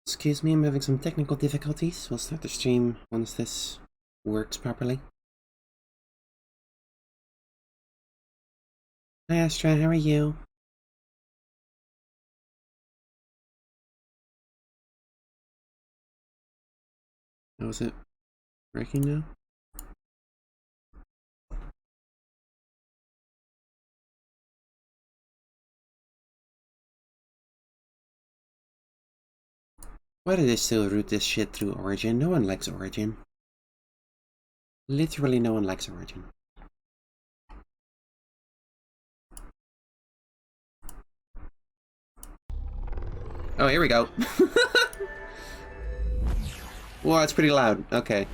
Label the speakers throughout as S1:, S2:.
S1: Excuse me, I'm having some technical difficulties. We'll start the stream once this works properly. Hi Astra, how are you? How is it working now? Why did they still route this shit through Origin? No one likes Origin. Literally no one likes Origin. Oh, here we go. Well, it's pretty loud. Okay.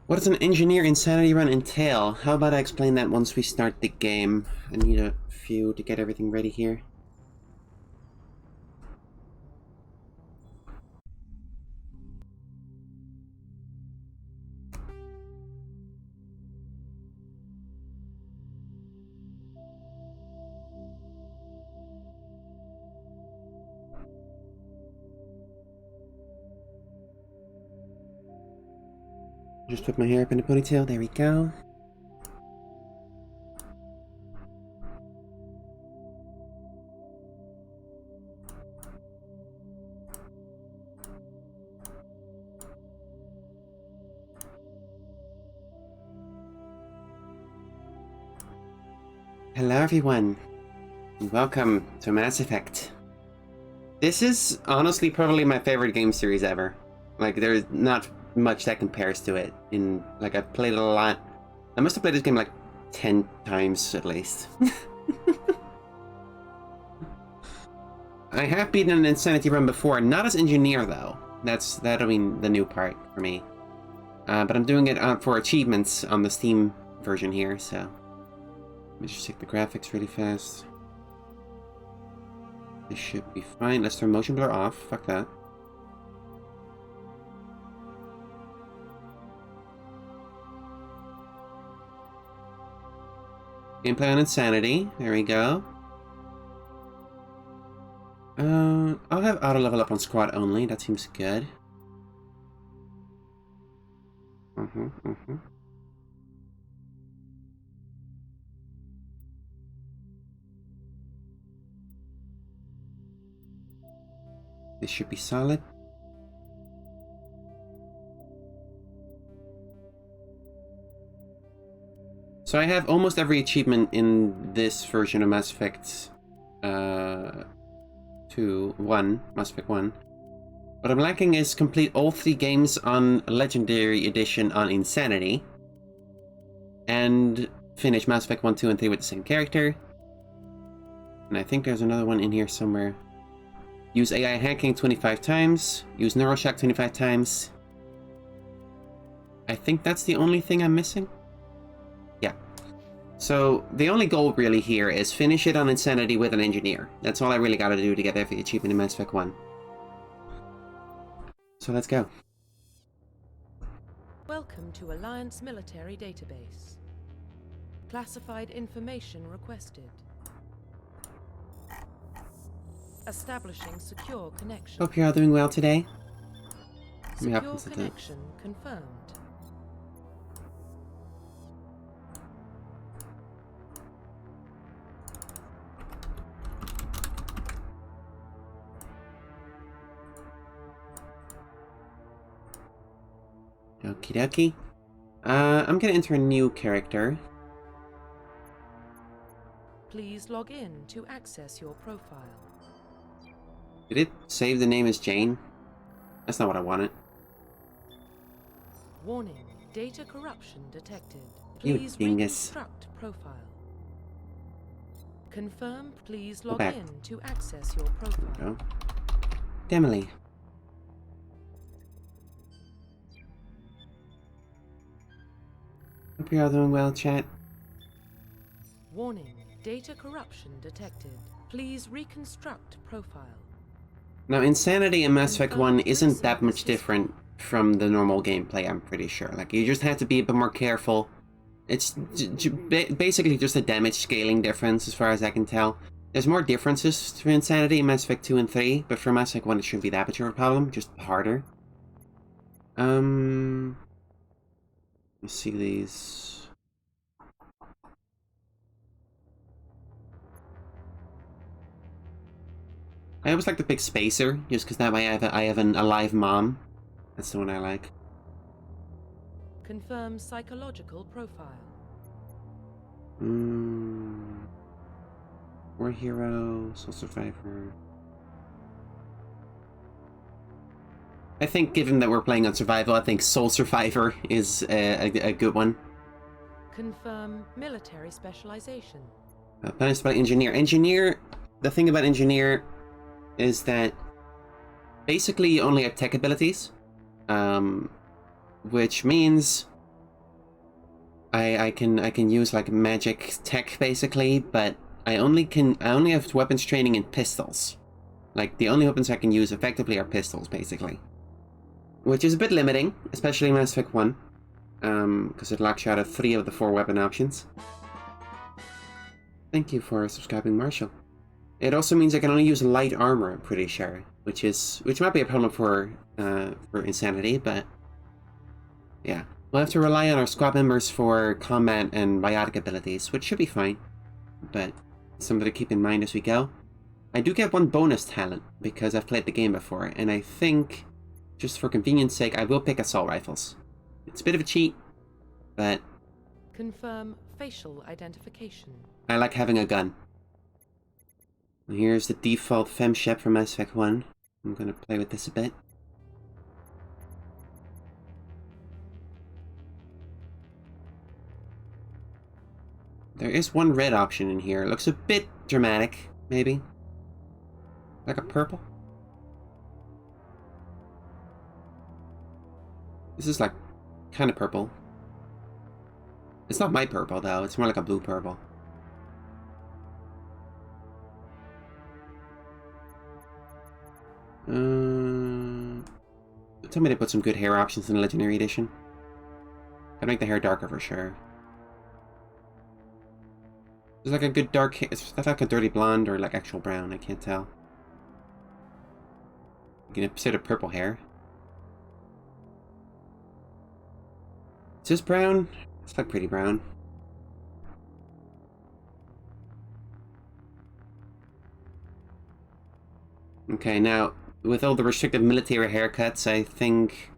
S1: What does an engineer insanity run entail? How about I explain that once we start the game? I need a few to get everything ready here. Just put my hair up in a ponytail, there we go. Hello everyone, and welcome to Mass Effect. This is honestly probably my favorite game series ever. Like, there's not much that compares to it. Like, I've played it a lot. I must have played this game like 10 times at least. I have beaten an Insanity run before, not as engineer though. That'll be the new part for me. But I'm doing it for achievements on the Steam version here, so... Let me just check the graphics really fast. This should be fine. Let's turn motion blur off. Fuck that. Gameplay on Insanity. There we go. I'll have auto level up on squad only. That seems good. This should be solid. So I have almost every achievement in this version of Mass Effect 1. Mass Effect 1. What I'm lacking is complete all 3 games on Legendary Edition on Insanity. And finish Mass Effect 1, 2, and 3 with the same character. And I think there's another one in here somewhere. Use AI hacking 25 times. Use Neuroshock 25 times. I think that's the only thing I'm missing. Yeah. So, the only goal really here is finish it on Insanity with an engineer. That's all I really gotta do to get every achievement in Mass Effect 1. So let's go.
S2: Welcome to Alliance Military Database. Classified information requested. Establishing secure connection.
S1: Hope you're all doing well today.
S2: Secure connection confirmed.
S1: Okie dokie. I'm gonna enter a new character.
S2: Please log in to access your profile.
S1: Did it save the name as Jane? That's not what I wanted.
S2: Warning, data corruption detected.
S1: You
S2: Please
S1: dingus.
S2: reconstruct profile. Confirm, please log
S1: back.
S2: in to access your profile.
S1: Go. Demily. Hope you're all doing well, chat.
S2: Warning, data corruption detected. Please reconstruct profile.
S1: Now, Insanity in Mass Effect 1 isn't that much different from the normal gameplay, I'm pretty sure. Like, you just have to be a bit more careful. It's basically just a damage scaling difference, as far as I can tell. There's more differences to Insanity in Mass Effect 2 and 3, but for Mass Effect 1 it shouldn't be that much of a problem, just harder. Let's see these. I always like the big spacer, just because that way I have an alive mom. That's the one I like.
S2: Confirm psychological profile.
S1: War hero, soul survivor. I think, given that we're playing on survival, I think soul survivor is a good one.
S2: Confirm military specialization.
S1: Punished by engineer. Engineer. The thing about engineer is that basically you only have tech abilities, which means I can use like magic tech basically, but I only have weapons training in pistols. Like, the only weapons I can use effectively are pistols basically, which is a bit limiting, especially in Mass Effect 1, because it locks you out of 3 of the 4 weapon options. Thank you for subscribing, Marshall. It also means I can only use light armor, I'm pretty sure, which might be a problem for Insanity, but yeah. We'll have to rely on our squad members for combat and biotic abilities, which should be fine, but something to keep in mind as we go. I do get 1 bonus talent, because I've played the game before, and I think, just for convenience sake, I will pick assault rifles. It's a bit of a cheat, but
S2: Confirm facial identification.
S1: I like having a gun. Here's the default femshep from Mass Effect 1. I'm gonna play with this a bit. There is 1 red option in here. It looks a bit dramatic, maybe. Like a purple? This is like kind of purple. It's not my purple though, it's more like a blue purple. Tell me to put some good hair options in the Legendary Edition. Gotta make the hair darker for sure. It's like a good dark hair. Is that like a dirty blonde or like actual brown? I can't tell. You can sort of purple hair. Is this brown? It's like pretty brown. Okay, now with all the restrictive military haircuts, I think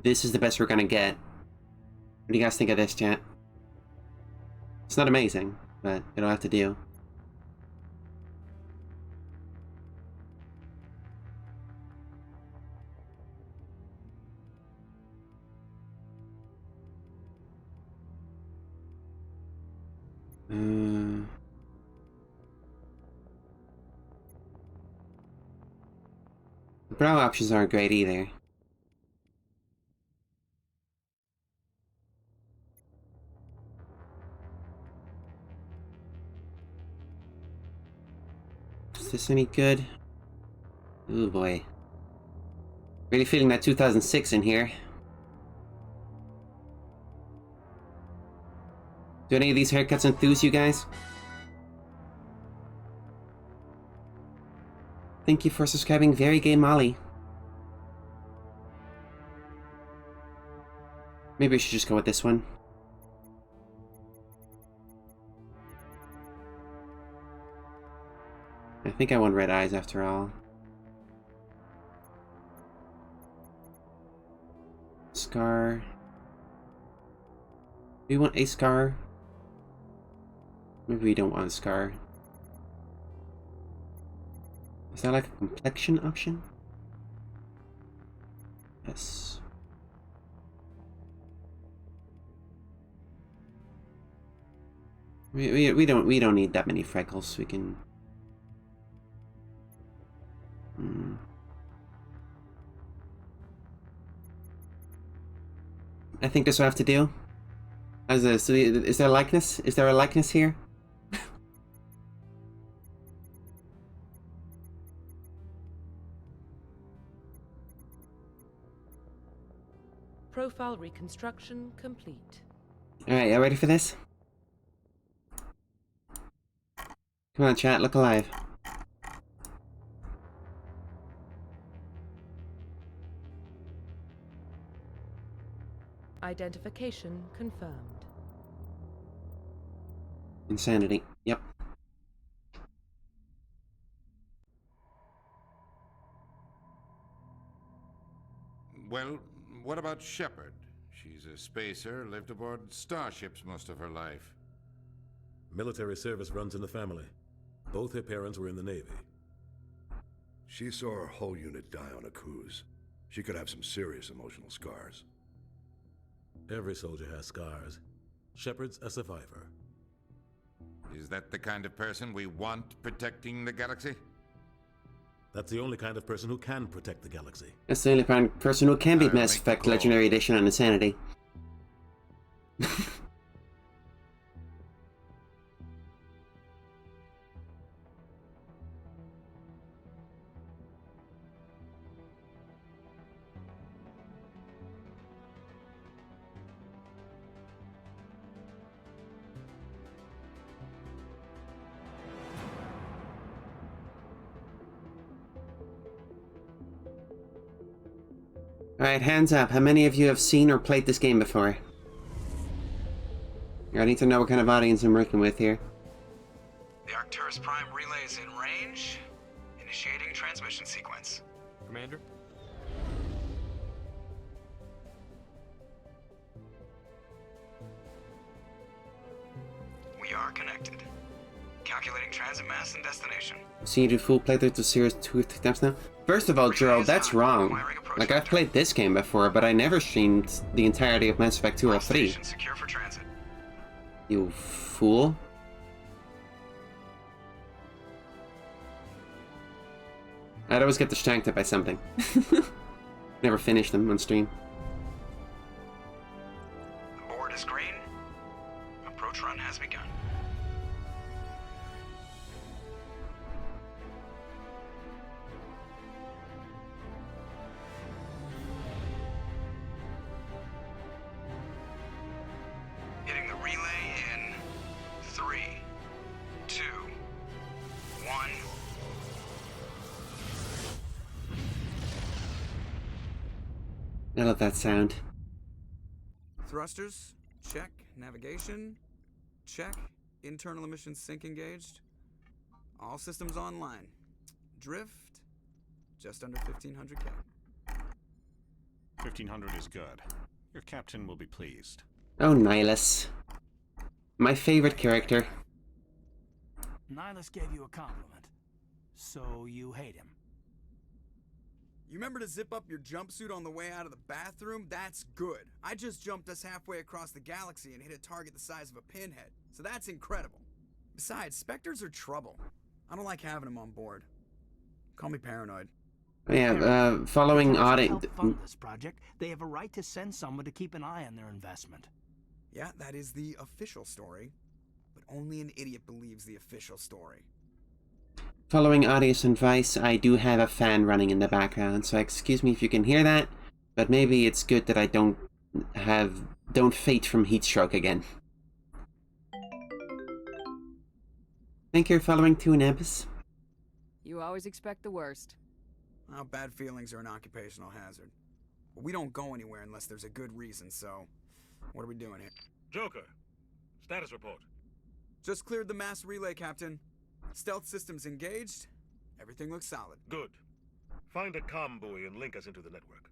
S1: this is the best we're gonna get. What do you guys think of this, chat? It's not amazing, but it'll have to do. The brow options aren't great either. Is this any good? Oh boy. Really feeling that 2006 in here. Do any of these haircuts enthuse you guys? Thank you for subscribing, Very Gay Molly. Maybe I should just go with this one. I think I want red eyes after all. Scar. Do we want a scar? Maybe we don't want a scar. Is that like a complexion option? Yes. We don't need that many freckles. We can. I think this will have to do. So is there a likeness? Is there a likeness here?
S2: Profile reconstruction complete.
S1: Alright, y'all ready for this? Come on, chat, look alive.
S2: Identification confirmed.
S1: Insanity. Yep.
S3: Well, what about Shepard? She's a spacer, lived aboard starships most of her life.
S4: Military service runs in the family. Both her parents were in the Navy.
S5: She saw her whole unit die on a cruise. She could have some serious emotional scars.
S4: Every soldier has scars. Shepard's a survivor.
S3: Is that the kind of person we want protecting the galaxy?
S4: That's the only kind of person who can protect the galaxy.
S1: That's the only person who can beat
S3: I'll
S1: Mass
S3: make the
S1: Effect
S3: call.
S1: Legendary Edition on Insanity. Alright, hands up. How many of you have seen or played this game before? I need to know what kind of audience I'm working with here.
S6: The Arcturus Prime relay is in range. Initiating transmission sequence.
S7: Commander?
S6: We are connected. Calculating transit mass and destination.
S1: So you do full playthrough to Series 2 or 3 times now? First of all, Gerald, that's wrong. Like, I've played this game before, but I never streamed the entirety of Mass Effect 2 or 3.
S6: Station secure for transit.
S1: You fool. I'd always get distracted by something. Never finish them on stream.
S6: The board is green. Approach run has begun. Hitting the relay in 3, 2, 1.
S1: I love that sound.
S8: Thrusters, check. Navigation, check. Internal emissions sync engaged. All systems online. Drift, just under 1500K.
S9: 1500 is good. Your captain will be pleased.
S1: Oh, Nihilus. My favorite character.
S10: Nihilus gave you a compliment, so you hate him.
S8: You remember to zip up your jumpsuit on the way out of the bathroom? That's good. I just jumped us halfway across the galaxy and hit a target the size of a pinhead, so that's incredible. Besides, Spectres are trouble. I don't like having them on board. Call me paranoid.
S1: Yeah, following
S10: If
S1: audit.
S10: help fund this project, they have a right to send someone to keep an eye on their investment.
S8: Yeah, that is the official story, but only an idiot believes the official story.
S1: Following Audius advice, I do have a fan running in the background, so excuse me if you can hear that, but maybe it's good that I don't fade from heat stroke again. Think you're following two Nebs?
S11: You always expect the worst.
S8: Well, bad feelings are an occupational hazard. But we don't go anywhere unless there's a good reason, so what are we doing here?
S4: Joker, status report.
S8: Just cleared the mass relay, Captain. Stealth systems engaged. Everything looks solid.
S4: Good. Find a comm buoy and link us into the network.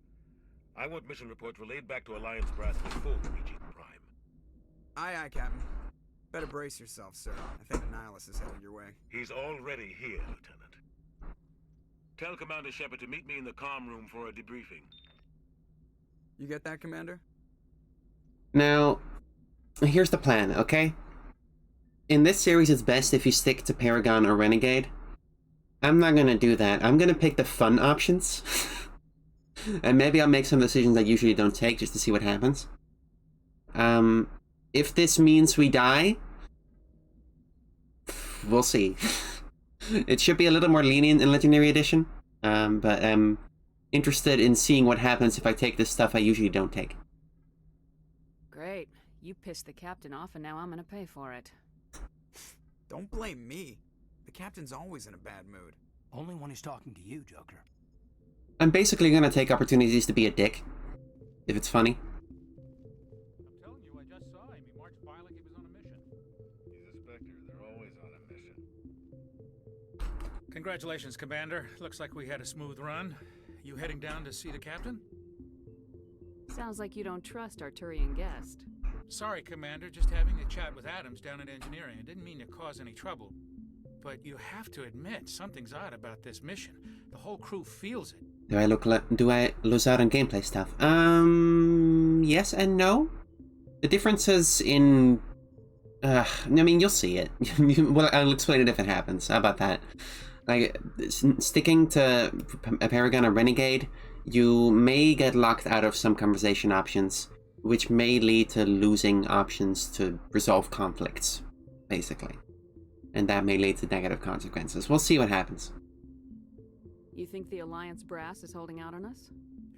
S4: I want mission reports relayed back to Alliance brass before we reach Eden Prime.
S8: Aye, aye, Captain. Better brace yourself, sir. I think Nihilus is headed your way.
S4: He's already here, Lieutenant. Tell Commander Shepard to meet me in the comm room for a debriefing.
S8: You get that, Commander?
S1: Now, here's the plan, okay? In this series, it's best if you stick to Paragon or Renegade. I'm not gonna do that. I'm gonna pick the fun options. And maybe I'll make some decisions I usually don't take just to see what happens. If this means we die, we'll see. It should be a little more lenient in Legendary Edition, but I'm interested in seeing what happens if I take this stuff I usually don't take.
S11: Great. You pissed the captain off and now I'm gonna pay for it.
S8: Don't blame me. The captain's always in a bad mood.
S10: Only when he's talking to you, Joker.
S1: I'm basically gonna take opportunities to be a dick. If it's funny.
S7: I'm telling you, I just saw him. He marched by like he was on a mission.
S4: He's a Spectre. They're always on a mission.
S7: Congratulations, Commander. Looks like we had a smooth run. You heading down to see the captain?
S11: Sounds like you don't trust our Turian guest.
S7: Sorry, Commander. Just having a chat with Adams down at engineering. I didn't mean to cause any trouble. But you have to admit, something's odd about this mission. The whole crew feels it.
S1: Do I lose out on gameplay stuff? Yes and no. The differences in... I mean, you'll see it. Well, I'll explain it if it happens. How about that? Like, sticking to a Paragon or Renegade, you may get locked out of some conversation options, which may lead to losing options to resolve conflicts, basically. And that may lead to negative consequences. We'll see what happens.
S11: You think the Alliance brass is holding out on us?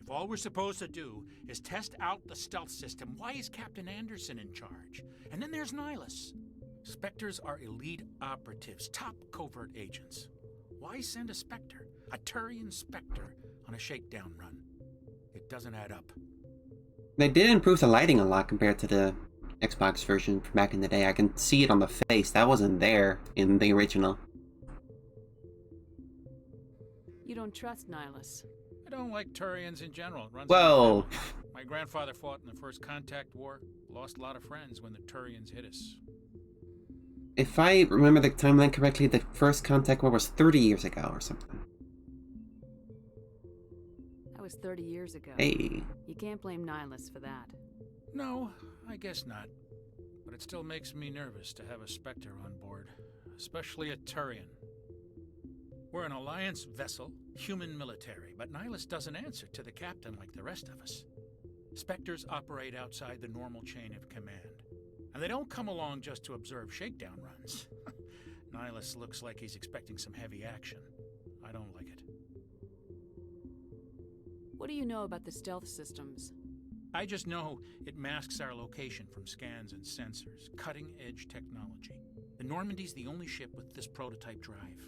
S7: If all we're supposed to do is test out the stealth system, why is Captain Anderson in charge? And then there's Nihilus. Spectres are elite operatives, top covert agents. Why send a Spectre, a Turian Spectre, on a shakedown run? It doesn't add up.
S1: They did improve the lighting a lot compared to the Xbox version from back in the day. I can see it on the face. That wasn't there in the original.
S11: You don't trust Nihilus.
S7: I don't like Turians in general. It runs
S1: Whoa.
S7: My grandfather fought in the First Contact War. Lost a lot of friends when the Turians hit us.
S1: If I remember the timeline correctly, the First Contact War was 30 years ago or something.
S11: That was 30 years ago.
S1: Hey.
S11: You can't blame Nihilus for that.
S7: No, I guess not. But it still makes me nervous to have a Spectre on board. Especially a Turian. We're an Alliance vessel, human military, but Nihilus doesn't answer to the captain like the rest of us. Spectres operate outside the normal chain of command. And they don't come along just to observe shakedown runs. Nihilus looks like he's expecting some heavy action. I don't like it.
S11: What do you know about the stealth systems?
S7: I just know it masks our location from scans and sensors. Cutting-edge technology. The Normandy's the only ship with this prototype drive.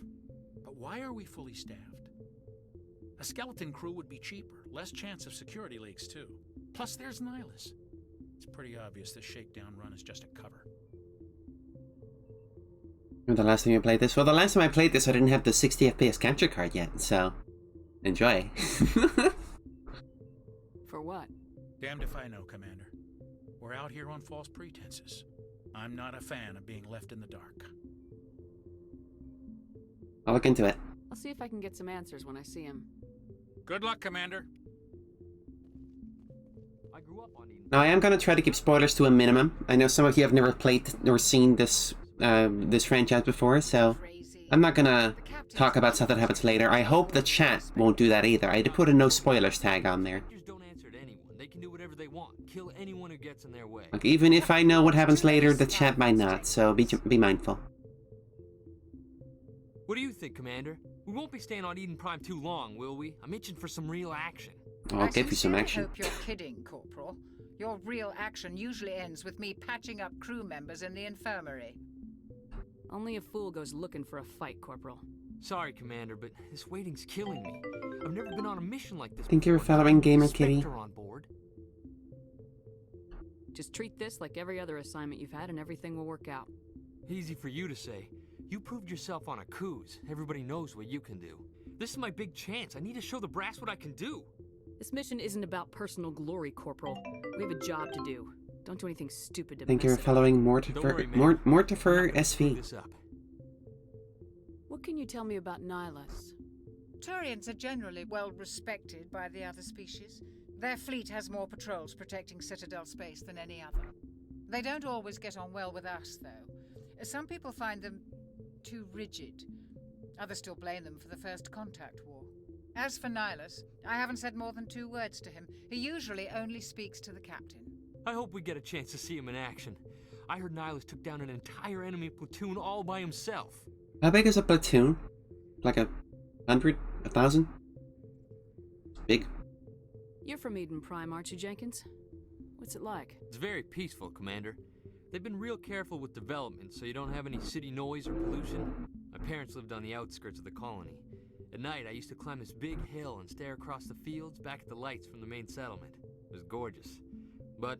S7: But why are we fully staffed? A skeleton crew would be cheaper, less chance of security leaks too. Plus there's Nihilus. It's pretty obvious this shakedown run is just a cover.
S1: Remember the last time you played this? Well, the last time I played this, I didn't have the 60 FPS capture card yet, so enjoy.
S11: For what?
S7: Damned if I know, Commander. We're out here on false pretenses. I'm not a fan of being left in the dark.
S1: I'll look into it.
S11: I'll see if I can get some answers when I see him.
S7: Good luck, Commander.
S10: I grew up on Eden.
S1: Now, I am going to try to keep spoilers to a minimum. I know some of you have never played or seen this this franchise before, so I'm not going to talk about stuff that happens later. I hope the chat won't do that either. I had to put a no spoilers tag on there.
S12: Don't answer to anyone. They can do whatever they want. Kill anyone who gets in their way.
S1: Like, even if I know what happens later, the chat might not, so be mindful.
S12: What do you think, Commander? We won't be staying on Eden Prime too long, will we? I'm itching for some real action.
S1: I'll give you some
S13: I
S1: action.
S13: hope you're kidding, Corporal. Your real action usually ends with me patching up crew members in the infirmary.
S11: Only a fool goes looking for a fight, Corporal.
S12: Sorry, Commander, but this waiting's killing me. I've never been on a mission like this.
S1: Think you're following Gamer Kitty?
S12: Spectre on board.
S11: Just treat this like every other assignment you've had and everything will work out.
S12: Easy for you to say. You proved yourself on a cruise. Everybody knows what you can do. This is my big chance. I need to show the brass what I can do.
S11: This mission isn't about personal glory, Corporal. We have a job to do. Don't do anything stupid to
S1: Think
S11: mess
S1: you're
S11: it up.
S1: following Mortifer SV.
S11: What can you tell me about Nihilus?
S13: Turians are generally well respected by the other species. Their fleet has more patrols protecting Citadel space than any other. They don't always get on well with us, though. Some people find them too rigid. Others still blame them for the First Contact War. As for Nihilus, I haven't said more than 2 words to him. He usually only speaks to the captain.
S12: I hope we get a chance to see him in action. I heard Nihilus took down an entire enemy platoon all by himself.
S1: How big is a platoon? Like 100? 1,000? Big.
S11: You're from Eden Prime, aren't you, Jenkins? What's it like?
S12: It's very peaceful, Commander. They've been real careful with development, so you don't have any city noise or pollution. My parents lived on the outskirts of the colony. At night, I used to climb this big hill and stare across the fields back at the lights from the main settlement. It was gorgeous. But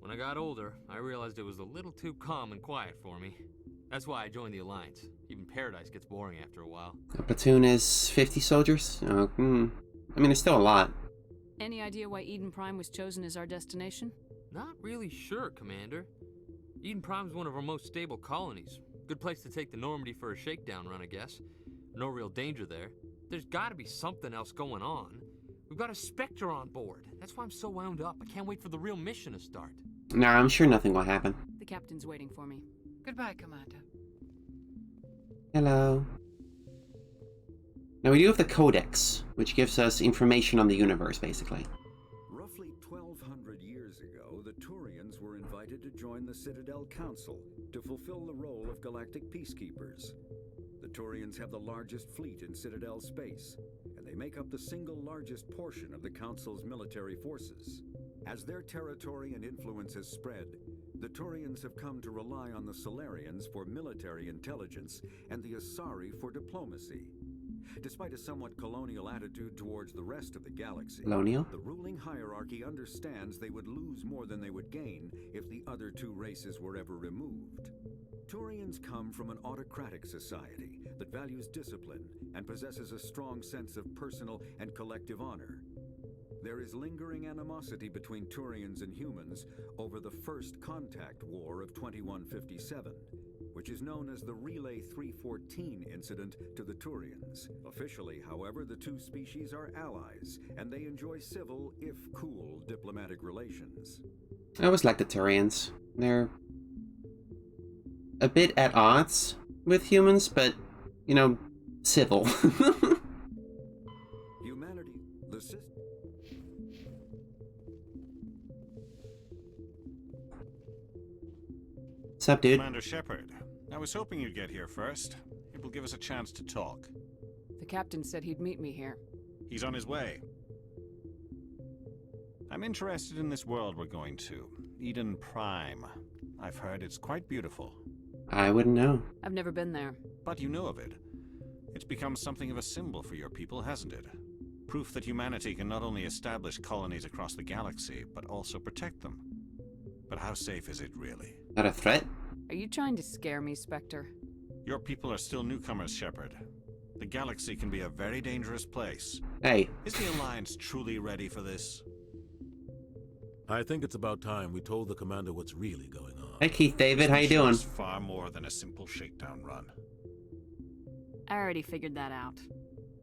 S12: when I got older, I realized it was a little too calm and quiet for me. That's why I joined the Alliance. Even Paradise gets boring after a while.
S1: A platoon is 50 soldiers? Oh, I mean, it's still a lot.
S11: Any idea why Eden Prime was chosen as our destination?
S12: Not really sure, Commander. Eden Prime's one of our most stable colonies. Good place to take the Normandy for a shakedown run, I guess. No real danger there. There's gotta be something else going on. We've got a Spectre on board. That's why I'm so wound up. I can't wait for the real mission to start.
S1: Nah, I'm sure nothing will happen.
S11: The captain's waiting for me.
S13: Goodbye, Commander.
S1: Hello. Now we do have the Codex, which gives us information on the universe, basically.
S14: Roughly 1,200 years ago, the Turians were invited to join the Citadel Council to fulfill the role of galactic peacekeepers. The Turians have the largest fleet in Citadel space, and they make up the single largest portion of the Council's military forces. As their territory and influence has spread, the Turians have come to rely on the Solarians for military intelligence and the Asari for diplomacy. Despite a somewhat colonial attitude towards the rest of the galaxy,
S1: Colonial?
S14: the ruling hierarchy understands they would lose more than they would gain if the other two races were ever removed. Turians come from an autocratic society that values discipline and possesses a strong sense of personal and collective honor. There is lingering animosity between Turians and humans over the First Contact War of 2157, which is known as the Relay 314 incident to the Turians. Officially, however, the two species are allies, and they enjoy civil, if cool, diplomatic relations.
S1: I always like the Turians. They're a bit at odds with humans, but, you know, civil.
S14: Humanity, the system.
S1: What's up, dude?
S9: Commander Shepard, I was hoping you'd get here first. It will give us a chance to talk.
S11: The captain said he'd meet me here.
S9: He's on his way. I'm interested in this world we're going to, Eden Prime. I've heard it's quite beautiful.
S1: I wouldn't know.
S11: I've never been there.
S9: But you know of it. It's become something of a symbol for your people, hasn't it? Proof that humanity can not only establish colonies across the galaxy, but also protect them. But how safe is it really?
S1: Not a threat?
S11: Are you trying to scare me, Spectre?
S9: Your people are still newcomers, Shepard. The galaxy can be a very dangerous place.
S1: Hey.
S9: Is the Alliance truly ready for this?
S15: I think it's about time we told the commander what's really going on.
S1: Hey, Keith David, how you
S9: This mission
S1: doing?
S9: is far more than a simple shakedown run.
S11: I already figured that out.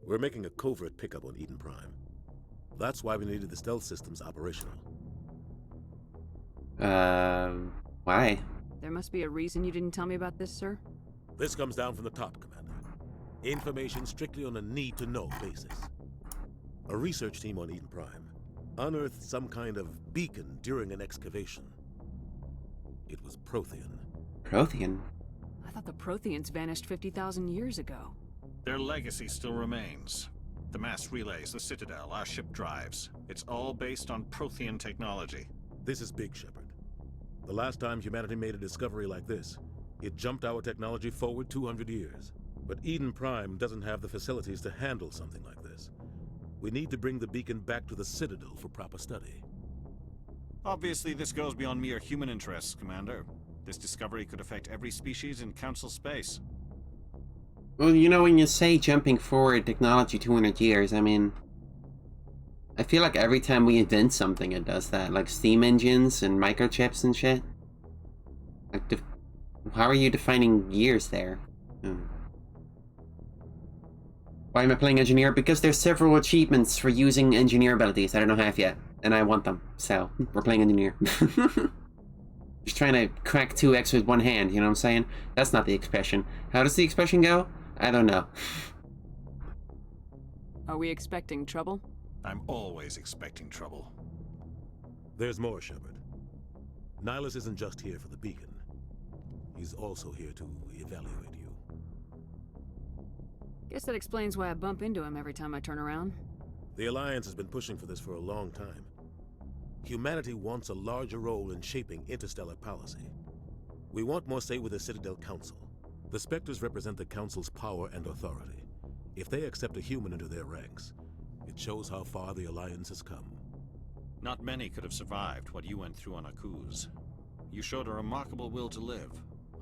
S15: We're making a covert pickup on Eden Prime. That's why we needed the stealth systems operational.
S1: Why?
S11: There must be a reason you didn't tell me about this, sir?
S15: This comes down from the top, Commander. Information strictly on a need-to-know basis. A research team on Eden Prime unearthed some kind of beacon during an excavation. It was Prothean.
S1: Prothean?
S11: I thought the Protheans vanished 50,000 years ago.
S9: Their legacy still remains. The mass relays, the Citadel, our ship drives. It's all based on Prothean technology.
S15: This is big, Shepard. The last time humanity made a discovery like this, it jumped our technology forward 200 years. But Eden Prime doesn't have the facilities to handle something like this. We need to bring the beacon back to the Citadel for proper study.
S9: Obviously, this goes beyond mere human interests, Commander. This discovery could affect every species in Council space.
S1: Well, you know, when you say jumping forward technology 200 years, I mean, I feel like every time we invent something, it does that. Like steam engines and microchips and shit. Like, how are you defining years there? Why am I playing engineer? Because there's several achievements for using engineer abilities I don't know half yet, and I want them, so we're playing engineer. Just trying to crack 2x with one hand, you know what I'm saying? That's not the expression. How does the expression go? I don't know.
S11: Are we expecting trouble?
S9: I'm always expecting trouble.
S15: There's more, Shepard. Nihilus isn't just here for the beacon. He's also here to evaluate you.
S11: Guess that explains why I bump into him every time I turn around.
S15: The Alliance has been pushing for this for a long time. Humanity wants a larger role in shaping interstellar policy. We want more say with the Citadel Council. The Spectres represent the Council's power and authority. If they accept a human into their ranks, it shows how far the Alliance has come.
S9: Not many could have survived what you went through on Akuz. You showed a remarkable will to live,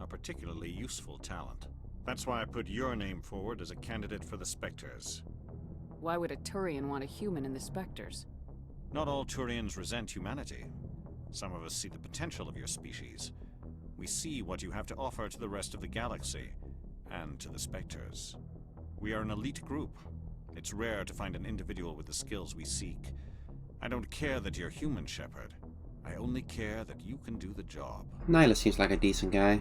S9: a particularly useful talent. That's why I put your name forward as a candidate for the Spectres.
S11: Why would a Turian want a human in the Spectres?
S9: Not all Turians resent humanity. Some of us see the potential of your species. We see what you have to offer to the rest of the galaxy, and to the Spectres. We are an elite group. It's rare to find an individual with the skills we seek. I don't care that you're human, Shepard. I only care that you can do the job.
S1: Nyla seems like a decent guy.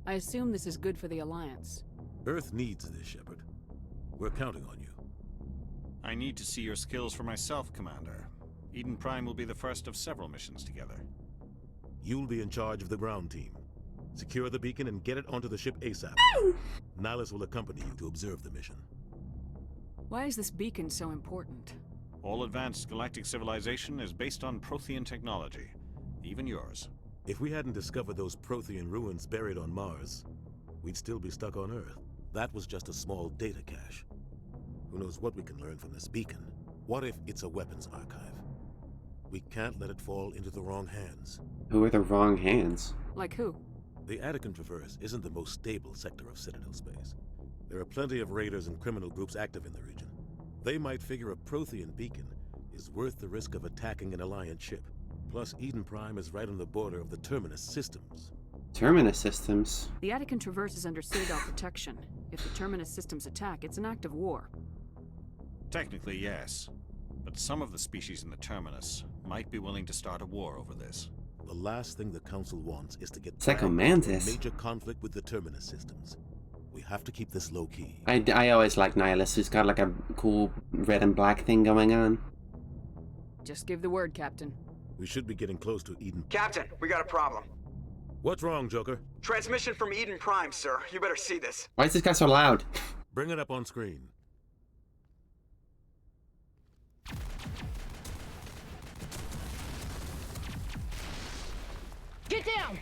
S11: I assume this is good for the Alliance.
S15: Earth needs this, Shepard. We're counting on you.
S9: I need to see your skills for myself, Commander. Eden Prime will be the first of several missions together.
S15: You'll be in charge of the ground team. Secure the beacon and get it onto the ship ASAP. Nihilus will accompany you to observe the mission.
S11: Why is this beacon so important?
S9: All advanced galactic civilization is based on Prothean technology. Even yours.
S15: If we hadn't discovered those Prothean ruins buried on Mars, we'd still be stuck on Earth. That was just a small data cache. Who knows what we can learn from this beacon? What if it's a weapons archive? We can't let it fall into the wrong hands.
S1: Who are the wrong hands?
S11: Like who?
S15: The Attican Traverse isn't the most stable sector of Citadel space. There are plenty of raiders and criminal groups active in the region. They might figure a Prothean beacon is worth the risk of attacking an Alliance ship. Plus, Eden Prime is right on the border of the Terminus systems.
S1: Terminus systems?
S11: The Attican Traverse is under Citadel protection. If the Terminus systems attack, it's an act of war.
S9: Technically, yes. But some of the species in the Terminus might be willing to start a war over this.
S15: The last thing the Council wants is to get
S1: Psycho
S15: dragged into a
S1: Mantis.
S15: major conflict with the Terminus systems. We have to keep this low-key.
S1: I always like Nihilus, who's got like a cool red and black thing going on.
S11: Just give the word, Captain.
S15: We should be getting close to Eden.
S8: Captain, we got a problem.
S15: What's wrong, Joker?
S8: Transmission from Eden Prime, sir. You better see this.
S1: Why is this guy so loud?
S15: Bring it up on screen.
S16: Get down!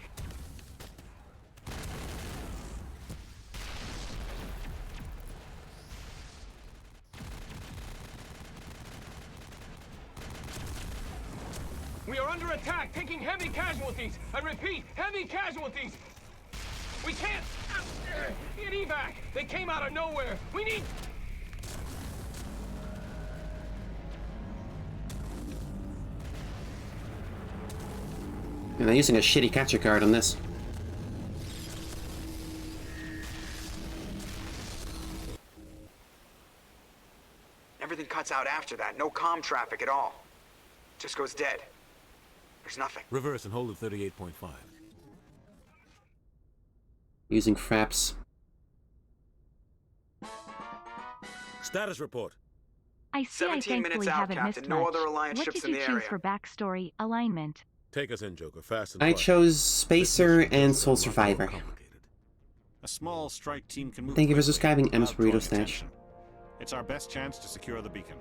S17: We are under attack, taking heavy casualties. I repeat, heavy casualties. We can't get evac. They came out of nowhere. We need...
S1: And they're using a shitty capture card on this.
S8: Everything cuts out after that. No comm traffic at all. Just goes dead. There's nothing.
S15: Reverse and hold at 38.5.
S1: Using fraps.
S15: Status report.
S18: I see I
S8: 17
S18: thankfully
S8: minutes out,
S18: haven't
S8: Captain.
S18: missed
S8: No
S18: much.
S8: other Alliance
S18: What
S8: ships
S18: did
S8: in
S18: you
S8: the
S18: choose
S8: area.
S18: for backstory alignment?
S15: Take us in, Joker. Fast and
S1: I
S15: quiet.
S1: chose Spacer and Soul Survivor.
S9: A small strike team can move
S1: Thank you for
S9: quickly
S1: subscribing, M's
S9: without drawing
S1: Burrito Stash.
S9: attention. It's our best chance to secure the beacon.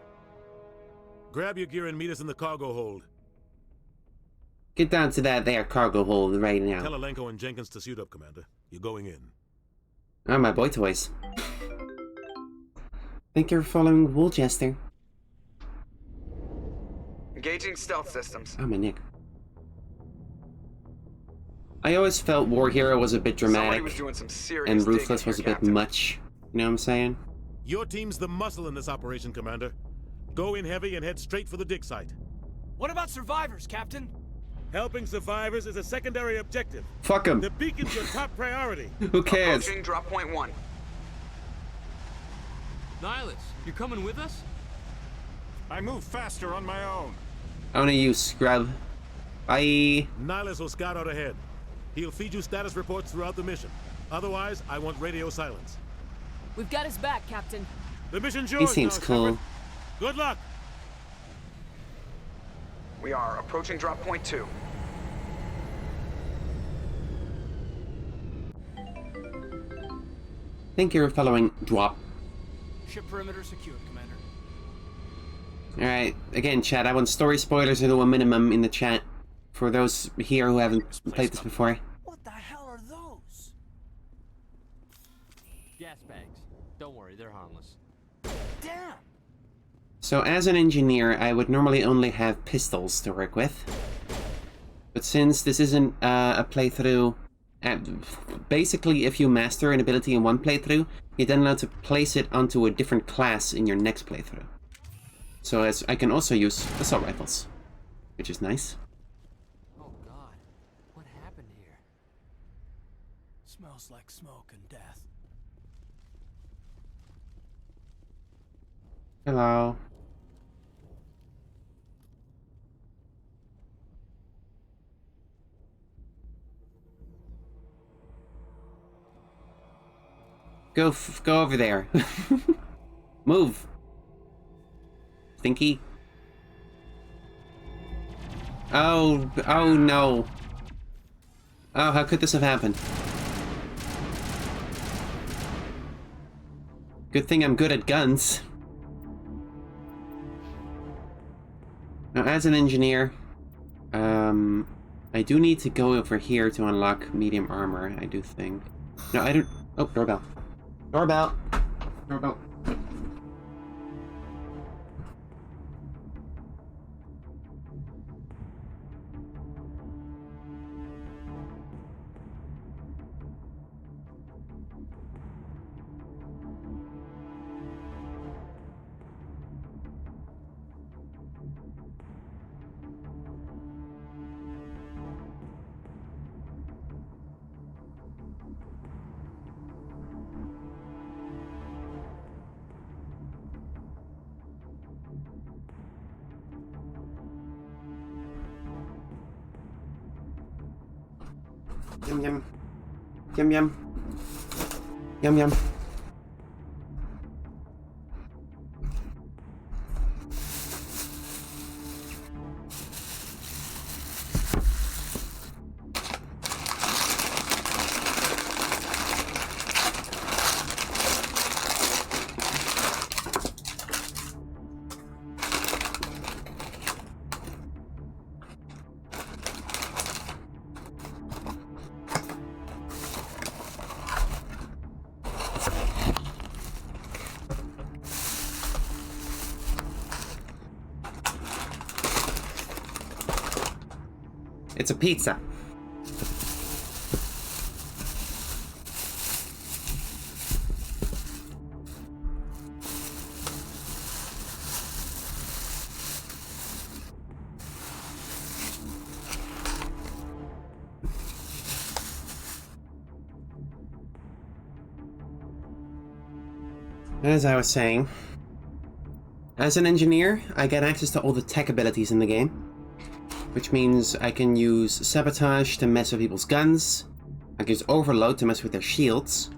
S15: Grab your gear and meet us in the cargo hold.
S1: Get down to that there cargo hold right now.
S15: Tell Alenko and Jenkins to suit up, Commander. You're going in.
S1: Oh, my boy toys. Thank you for following Woolchester.
S8: Engaging stealth systems.
S1: Oh, my neck. I always felt War Hero was a bit
S8: Somebody
S1: dramatic,
S8: was doing some serious
S1: and
S8: digging
S1: Ruthless
S8: here,
S1: was a bit
S8: Captain.
S1: much. You know what I'm saying?
S15: Your team's the muscle in this operation, Commander. Go in heavy and head straight for the dig site.
S17: What about survivors, Captain?
S15: Helping survivors is a secondary objective.
S1: Fuck 'em.
S15: The beacon's your top priority.
S1: Who cares?
S8: Approaching drop point 1.
S12: Nihilus, you coming with us?
S9: I move faster on my own.
S1: I wanna use Scrub. Bye.
S15: Nihilus will scout out ahead. He'll feed you status reports throughout the mission. Otherwise, I want radio silence.
S11: We've got his back, Captain.
S15: The mission's yours
S1: He seems
S15: now,
S1: cool.
S15: Shepard. Good luck.
S8: We are approaching drop point 2.
S1: Thank you for following Drop.
S17: Ship perimeter secured, Commander.
S1: Alright, again, chat, I want story spoilers to a minimum in the chat. For those here who haven't played this before.
S10: What the hell are those?
S12: Gas bags. Don't worry, they're harmless.
S10: Damn!
S1: So as an engineer, I would normally only have pistols to work with. But since this isn't a playthrough... basically, if you master an ability in one playthrough, you're then allowed to place it onto a different class in your next playthrough. So as I can also use assault rifles, which is nice.
S12: Oh god, what happened here?
S10: Smells like smoke and death.
S1: Hello. Go over there. Move. Stinky. Oh no. Oh, how could this have happened? Good thing I'm good at guns. Now, as an engineer, I do need to go over here to unlock medium armor, I do think. No, I don't... Oh, doorbell. Doorbell! Doorbell. Yum yum. Yum yum. Yum yum. It's a pizza. As I was saying, as an engineer, I get access to all the tech abilities in the game, which means I can use sabotage to mess with people's guns, I can use overload to mess with their shields,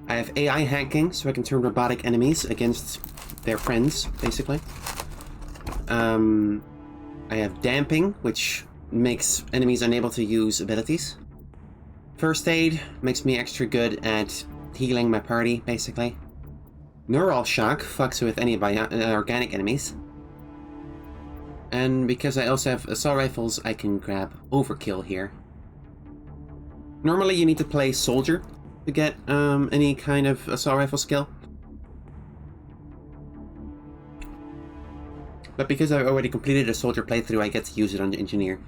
S1: I have AI hacking so I can turn robotic enemies against their friends, basically. I have damping, which makes enemies unable to use abilities. First aid makes me extra good at healing my party, basically. Neural shock fucks with any organic enemies. And because I also have assault rifles, I can grab overkill here. Normally you need to play soldier to get any kind of assault rifle skill. But because I've already completed a soldier playthrough, I get to use it on the engineer.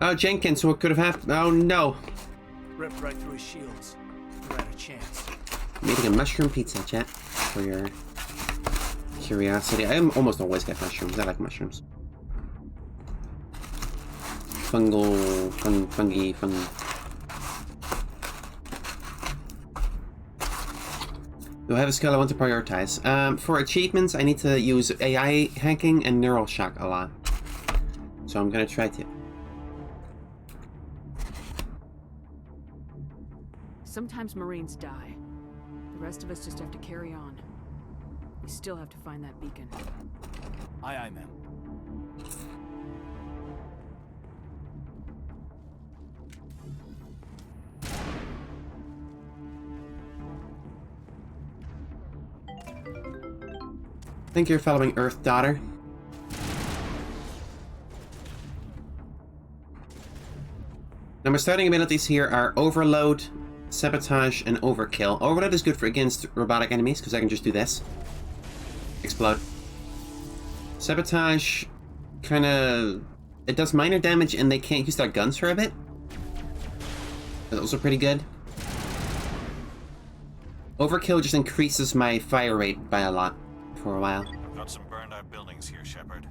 S1: Oh, Jenkins, what could have happened? Oh, no.
S10: Ripped right through his shields. Never had a chance.
S1: I'm eating a mushroom pizza, chat, for your curiosity. I almost always get mushrooms. I like mushrooms. Fungi. Do I have a skill I want to prioritize? For achievements, I need to use AI hacking and neural shock a lot. So I'm gonna try to.
S11: Sometimes Marines die. The rest of us just have to carry on. We still have to find that beacon.
S10: Aye, aye, ma'am.
S1: Thank you for following Earth Daughter. Now my starting abilities here are Overload, Sabotage, and Overkill. Overload is good for against robotic enemies, because I can just do this. Explode. Sabotage, kinda... It does minor damage and they can't use their guns for a bit. That's also pretty good. Overkill just increases my fire rate by a lot for a while.
S9: Got some burned out buildings here, Shepard.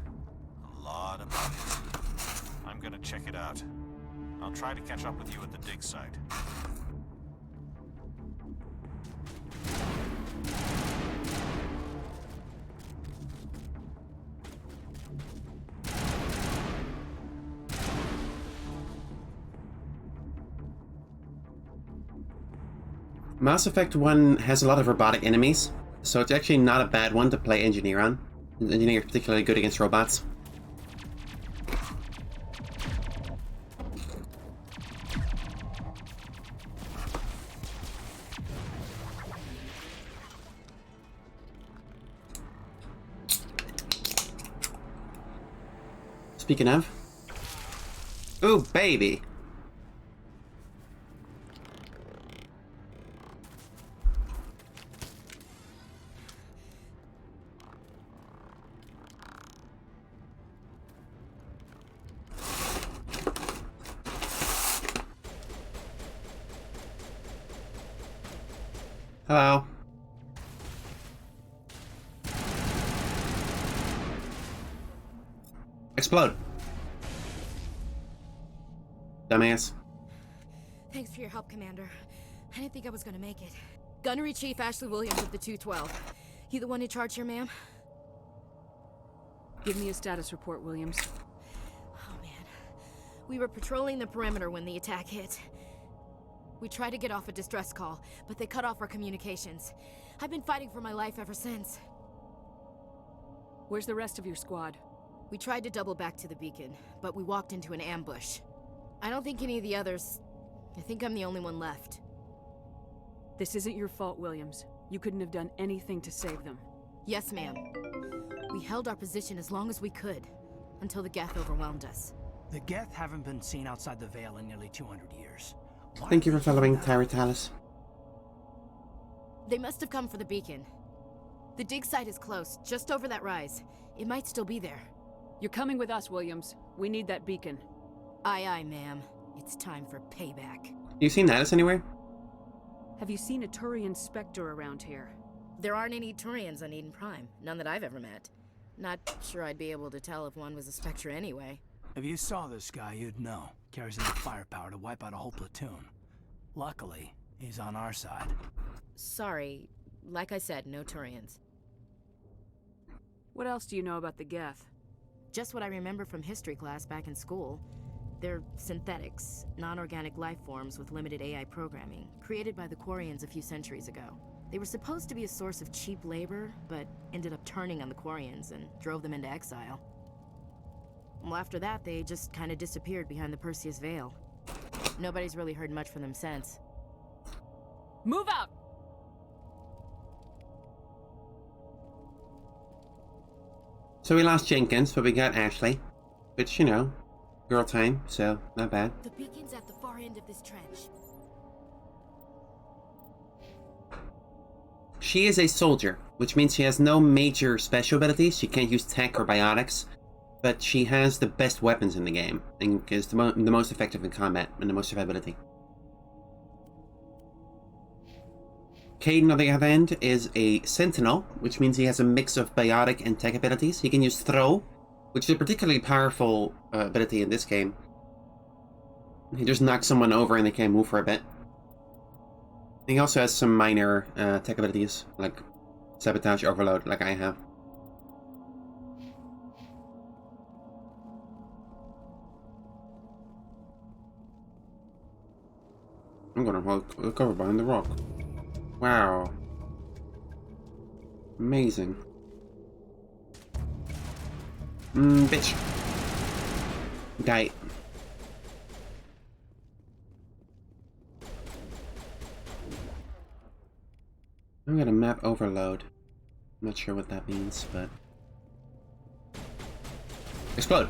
S9: A lot of bodies. I'm gonna check it out. I'll try to catch up with you at the dig site.
S1: Mass Effect 1 has a lot of robotic enemies, so it's actually not a bad one to play Engineer on. Engineer is particularly good against robots. Speaking of... Ooh, baby! Hello. Explode. Dumbass.
S16: Thanks for your help, Commander. I didn't think I was gonna make it. Gunnery Chief Ashley Williams of the 212. You the one in charge here, ma'am?
S11: Give me a status report, Williams.
S16: Oh, man. We were patrolling the perimeter when the attack hit. We tried to get off a distress call, but they cut off our communications. I've been fighting for my life ever since.
S11: Where's the rest of your squad?
S16: We tried to double back to the beacon, but we walked into an ambush. I don't think any of the others... I think I'm the only one left.
S11: This isn't your fault, Williams. You couldn't have done anything to save them.
S16: Yes, ma'am. We held our position as long as we could, until the Geth overwhelmed us.
S10: The Geth haven't been seen outside the Veil in nearly 200 years.
S1: Thank you for following Tyratalis.
S16: They must have come for the beacon. The dig site is close, just over that rise. It might still be there.
S11: You're coming with us, Williams. We need that beacon.
S16: Aye, aye, ma'am. It's time for payback.
S1: You seen Natus anywhere?
S11: Have you seen a Turian Spectre around here?
S16: There aren't any Turians on Eden Prime. None that I've ever met. Not sure I'd be able to tell if one was a Spectre anyway.
S10: If you saw this guy, you'd know. Carries enough firepower to wipe out a whole platoon. Luckily, he's on our side.
S16: Sorry. Like I said, no Turians.
S11: What else do you know about the Geth?
S16: Just what I remember from history class back in school. They're synthetics, non-organic life forms with limited AI programming, created by the Quarians a few centuries ago. They were supposed to be a source of cheap labor, but ended up turning on the Quarians and drove them into exile. Well, after that, they just kind of disappeared behind the Perseus Veil. Nobody's really heard much from them since.
S11: Move out!
S1: So we lost Jenkins, but we got Ashley. Which, you know, girl time, so not bad.
S16: The beacon's at the far end of this trench.
S1: She is a soldier, which means she has no major special abilities. She can't use tech or biotics, but she has the best weapons in the game, and is the most effective in combat, and the most survivability. Caden, on the other hand, is a sentinel, which means he has a mix of biotic and tech abilities. He can use throw, which is a particularly powerful ability in this game. He just knocks someone over and they can't move for a bit. He also has some minor tech abilities, like sabotage, overload, like I have. I'm gonna look over behind the rock. Wow. Amazing. Bitch. Die. I'm gonna map overload. Not sure what that means, but... Explode!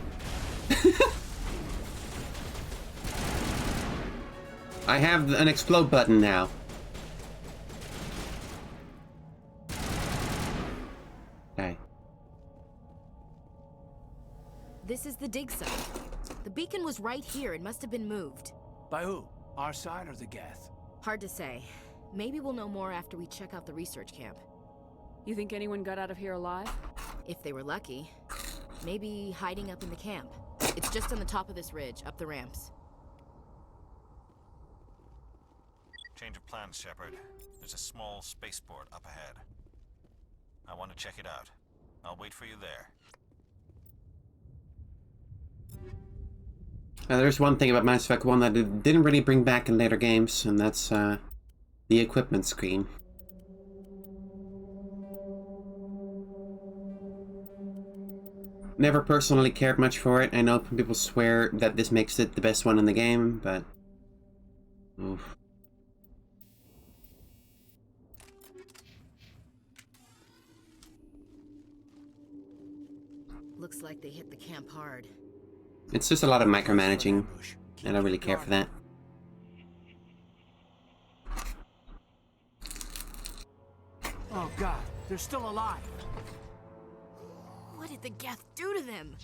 S1: I have an explode button now. Okay.
S16: This is the dig site. The beacon was right here. It must have been moved.
S10: By who? Our side or the Geth?
S16: Hard to say. Maybe we'll know more after we check out the research camp.
S11: You think anyone got out of here alive?
S16: If they were lucky. Maybe hiding up in the camp. It's just on the top of this ridge, up the ramps.
S9: Change of plans, Shepard. There's a small spaceport up ahead. I want to check it out. I'll wait for you there.
S1: There's one thing about Mass Effect 1 that it didn't really bring back in later games, and that's the equipment screen. Never personally cared much for it. I know people swear that this makes it the best one in the game, but... Oof.
S16: Looks like they hit the camp hard.
S1: It's just a lot of micromanaging. I don't really care for that.
S10: Oh god, they're still alive.
S16: What did the Geth do to them?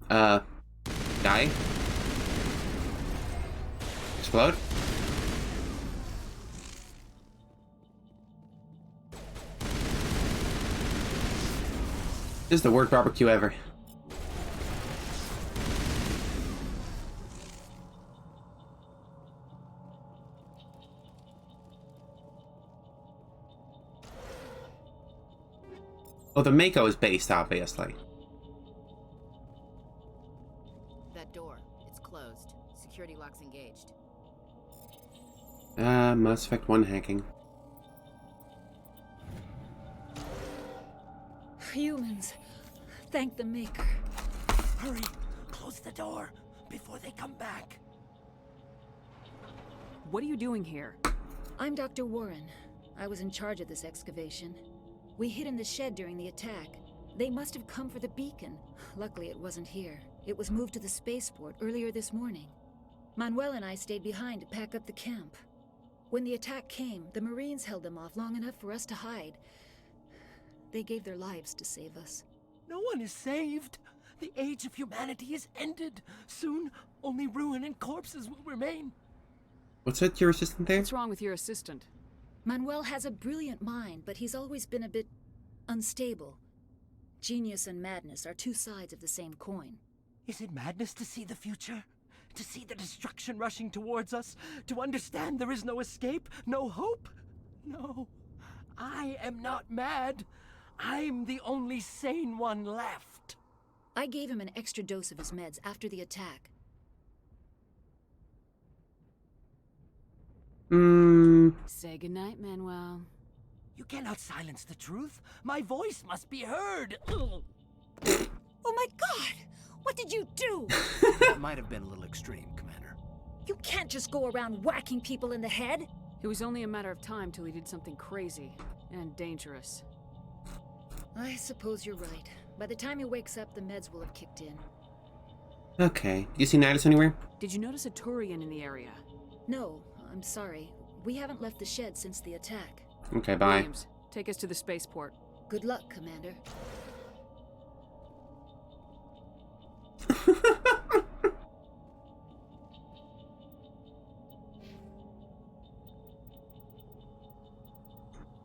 S1: Die? Explode? This is the worst barbecue ever. Oh, the Mako is based, obviously.
S16: That door, it's closed. Security lock's engaged.
S1: Mass Effect 1 hacking.
S19: Humans, thank the Maker.
S10: Hurry, close the door before they come back.
S11: What are you doing here?
S19: I'm Dr. Warren. I was in charge of this excavation. We hid in the shed during the attack. They must have come for the beacon. Luckily, it wasn't here. It was moved to the spaceport earlier this morning. Manuel and I stayed behind to pack up the camp. When the attack came, the Marines held them off long enough for us to hide. They gave their lives to save us.
S10: No one is saved. The age of humanity is ended. Soon, only ruin and corpses will remain.
S1: What's that, your assistant there?
S11: What's wrong with your assistant?
S19: Manuel has a brilliant mind, but he's always been a bit unstable. Genius and madness are two sides of the same coin.
S10: Is it madness to see the future? To see the destruction rushing towards us? To understand there is no escape? No hope? No. I am not mad. I'm the only sane one left.
S19: I gave him an extra dose of his meds after the attack.
S11: Say goodnight, Manuel.
S10: You cannot silence the truth. My voice must be heard.
S19: Oh my god! What did you do?
S10: That might have been a little extreme, Commander.
S19: You can't just go around whacking people in the head.
S11: It was only a matter of time till he did something crazy and dangerous.
S19: I suppose you're right. By the time he wakes up, the meds will have kicked in.
S1: Okay. You see Nihilus anywhere?
S11: Did you notice a Turian in the area?
S19: No, I'm sorry. We haven't left the shed since the attack.
S1: Okay, bye.
S11: Williams, take us to the spaceport.
S19: Good luck, Commander.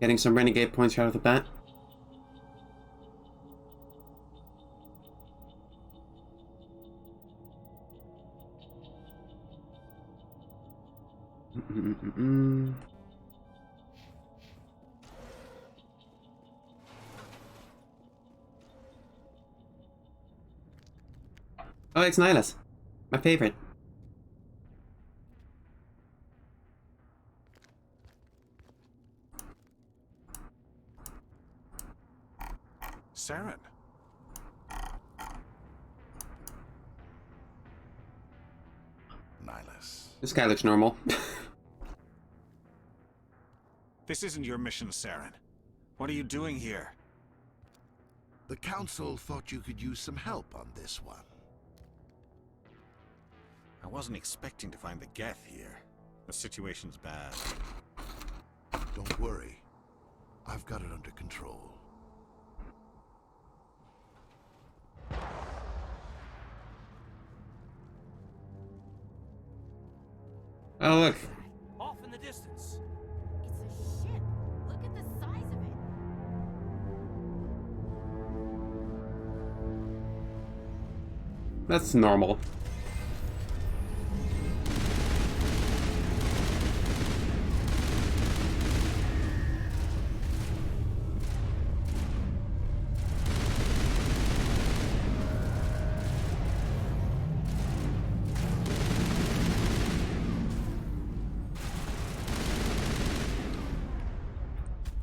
S1: Getting some renegade points right off the bat. Oh, it's Nihilus. My favorite.
S9: Saren.
S5: Nihilus.
S1: This guy looks normal.
S9: This isn't your mission, Saren. What are you doing here?
S20: The Council thought you could use some help on this one.
S9: I wasn't expecting to find the Geth here. The situation's bad.
S20: Don't worry. I've got it under control.
S1: Oh, look.
S10: Off in the distance.
S16: It's a ship. Look at the size of it.
S1: That's normal.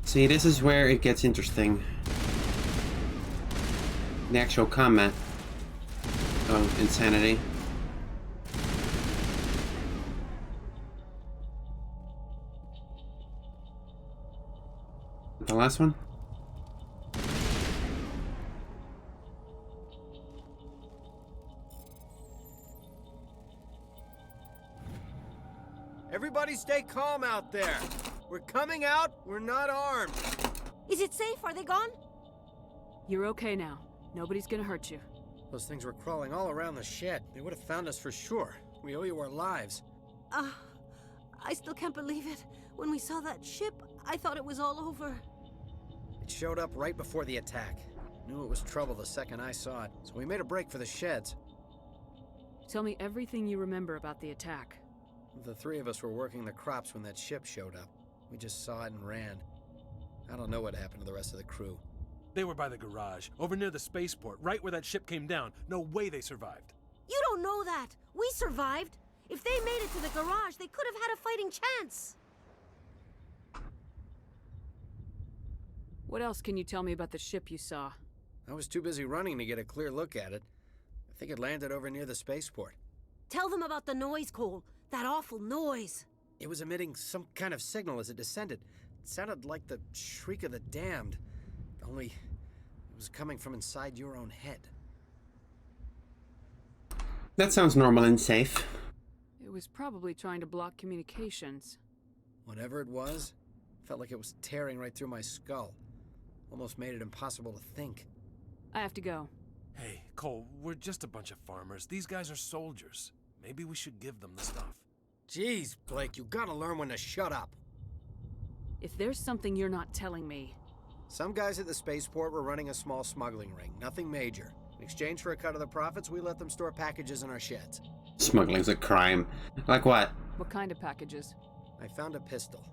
S1: See, this is where it gets interesting. The actual combat of insanity. The last one?
S10: Everybody stay calm out there. We're coming out. We're not armed.
S16: Is it safe? Are they gone?
S11: You're okay now. Nobody's gonna hurt you.
S10: Those things were crawling all around the shed. They would have found us for sure. We owe you our lives.
S16: I still can't believe it. When we saw that ship, I thought it was all over.
S10: It showed up right before the attack. Knew it was trouble the second I saw it, so we made a break for the sheds.
S11: Tell me everything you remember about the attack.
S10: The three of us were working the crops when that ship showed up. We just saw it and ran. I don't know what happened to the rest of the crew.
S17: They were by the garage, over near the spaceport, right where that ship came down. No way they survived.
S16: You don't know that. We survived. If they made it to the garage, they could have had a fighting chance.
S11: What else can you tell me about the ship you saw?
S10: I was too busy running to get a clear look at it. I think it landed over near the spaceport.
S16: Tell them about the noise, Cole. That awful noise.
S10: It was emitting some kind of signal as it descended. It sounded like the shriek of the damned. Only it was coming from inside your own head.
S1: That sounds normal and safe.
S11: It was probably trying to block communications.
S10: Whatever it was, felt like it was tearing right through my skull. Almost made it impossible to think.
S11: I have to go.
S17: Hey, Cole, we're just a bunch of farmers. These guys are soldiers. Maybe we should give them the stuff.
S10: Jeez, Blake, you gotta learn when to shut up.
S11: If there's something you're not telling me...
S10: Some guys at the spaceport were running a small smuggling ring, nothing major. In exchange for a cut of the profits, we let them store packages in our sheds.
S1: Smuggling's a crime. Like what?
S11: What kind of packages?
S10: I found a pistol.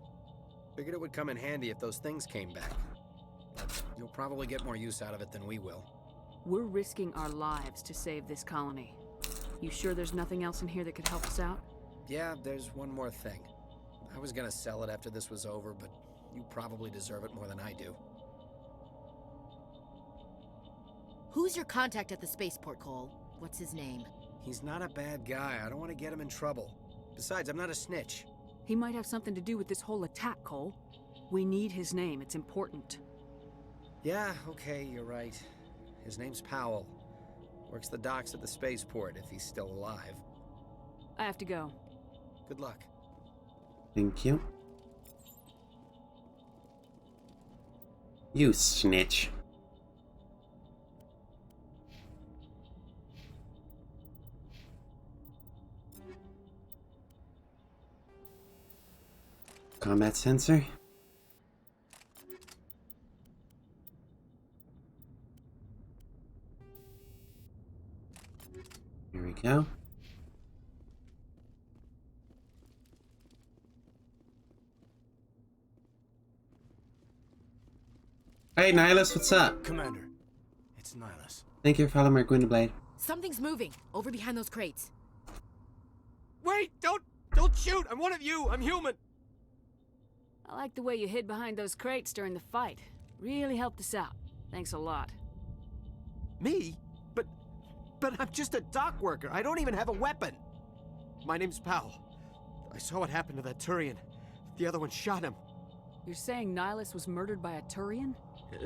S10: Figured it would come in handy if those things came back. But you'll probably get more use out of it than we will.
S11: We're risking our lives to save this colony. You sure there's nothing else in here that could help us out?
S10: Yeah, there's one more thing. I was gonna sell it after this was over, but you probably deserve it more than I do.
S16: Who's your contact at the spaceport, Cole? What's his name?
S10: He's not a bad guy. I don't want to get him in trouble. Besides, I'm not a snitch.
S11: He might have something to do with this whole attack, Cole. We need his name. It's important.
S10: Yeah, okay, you're right. His name's Powell. Works the docks at the spaceport, if he's still alive.
S11: I have to go.
S10: Good luck.
S1: Thank you. You snitch. Combat sensor. Here we go. Hey, Nihilus, what's up?
S10: Commander, it's Nihilus.
S1: Thank you for following my Gwenda Blade.
S16: Something's moving over behind those crates.
S10: Wait! Don't shoot! I'm one of you! I'm human!
S11: I like the way you hid behind those crates during the fight. Really helped us out. Thanks a lot.
S10: Me? But I'm just a dock worker. I don't even have a weapon. My name's Powell. I saw what happened to that Turian. The other one shot him.
S11: You're saying Nihilus was murdered by a Turian?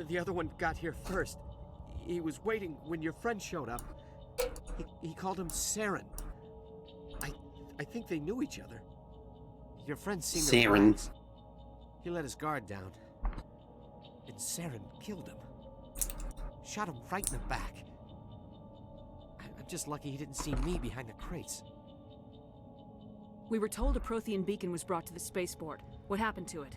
S10: The other one got here first. He was waiting when your friend showed up. He called him Saren. I think they knew each other. Your friend seen her plans. He let his guard down. And Saren killed him. Shot him right in the back. I'm just lucky he didn't see me behind the crates.
S11: We were told a Prothean beacon was brought to the spaceport. What happened to it?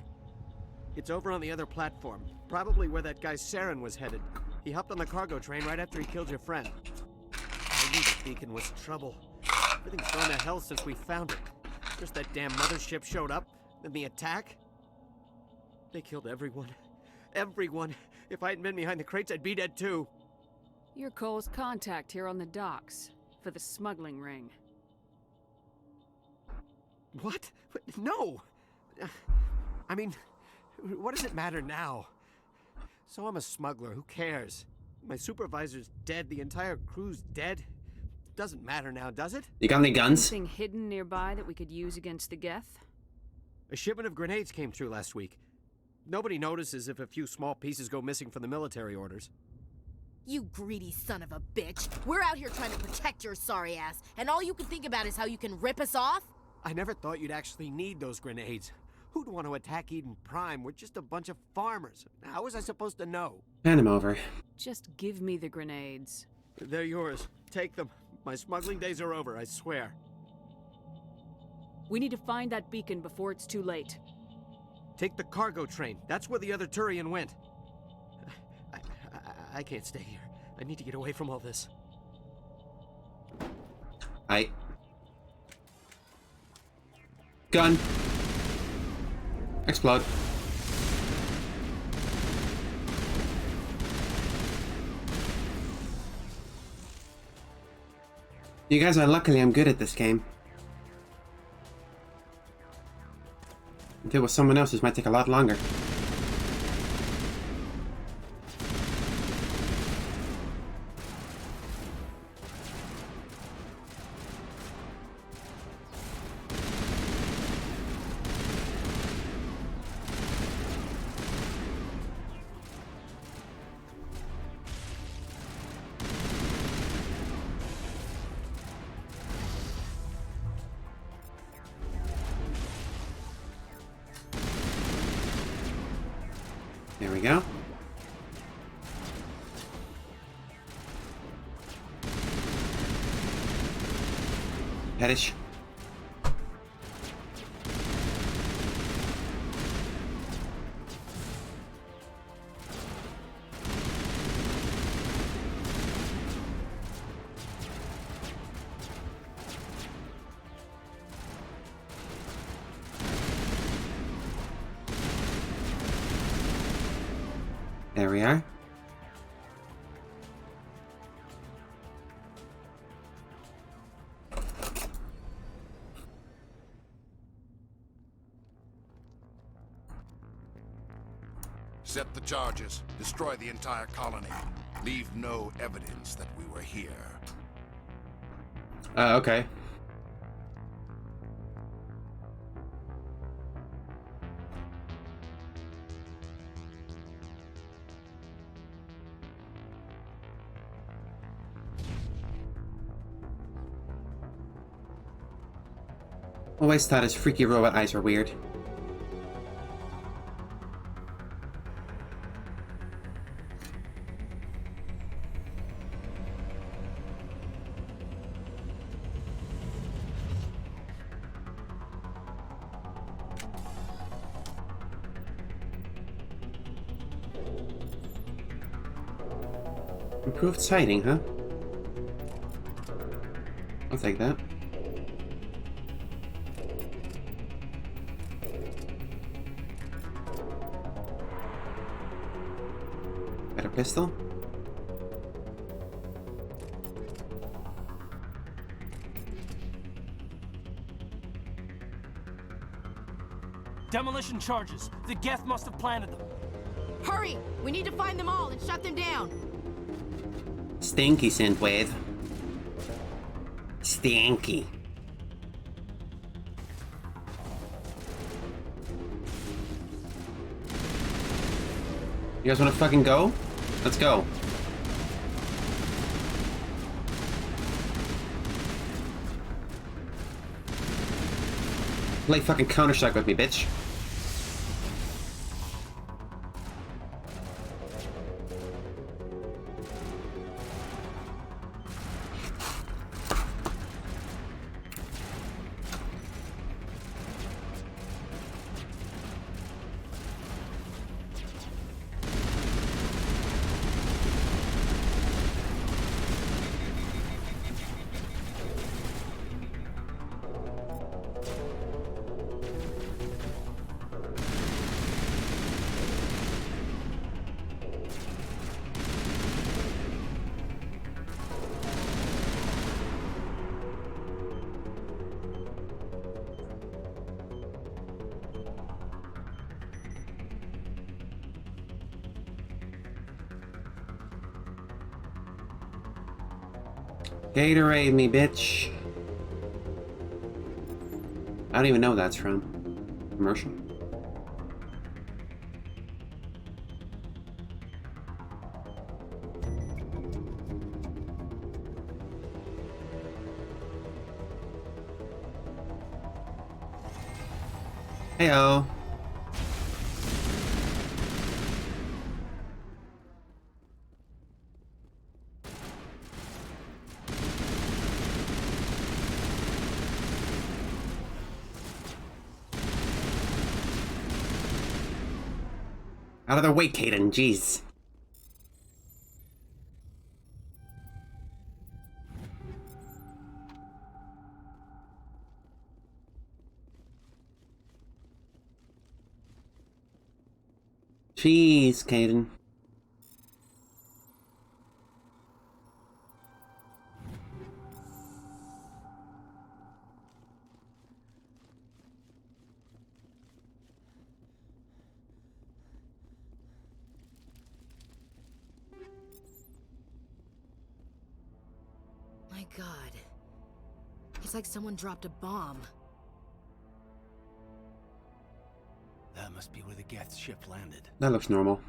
S10: It's over on the other platform. Probably where that guy Saren was headed. He hopped on the cargo train right after he killed your friend. I knew the beacon was trouble. Everything's gone to hell since we found it. Just that damn mothership showed up, then the attack. They killed everyone. Everyone. If I hadn't been behind the crates, I'd be dead too.
S11: You're Cole's contact here on the docks, for the smuggling ring.
S10: What? No! I mean, what does it matter now? So I'm a smuggler, who cares? My supervisor's dead, the entire crew's dead. Doesn't matter now, does it?
S1: You got any guns?
S11: Anything hidden nearby that we could use against the Geth?
S10: A shipment of grenades came through last week. Nobody notices if a few small pieces go missing from the military orders.
S16: You greedy son of a bitch. We're out here trying to protect your sorry ass, and all you can think about is how you can rip us off?
S10: I never thought you'd actually need those grenades. Who'd want to attack Eden Prime? We're just a bunch of farmers. How was I supposed to know?
S1: Hand him over.
S11: Just give me the grenades.
S10: They're yours. Take them. My smuggling days are over, I swear.
S11: We need to find that beacon before it's too late.
S10: Take the cargo train. That's where the other Turian went. I can't stay here. I need to get away from all this.
S1: Gun. Explode. You guys are luckily I'm good at this game. If it was someone else, this might take a lot longer. There we go. Headish. There we are.
S20: Set the charges. Destroy the entire colony. Leave no evidence that we were here.
S1: Okay. Always thought his freaky robot eyes were weird. Improved sighting, huh? I'll take that. Better pistol.
S10: Demolition charges. The Geth must have planted them.
S16: Hurry! We need to find them all and shut them down.
S1: Stinky synthwave. Stinky. You guys wanna fucking go? Let's go. Play fucking Counter-Strike with me, bitch. Gatorade me, bitch. I don't even know what that's from. Commercial? Heyo. Out of their way, Caden, jeez. Jeez, Caden.
S16: My God. It's like someone dropped a bomb.
S10: That must be where the Geth's ship landed.
S1: That looks normal.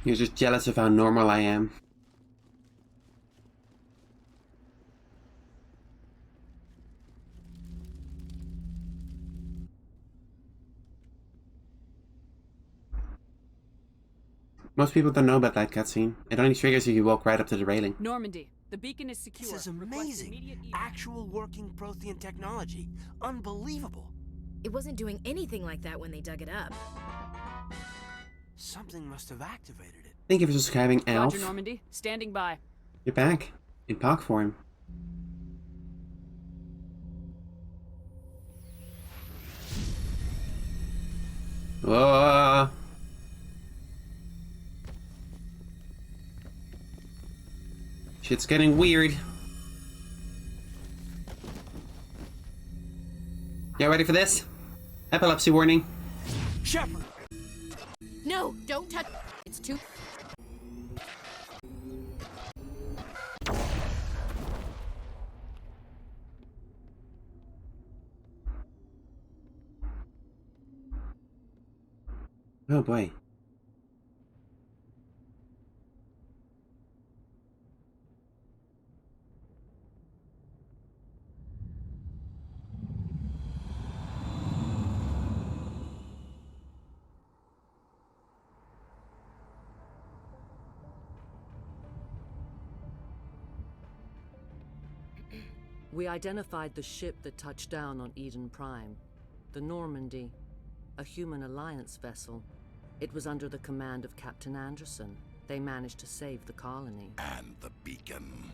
S1: You're just jealous of how normal I am. Most people don't know about that cutscene. It only triggers if you walk right up to the railing.
S11: Normandy, the beacon is secure.
S10: This is amazing. Actual working Prothean technology. Unbelievable.
S16: It wasn't doing anything like that when they dug it up.
S10: Something must have activated it.
S1: Thank you for subscribing, Alf.
S11: Roger, Normandy. Standing by.
S1: You're back. In POC form. Whoa. Shit's getting weird. You ready for this? Epilepsy warning.
S10: Shepard!
S16: No, don't touch. It's too.
S1: Oh boy.
S21: We identified the ship that touched down on Eden Prime. The Normandy. A human alliance vessel. It was under the command of Captain Anderson. They managed to save the colony.
S20: And the beacon.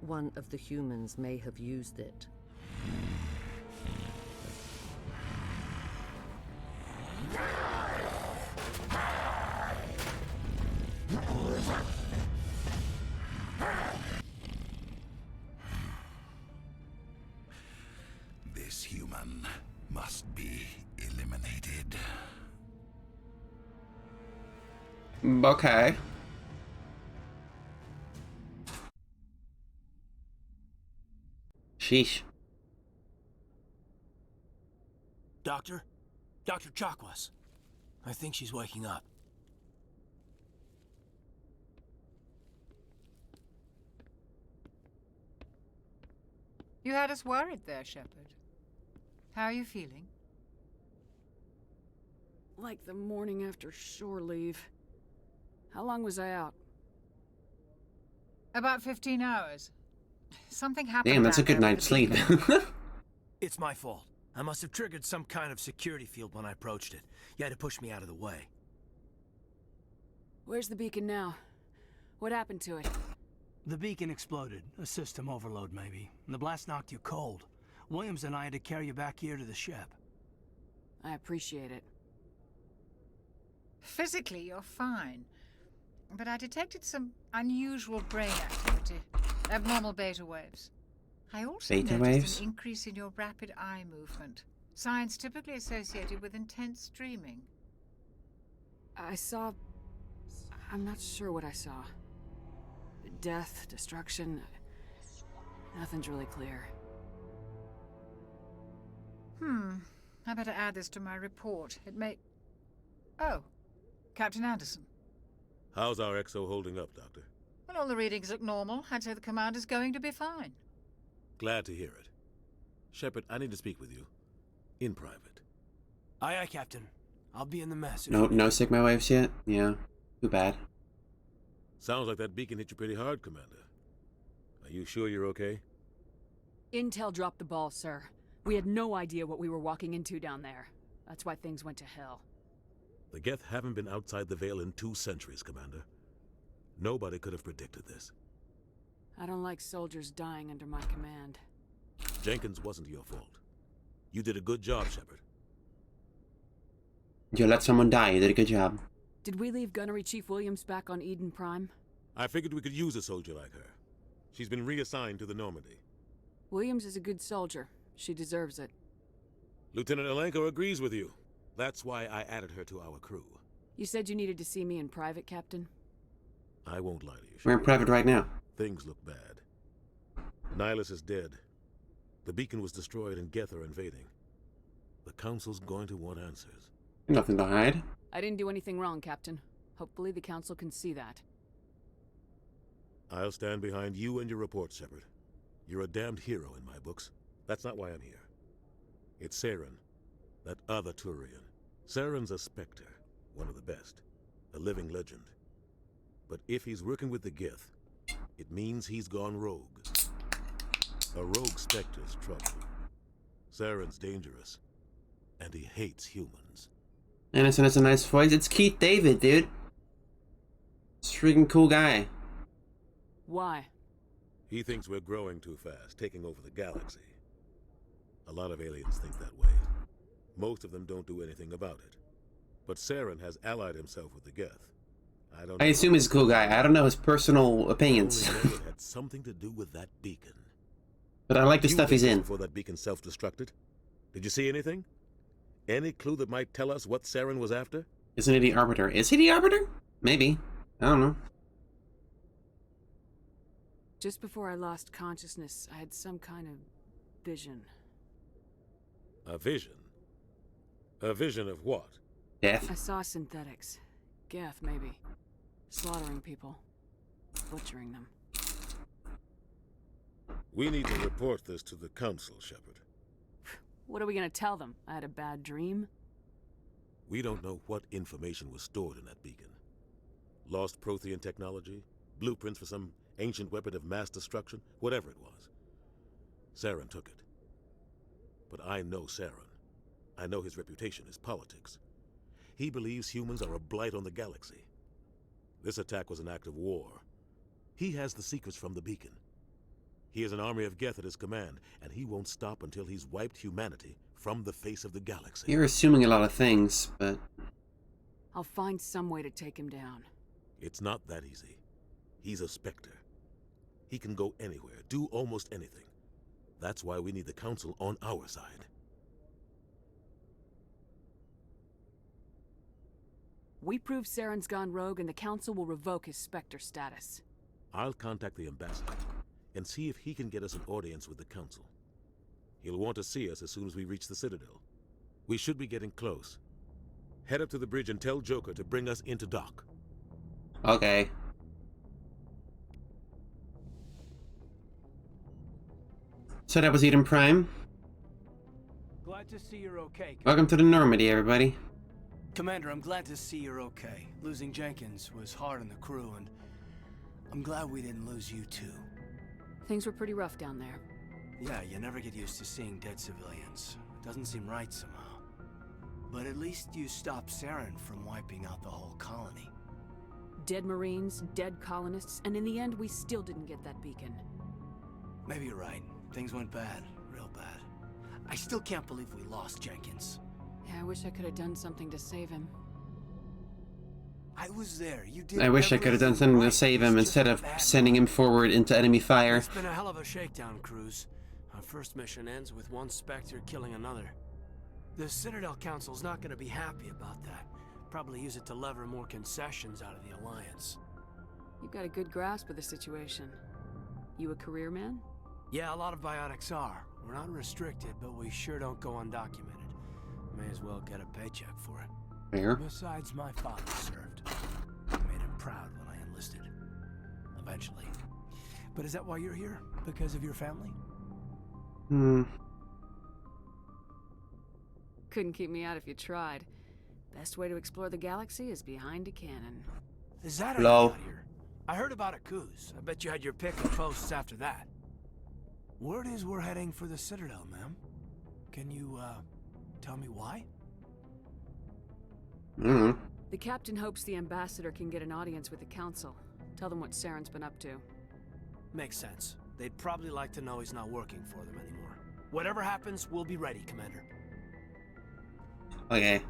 S21: One of the humans may have used it.
S1: Okay. Sheesh.
S10: Doctor? Dr. Chakwas. I think she's waking up.
S13: You had us worried there, Shepard. How are you feeling?
S11: Like the morning after shore leave. How long was I out?
S13: About 15 hours. Something happened.
S1: Damn, that's a
S13: down
S1: good
S13: there
S1: night's
S13: with the
S1: sleep.
S13: beacon.
S10: It's my fault. I must have triggered some kind of security field when I approached it. You had to push me out of the way.
S11: Where's the beacon now? What happened to it?
S10: The beacon exploded. A system overload, maybe. And the blast knocked you cold. Williams and I had to carry you back here to the ship.
S11: I appreciate it.
S13: Physically, you're fine. But I detected some unusual brain activity. Abnormal beta waves. I also
S1: Beta
S13: noticed
S1: waves?
S13: an increase in your rapid eye movement. Signs typically associated with intense dreaming.
S11: I saw... I'm not sure what I saw. Death, destruction... Nothing's really clear.
S13: I better add this to my report. It may... Oh, Captain Anderson.
S15: How's our XO holding up, Doctor?
S13: Well, all the readings look normal. I'd say the commander's going to be fine.
S15: Glad to hear it. Shepard, I need to speak with you. In private.
S10: Aye, aye, Captain. I'll be in the mess.
S1: No Sigma waves yet? Yeah. Too bad.
S15: Sounds like that beacon hit you pretty hard, Commander. Are you sure you're okay?
S11: Intel dropped the ball, sir. We had no idea what we were walking into down there. That's why things went to hell.
S15: The Geth haven't been outside the Veil in 2 centuries, Commander. Nobody could have predicted this.
S11: I don't like soldiers dying under my command.
S15: Jenkins wasn't your fault. You did a good job, Shepard.
S1: You let someone die. You did a good job.
S11: Did we leave Gunnery Chief Williams back on Eden Prime?
S15: I figured we could use a soldier like her. She's been reassigned to the Normandy.
S11: Williams is a good soldier. She deserves it.
S15: Lieutenant Alenko agrees with you. That's why I added her to our crew.
S11: You said you needed to see me in private, Captain?
S15: I won't lie to you, Shepard.
S1: We're in private right now.
S15: Things look bad. Nihilus is dead. The beacon was destroyed and Geth are invading. The Council's going to want answers.
S1: Nothing to hide.
S11: I didn't do anything wrong, Captain. Hopefully the Council can see that.
S15: I'll stand behind you and your report, Shepard. You're a damned hero in my books. That's not why I'm here. It's Saren, that other Turian. Saren's a Spectre, one of the best. A living legend. But if he's working with the Geth, it means he's gone rogue. A rogue Spectre's trouble. Saren's dangerous, and he hates humans.
S1: Anderson has a nice voice. It's Keith David, dude. It's a freaking cool guy.
S11: Why?
S15: He thinks we're growing too fast, taking over the galaxy. A lot of aliens think that way. Most of them don't do anything about it. But Saren has allied himself with the Geth.
S1: I assume he's a cool guy. I don't know his personal opinions.
S15: I only know it had something to do with that beacon.
S1: But I like the stuff he's in.
S15: Before that beacon self-destructed. Did you see anything? Any clue that might tell us what Saren was after?
S1: Isn't he the Arbiter? Is he the Arbiter? Maybe. I don't know.
S11: Just before I lost consciousness, I had some kind of vision.
S15: A vision? A vision of what?
S1: Death?
S11: I saw synthetics. Geth, maybe. Slaughtering people. Butchering them.
S15: We need to report this to the Council, Shepard.
S11: What are we gonna tell them? I had a bad dream?
S15: We don't know what information was stored in that beacon. Lost Prothean technology? Blueprints for some ancient weapon of mass destruction? Whatever it was. Saren took it. But I know Saren. I know his reputation is politics. He believes humans are a blight on the galaxy. This attack was an act of war. He has the secrets from the beacon. He has an army of Geth at his command, and he won't stop until he's wiped humanity from the face of the galaxy.
S1: You're assuming a lot of things, but...
S11: I'll find some way to take him down.
S15: It's not that easy. He's a Spectre. He can go anywhere, do almost anything. That's why we need the Council on our side.
S11: We prove Saren's gone rogue and the Council will revoke his Spectre status.
S15: I'll contact the ambassador and see if he can get us an audience with the Council. He'll want to see us as soon as we reach the Citadel. We should be getting close. Head up to the bridge and tell Joker to bring us into dock.
S1: Okay. So that was Eden Prime.
S10: Glad to see you're okay.
S1: Welcome to the Normandy, everybody.
S10: Commander, I'm glad to see you're okay. Losing Jenkins was hard on the crew, and I'm glad we didn't lose you too.
S11: Things were pretty rough down there.
S10: Yeah, you never get used to seeing dead civilians. It doesn't seem right somehow. But at least you stopped Saren from wiping out the whole colony.
S11: Dead Marines, dead colonists, and in the end, we still didn't get that beacon.
S10: Maybe you're right. Things went bad. Real bad. I still can't believe we lost Jenkins.
S11: Yeah, I wish I could have done something to save him.
S10: I was there. You did.
S1: I wish I could have done something to save him instead of sending him forward into enemy fire.
S10: It's been a hell of a shakedown, Cruz. Our first mission ends with one Spectre killing another. The Citadel Council's not going to be happy about that. Probably use it to lever more concessions out of the Alliance.
S11: You've got a good grasp of the situation. You a career man?
S10: Yeah, a lot of biotics are. We're not restricted, but we sure don't go undocumented. May as well get a paycheck for it.
S1: Fair.
S10: Besides, my father served. I made him proud when I enlisted. Eventually. But is that why you're here? Because of your family?
S11: Couldn't keep me out if you tried. Best way to explore the galaxy is behind a cannon.
S10: Is that how you got here? I heard about Akuz. I bet you had your pick of posts after that. Word is we're heading for the Citadel, ma'am. Can you, tell me why?
S11: The captain hopes the ambassador can get an audience with the Council. Tell them what Saren's been up to.
S10: Makes sense. They'd probably like to know he's not working for them anymore. Whatever happens, we'll be ready, Commander.
S1: Okay.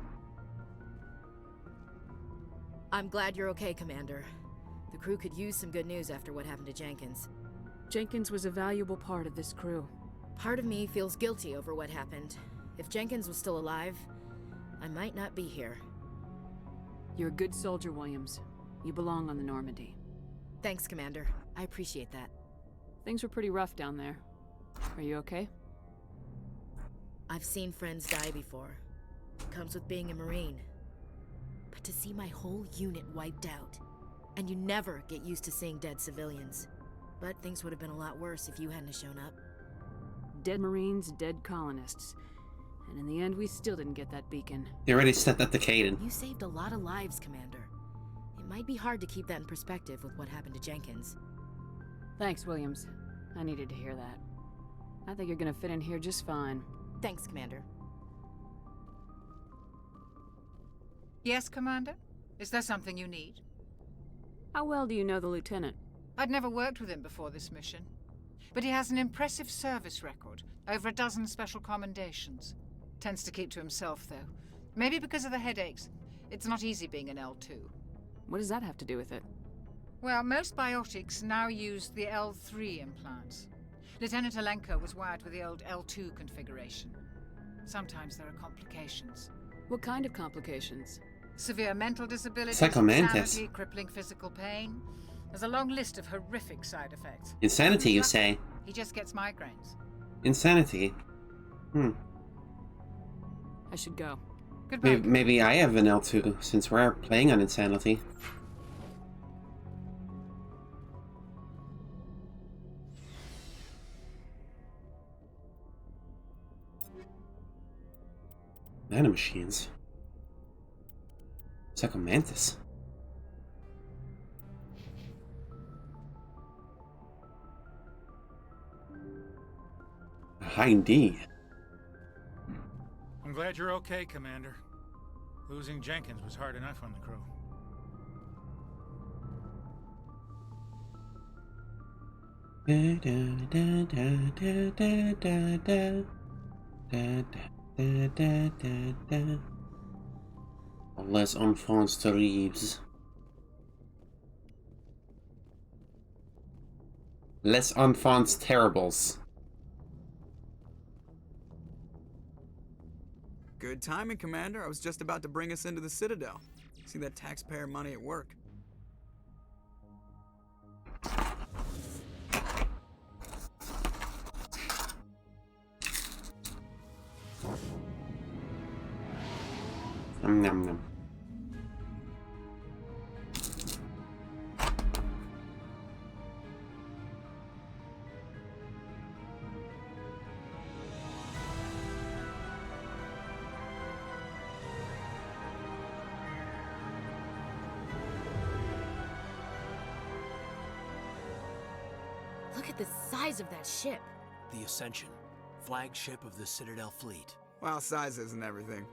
S16: I'm glad you're okay, Commander. The crew could use some good news after what happened to Jenkins.
S11: Jenkins was a valuable part of this crew.
S16: Part of me feels guilty over what happened. If Jenkins was still alive, I might not be here.
S11: You're a good soldier, Williams. You belong on the Normandy.
S16: Thanks, Commander. I appreciate that.
S11: Things were pretty rough down there. Are you okay?
S16: I've seen friends die before. Comes with being a Marine. But to see my whole unit wiped out, and you never get used to seeing dead civilians. But things would have been a lot worse if you hadn't shown up.
S11: Dead Marines, dead colonists. And in the end, we still didn't get that beacon.
S1: You already set that to Caden.
S16: You saved a lot of lives, Commander. It might be hard to keep that in perspective with what happened to Jenkins.
S11: Thanks, Williams. I needed to hear that. I think you're gonna fit in here just fine.
S16: Thanks, Commander.
S13: Yes, Commander? Is there something you need?
S11: How well do you know the Lieutenant?
S13: I'd never worked with him before this mission. But he has an impressive service record. Over a dozen special commendations. Tends to keep to himself, though. Maybe because of the headaches. It's not easy being an L2.
S11: What does that have to do with it?
S13: Well, most biotics now use the L3 implants. Lieutenant Alenko was wired with the old L2 configuration. Sometimes there are complications.
S11: What kind of complications?
S13: Severe mental disability,
S1: Psychomantis.
S13: crippling physical pain. There's a long list of horrific side effects.
S1: Insanity, you say?
S13: He just gets migraines.
S1: Insanity.
S11: I should go.
S13: Goodbye.
S1: Maybe I have an L2 since we're playing on Insanity. Nanomachines. Psychomantis. High D.
S7: I'm glad you're okay, Commander. Losing Jenkins was hard enough on the crew.
S1: Les enfants terribles. Les enfants terribles.
S8: Good timing, Commander. I was just about to bring us into the Citadel. See that taxpayer money at work.
S1: Nom nom nom.
S16: Look at the size of that ship.
S10: The Ascension, flagship of the Citadel fleet.
S8: Well, size isn't everything.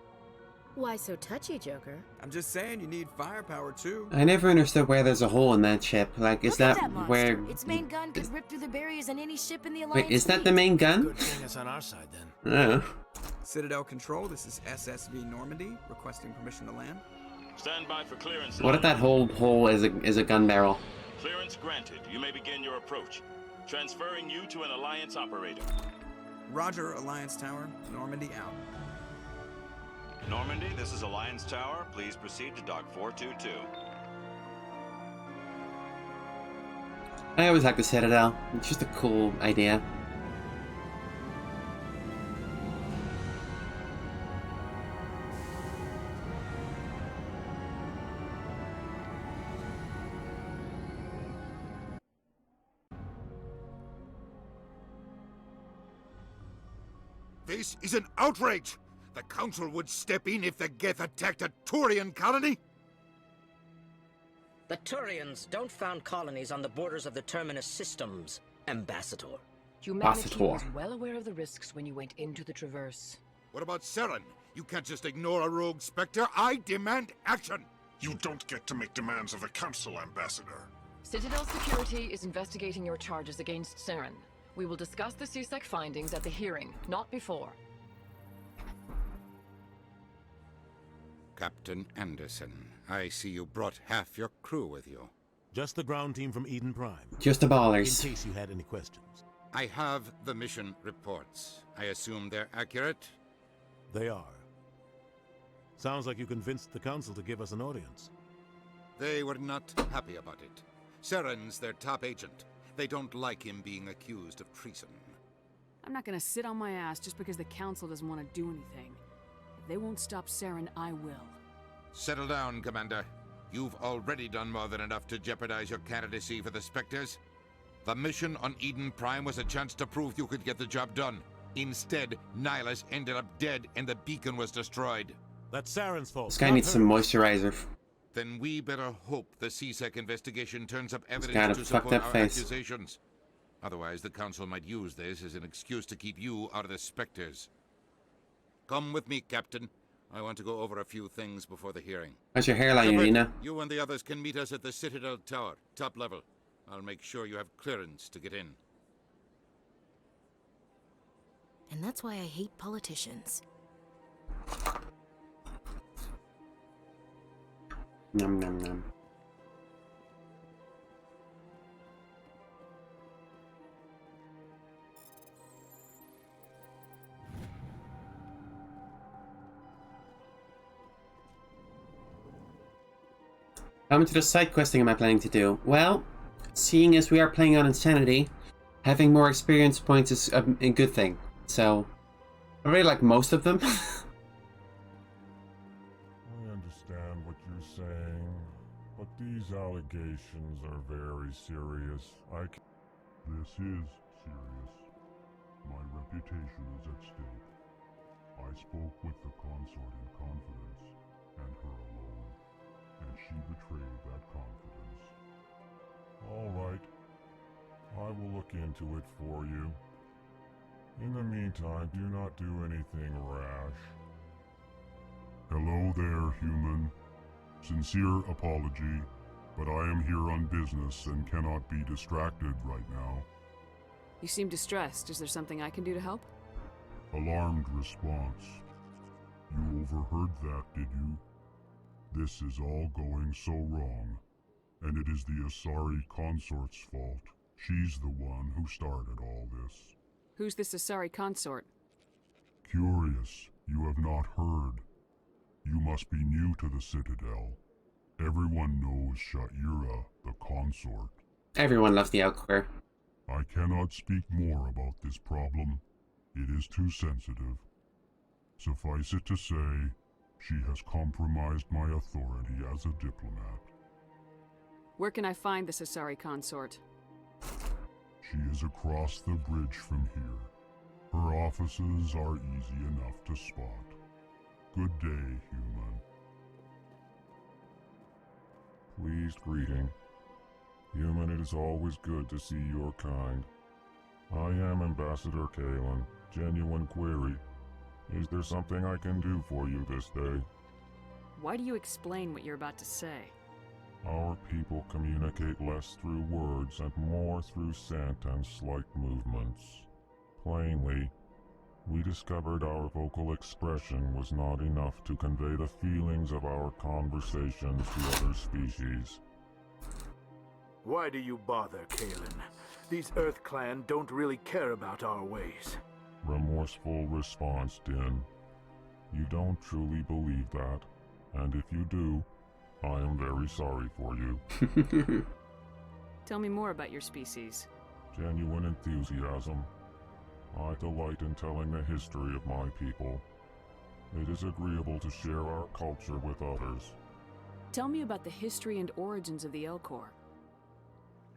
S16: Why so touchy, Joker?
S8: I'm just saying you need firepower too.
S1: I never understood where there's a hole in that ship. Like, is
S16: Look at
S1: that
S16: monster.
S1: where?
S16: Its main gun could rip through the barriers in any ship in the Alliance
S1: Wait, is that
S16: fleet.
S1: the main gun?
S10: Good thing it's on our side then.
S1: Oh.
S8: Citadel Control, this is SSV Normandy, requesting permission to land.
S2: Stand by for clearance.
S1: What if that whole hole is a gun barrel?
S2: Clearance granted. You may begin your approach. Transferring you to an Alliance operator.
S8: Roger, Alliance Tower. Normandy out.
S22: Normandy, this is Alliance Tower. Please proceed to Dock 422.
S1: I always like the Citadel. It's just a cool idea.
S20: This is an outrage! The Council would step in if the Geth attacked a Turian colony?
S23: The Turians don't found colonies on the borders of the Terminus systems, Ambassador.
S16: Humanity was well aware of the risks when you went into the Traverse.
S20: What about Seren? You can't just ignore a rogue Spectre. I demand action!
S24: You don't get to make demands of the Council, Ambassador.
S25: Citadel Security is investigating your charges against Seren. We will discuss the CSEC findings at the hearing, not before.
S3: Captain Anderson, I see you brought half your crew with you.
S15: Just the ground team from Eden Prime.
S1: Just the ballers.
S15: In case you had any questions.
S3: I have the mission reports. I assume they're accurate?
S15: They are. Sounds like you convinced the Council to give us an audience.
S3: They were not happy about it. Seren's their top agent. They don't like him being accused of treason.
S11: I'm not gonna sit on my ass just because the Council doesn't want to do anything. If they won't stop Seren, I will.
S3: Settle down, Commander. You've already done more than enough to jeopardize your candidacy for the Spectres. The mission on Eden Prime was a chance to prove you could get the job done. Instead, Nihilus ended up dead and the beacon was destroyed.
S15: That's Saren's fault.
S1: This guy needs some moisturizer.
S3: Then we better hope the CSEC investigation turns up
S1: got a
S3: evidence to
S1: fucked
S3: support
S1: up
S3: our
S1: face.
S3: accusations. Otherwise, the Council might use this as an excuse to keep you out of the Spectres. Come with me, Captain. I want to go over a few things before the hearing.
S1: How's your hairline,
S3: Shepard,
S1: Irina?
S3: You and the others can meet us at the Citadel Tower, top level. I'll make sure you have clearance to get in.
S16: And that's why I hate politicians.
S1: Nom nom nom. How much of the side questing am I planning to do? Well, seeing as we are playing on Insanity, having more experience points is a good thing. So, I really like most of them.
S26: I understand what you're saying, but these allegations are very serious. This is serious. My reputation is at stake. I spoke with the consort in confidence, and her alone, and she betrayed that confidence. All right. I will look into it for you. In the meantime, do not do anything rash. Hello there, human. Sincere apology, but I am here on business and cannot be distracted right now.
S11: You seem distressed. Is there something I can do to help?
S26: Alarmed response. You overheard that, did you? This is all going so wrong, and it is the Asari Consort's fault. She's the one who started all this.
S11: Who's this Asari Consort?
S26: Curious, you have not heard. You must be new to the Citadel. Everyone knows Sha'ira, the consort.
S1: Everyone loves the Elkhorn.
S26: I cannot speak more about this problem. It is too sensitive. Suffice it to say, she has compromised my authority as a diplomat.
S11: Where can I find this Asari Consort?
S26: She is across the bridge from here. Her offices are easy enough to spot. Good day, human.
S4: Pleased greeting. Human, it is always good to see your kind. I am Ambassador Kalen. Genuine query. Is there something I can do for you this day?
S11: Why do you explain what you're about to say?
S4: Our people communicate less through words and more through scent and slight movements. Plainly, we discovered our vocal expression was not enough to convey the feelings of our conversations to other species.
S6: Why do you bother, Kalen? These Earth Clan don't really care about our ways.
S4: Remorseful response, Din. You don't truly believe that, and if you do, I am very sorry for you.
S11: Tell me more about your species.
S4: Genuine enthusiasm. I delight in telling the history of my people. It is agreeable to share our culture with others.
S11: Tell me about the history and origins of the Elkhorn.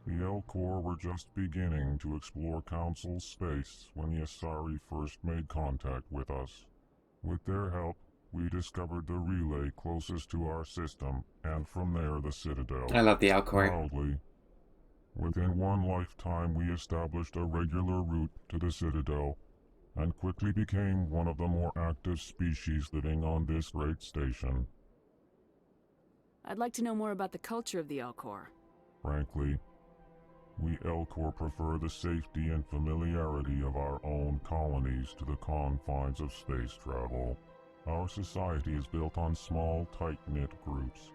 S4: The Elkhorn were just beginning to explore Council space when the Asari first made contact with us. With their help, we discovered the relay closest to our system, and from there the Citadel.
S1: I love the Elkhorn.
S4: Proudly. Within one lifetime, we established a regular route to the Citadel, and quickly became one of the more active species living on this great station.
S11: I'd like to know more about the culture of the Elkhorn.
S4: Frankly, we Elkhorn prefer the safety and familiarity of our own colonies to the confines of space travel. Our society is built on small, tight-knit groups,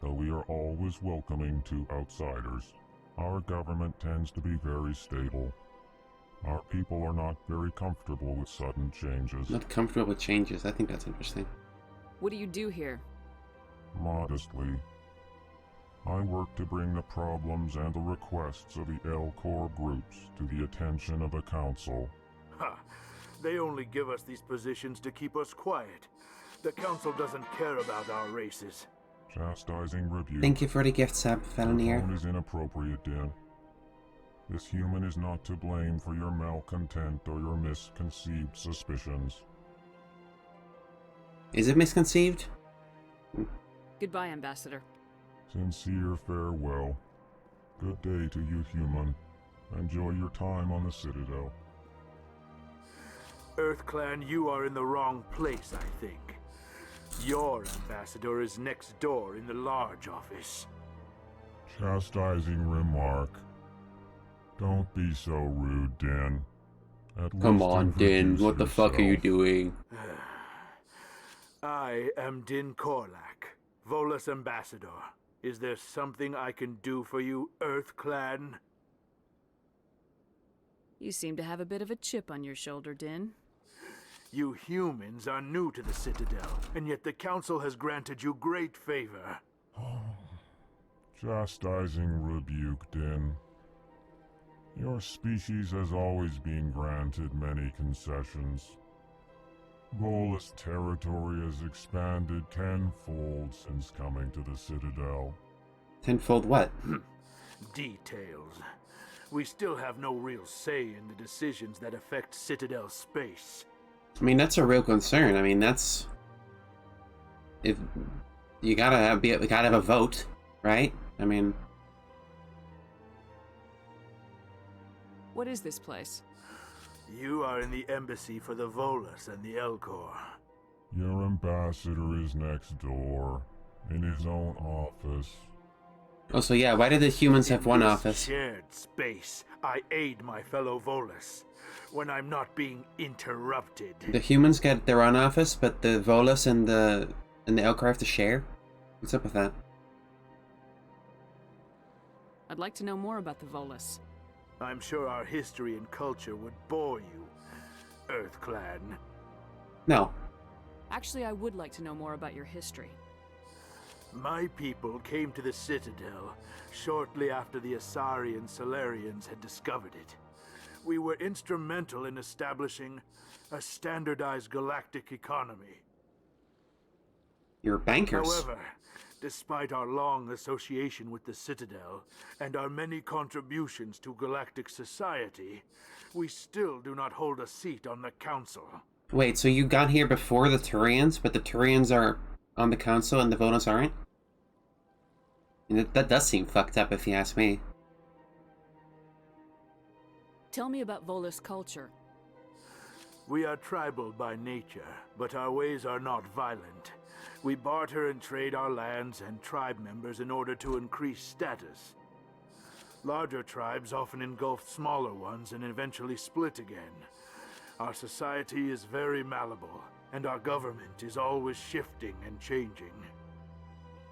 S4: though we are always welcoming to outsiders. Our government tends to be very stable. Our people are not very comfortable with sudden changes.
S1: Not comfortable with changes. I think that's interesting.
S11: What do you do here?
S4: Modestly, I work to bring the problems and the requests of the Elkhorn groups to the attention of the Council.
S6: Ha! They only give us these positions to keep us quiet. The Council doesn't care about our races.
S4: Chastising rebuke.
S1: Thank you for the gift, Sab Felonier.
S4: Your tone is inappropriate, Din. This human is not to blame for your malcontent or your misconceived suspicions.
S1: Is it misconceived?
S11: Goodbye, Ambassador.
S4: Sincere farewell. Good day to you, human. Enjoy your time on the Citadel.
S6: Earth Clan, you are in the wrong place, I think. Your ambassador is next door in the large office.
S4: Chastising remark. Don't be so rude, Din.
S1: Come on, Din. What the fuck are you doing?
S6: I am Din Korlak, Volus ambassador. Is there something I can do for you, Earth Clan?
S11: You seem to have a bit of a chip on your shoulder, Din.
S6: You humans are new to the Citadel, and yet the Council has granted you great favor.
S4: Chastising rebuke, Din. Your species has always been granted many concessions. Volus territory has expanded tenfold since coming to the Citadel.
S1: Tenfold what?
S6: Details. We still have no real say in the decisions that affect Citadel space.
S1: I mean, that's a real concern. I mean, that's... If you gotta have a vote, right? I mean...
S11: What is this place?
S6: You are in the embassy for the Volus and the Elkhorn.
S4: Your ambassador is next door, in his own office.
S1: Oh, so yeah, why did the humans have one office?
S6: Shared space. I aid my fellow Volus when I'm not being interrupted.
S1: The humans get their own office, but the Volus and the Elkhorn have to share? What's up with that?
S11: I'd like to know more about the Volus.
S6: I'm sure our history and culture would bore you, Earth Clan.
S1: No.
S11: Actually, I would like to know more about your history.
S6: My people came to the Citadel shortly after the Asari and Solarians had discovered it. We were instrumental in establishing a standardized galactic economy.
S1: You're bankers.
S6: However, despite our long association with the Citadel and our many contributions to galactic society, we still do not hold a seat on the Council.
S1: Wait, so you got here before the Turians, but the Turians are on the Council and the Volus aren't? And that does seem fucked up if you ask me.
S11: Tell me about Volus culture.
S6: We are tribal by nature, but our ways are not violent. We barter and trade our lands and tribe members in order to increase status. Larger tribes often engulf smaller ones and eventually split again. Our society is very malleable, and our government is always shifting and changing.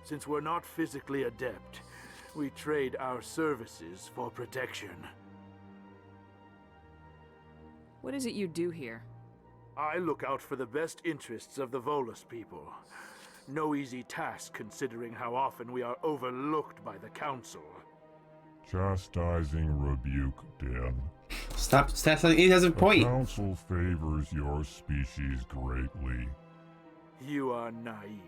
S6: Since we're not physically adept, we trade our services for protection.
S11: What is it you do here?
S6: I look out for the best interests of the Volus people. No easy task considering how often we are overlooked by the Council.
S26: Chastising rebuke, Den.
S1: Stop, he has a point.
S26: The Council favors your species greatly.
S6: You are naive.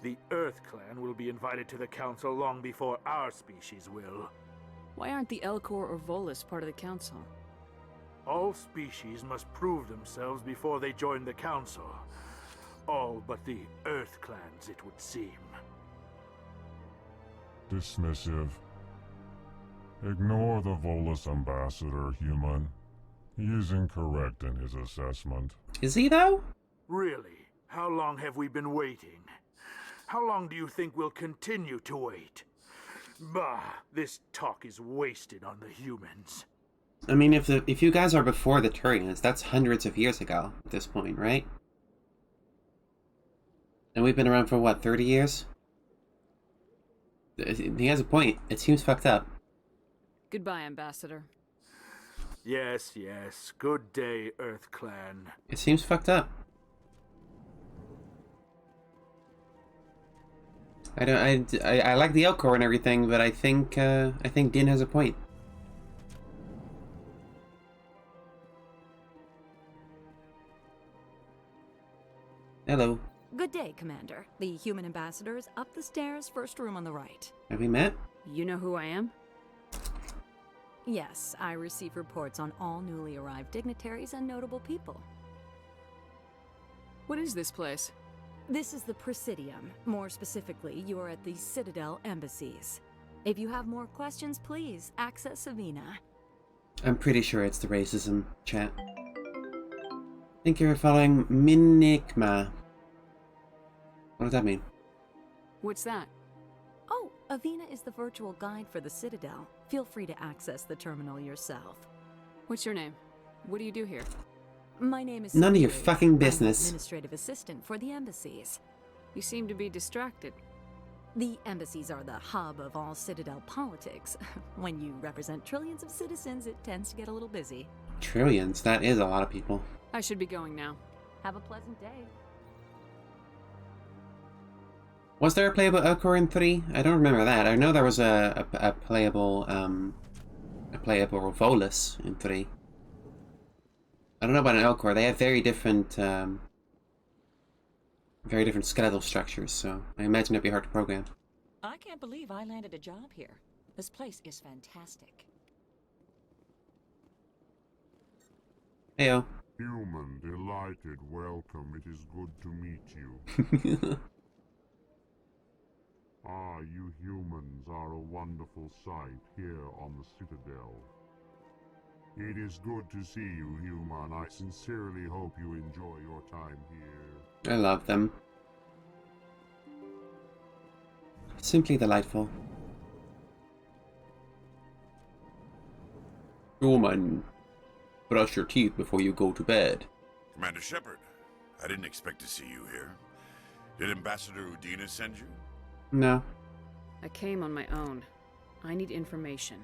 S6: The Earth Clan will be invited to the Council long before our species will.
S11: Why aren't the Elkhorn or Volus part of the Council?
S6: All species must prove themselves before they join the Council. All but the Earth Clans, it would seem.
S26: Dismissive. Ignore the Volus ambassador, human. He is incorrect in his assessment.
S1: Is he, though?
S6: Really? How long have we been waiting? How long do you think we'll continue to wait? Bah, this talk is wasted on the humans.
S1: I mean, if you guys are before the Turians, that's hundreds of years ago at this point, right? And we've been around for, what, 30 years? He has a point. It seems fucked up.
S11: Goodbye, Ambassador.
S6: Yes, yes. Good day, Earth Clan.
S1: It seems fucked up. I like the Elkhorn and everything, but I think Din has a point. Hello.
S5: Good day, Commander. The human ambassador is up the stairs, first room on the right.
S1: Have we met?
S11: You know who I am?
S5: Yes, I receive reports on all newly arrived dignitaries and notable people.
S11: What is this place?
S5: This is the Presidium. More specifically, you are at the Citadel embassies. If you have more questions, please access Savina.
S1: I'm pretty sure it's the racism, chat. Thank you for following Minikma. What does that mean?
S11: What's that?
S5: Oh, Avina is the virtual guide for the Citadel. Feel free to access the terminal yourself.
S11: What's your name? What do you do here?
S5: My name is
S1: None of your
S5: Siri.
S1: fucking business.
S5: I'm administrative assistant for the embassies.
S11: You seem to be distracted.
S5: The embassies are the hub of all Citadel politics. When you represent trillions of citizens, it tends to get a little busy.
S1: Trillions? That is a lot of people.
S11: I should be going now.
S5: Have a pleasant day.
S1: Was there a playable Elkhorn 3? I don't remember that. I know there was a playable Volus in 3. I don't know about an Elkhorn. They have very different skeletal structures, so I imagine it'd be hard to program.
S9: I can't believe I landed a job here. This place is fantastic.
S1: Heyo.
S26: Human, delighted, welcome. It is good to meet you. Ah, you humans are a wonderful sight here on the Citadel. It is good to see you, human. I sincerely hope you enjoy your time here.
S1: I love them. Simply delightful. Human, brush your teeth before you go to bed.
S2: Commander Shepard, I didn't expect to see you here. Did Ambassador Udina send you?
S1: No.
S11: I came on my own. I need information.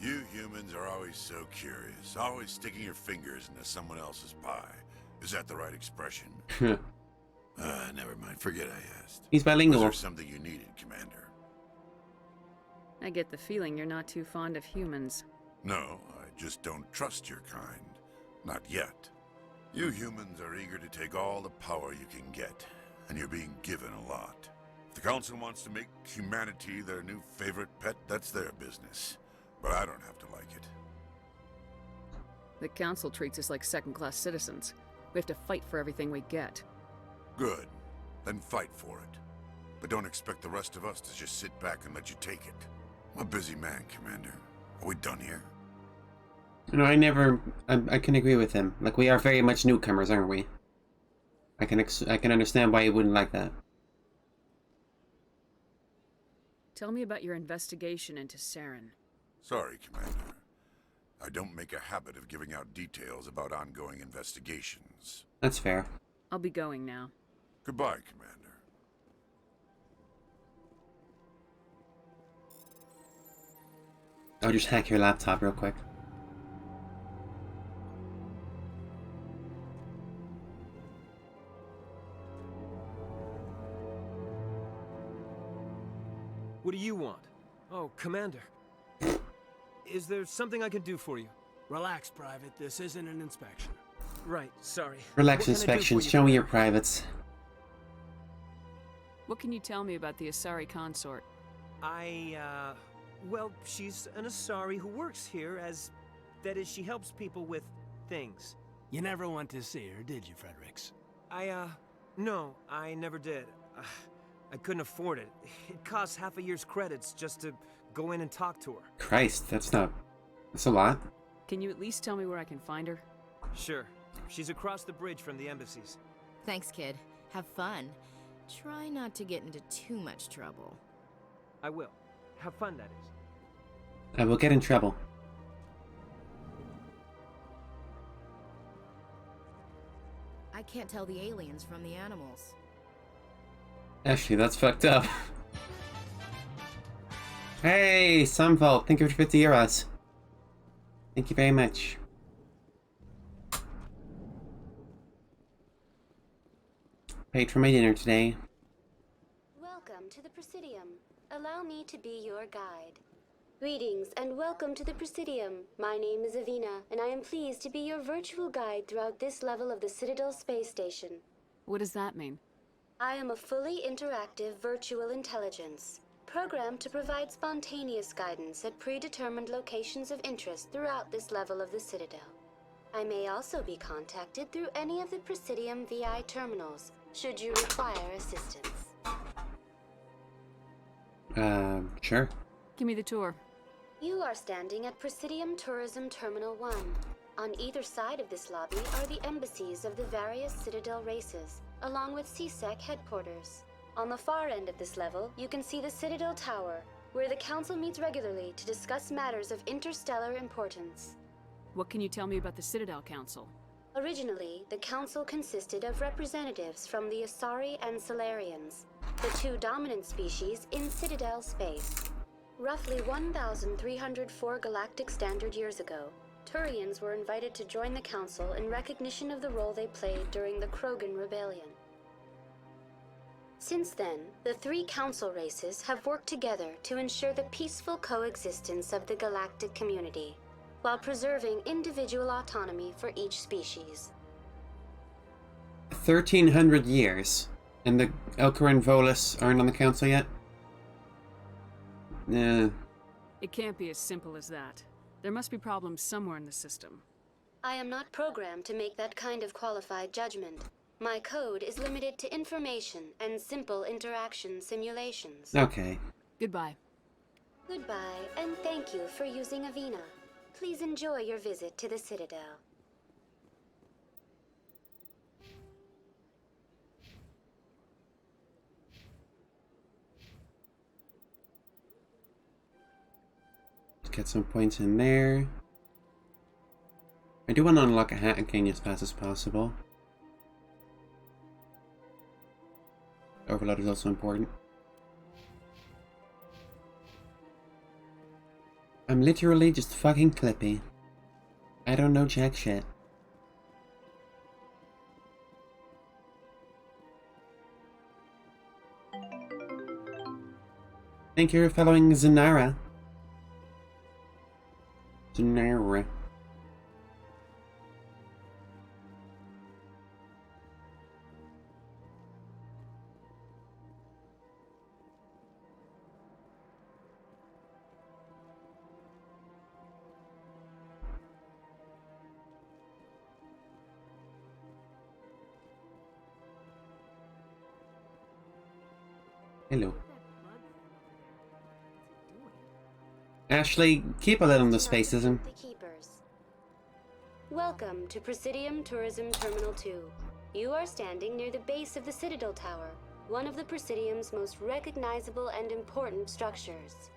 S2: You humans are always so curious, always sticking your fingers into someone else's pie. Is that the right expression? Never mind. Forget I asked.
S1: He's bilingual.
S2: Was there something you needed, Commander?
S11: I get the feeling you're not too fond of humans.
S2: No, I just don't trust your kind. Not yet. You humans are eager to take all the power you can get, and you're being given a lot. If the Council wants to make humanity their new favorite pet, that's their business. But I don't have to like it.
S11: The Council treats us like second-class citizens. We have to fight for everything we get.
S2: Good. Then fight for it. But don't expect the rest of us to just sit back and let you take it. I'm a busy man, Commander. Are we done here?
S1: No, I can agree with him. Like, we are very much newcomers, aren't we? I can understand why you wouldn't like that.
S11: Tell me about your investigation into Saren.
S2: Sorry, Commander. I don't make a habit of giving out details about ongoing investigations.
S1: That's fair.
S11: I'll be going now.
S2: Goodbye, Commander.
S1: I'll just hack your laptop real quick.
S10: What do you want? Oh, Commander. Is there something I can do for you?
S12: Relax, Private. This isn't an inspection.
S10: Right, sorry.
S1: Relax inspections. Show me your privates.
S11: What can you tell me about the Asari Consort?
S10: Well, she's an Asari who works here as... That is, she helps people with things.
S12: You never went to see her, did you, Fredericks?
S10: No, I never did. I couldn't afford it. It costs half a year's credits just to go in and talk to her.
S1: Christ, that's a lot.
S11: Can you at least tell me where I can find her?
S10: Sure. She's across the bridge from the embassies.
S16: Thanks, kid. Have fun. Try not to get into too much trouble.
S10: I will. Have fun, that is.
S1: I will get in trouble.
S16: I can't tell the aliens from the animals.
S1: Actually, that's fucked up. Hey, Sunvault, thank you for 50 euros. Thank you very much. Paid for my dinner today.
S14: Welcome to the Presidium. Allow me to be your guide. Greetings and welcome to the Presidium. My name is Avina, and I am pleased to be your virtual guide throughout this level of the Citadel space station.
S11: What does that mean?
S14: I am a fully interactive virtual intelligence, programmed to provide spontaneous guidance at predetermined locations of interest throughout this level of the Citadel. I may also be contacted through any of the Presidium VI terminals, should you require assistance.
S1: Sure.
S11: Give me the tour.
S14: You are standing at Presidium Tourism Terminal 1. On either side of this lobby are the embassies of the various Citadel races, along with CSEC headquarters. On the far end of this level, you can see the Citadel Tower, where the Council meets regularly to discuss matters of interstellar importance.
S11: What can you tell me about the Citadel Council?
S14: Originally, the Council consisted of representatives from the Asari and Solarians, the two dominant species in Citadel space. Roughly 1,304 galactic standard years ago, Turians were invited to join the Council in recognition of the role they played during the Krogan Rebellion. Since then, the three Council races have worked together to ensure the peaceful coexistence of the galactic community, while preserving individual autonomy for each species.
S1: 1,300 years, and the Elkhorn Volus aren't on the Council yet? Nah.
S11: It can't be as simple as that. There must be problems somewhere in the system.
S14: I am not programmed to make that kind of qualified judgment. My code is limited to information and simple interaction simulations.
S1: Okay.
S11: Goodbye.
S14: Goodbye, and thank you for using Avina. Please enjoy your visit to the Citadel.
S1: Get some points in there. I do want to unlock a hat again as fast as possible. Overload is also important. I'm literally just fucking Clippy. I don't know jack shit. Thank you for following Zanara. Zanara. Hello. Ashley, keep a lid on the spacism.
S14: The Keepers. Welcome to Presidium Tourism Terminal 2. You are standing near the base of the Citadel Tower, one of the Presidium's most recognizable and important structures.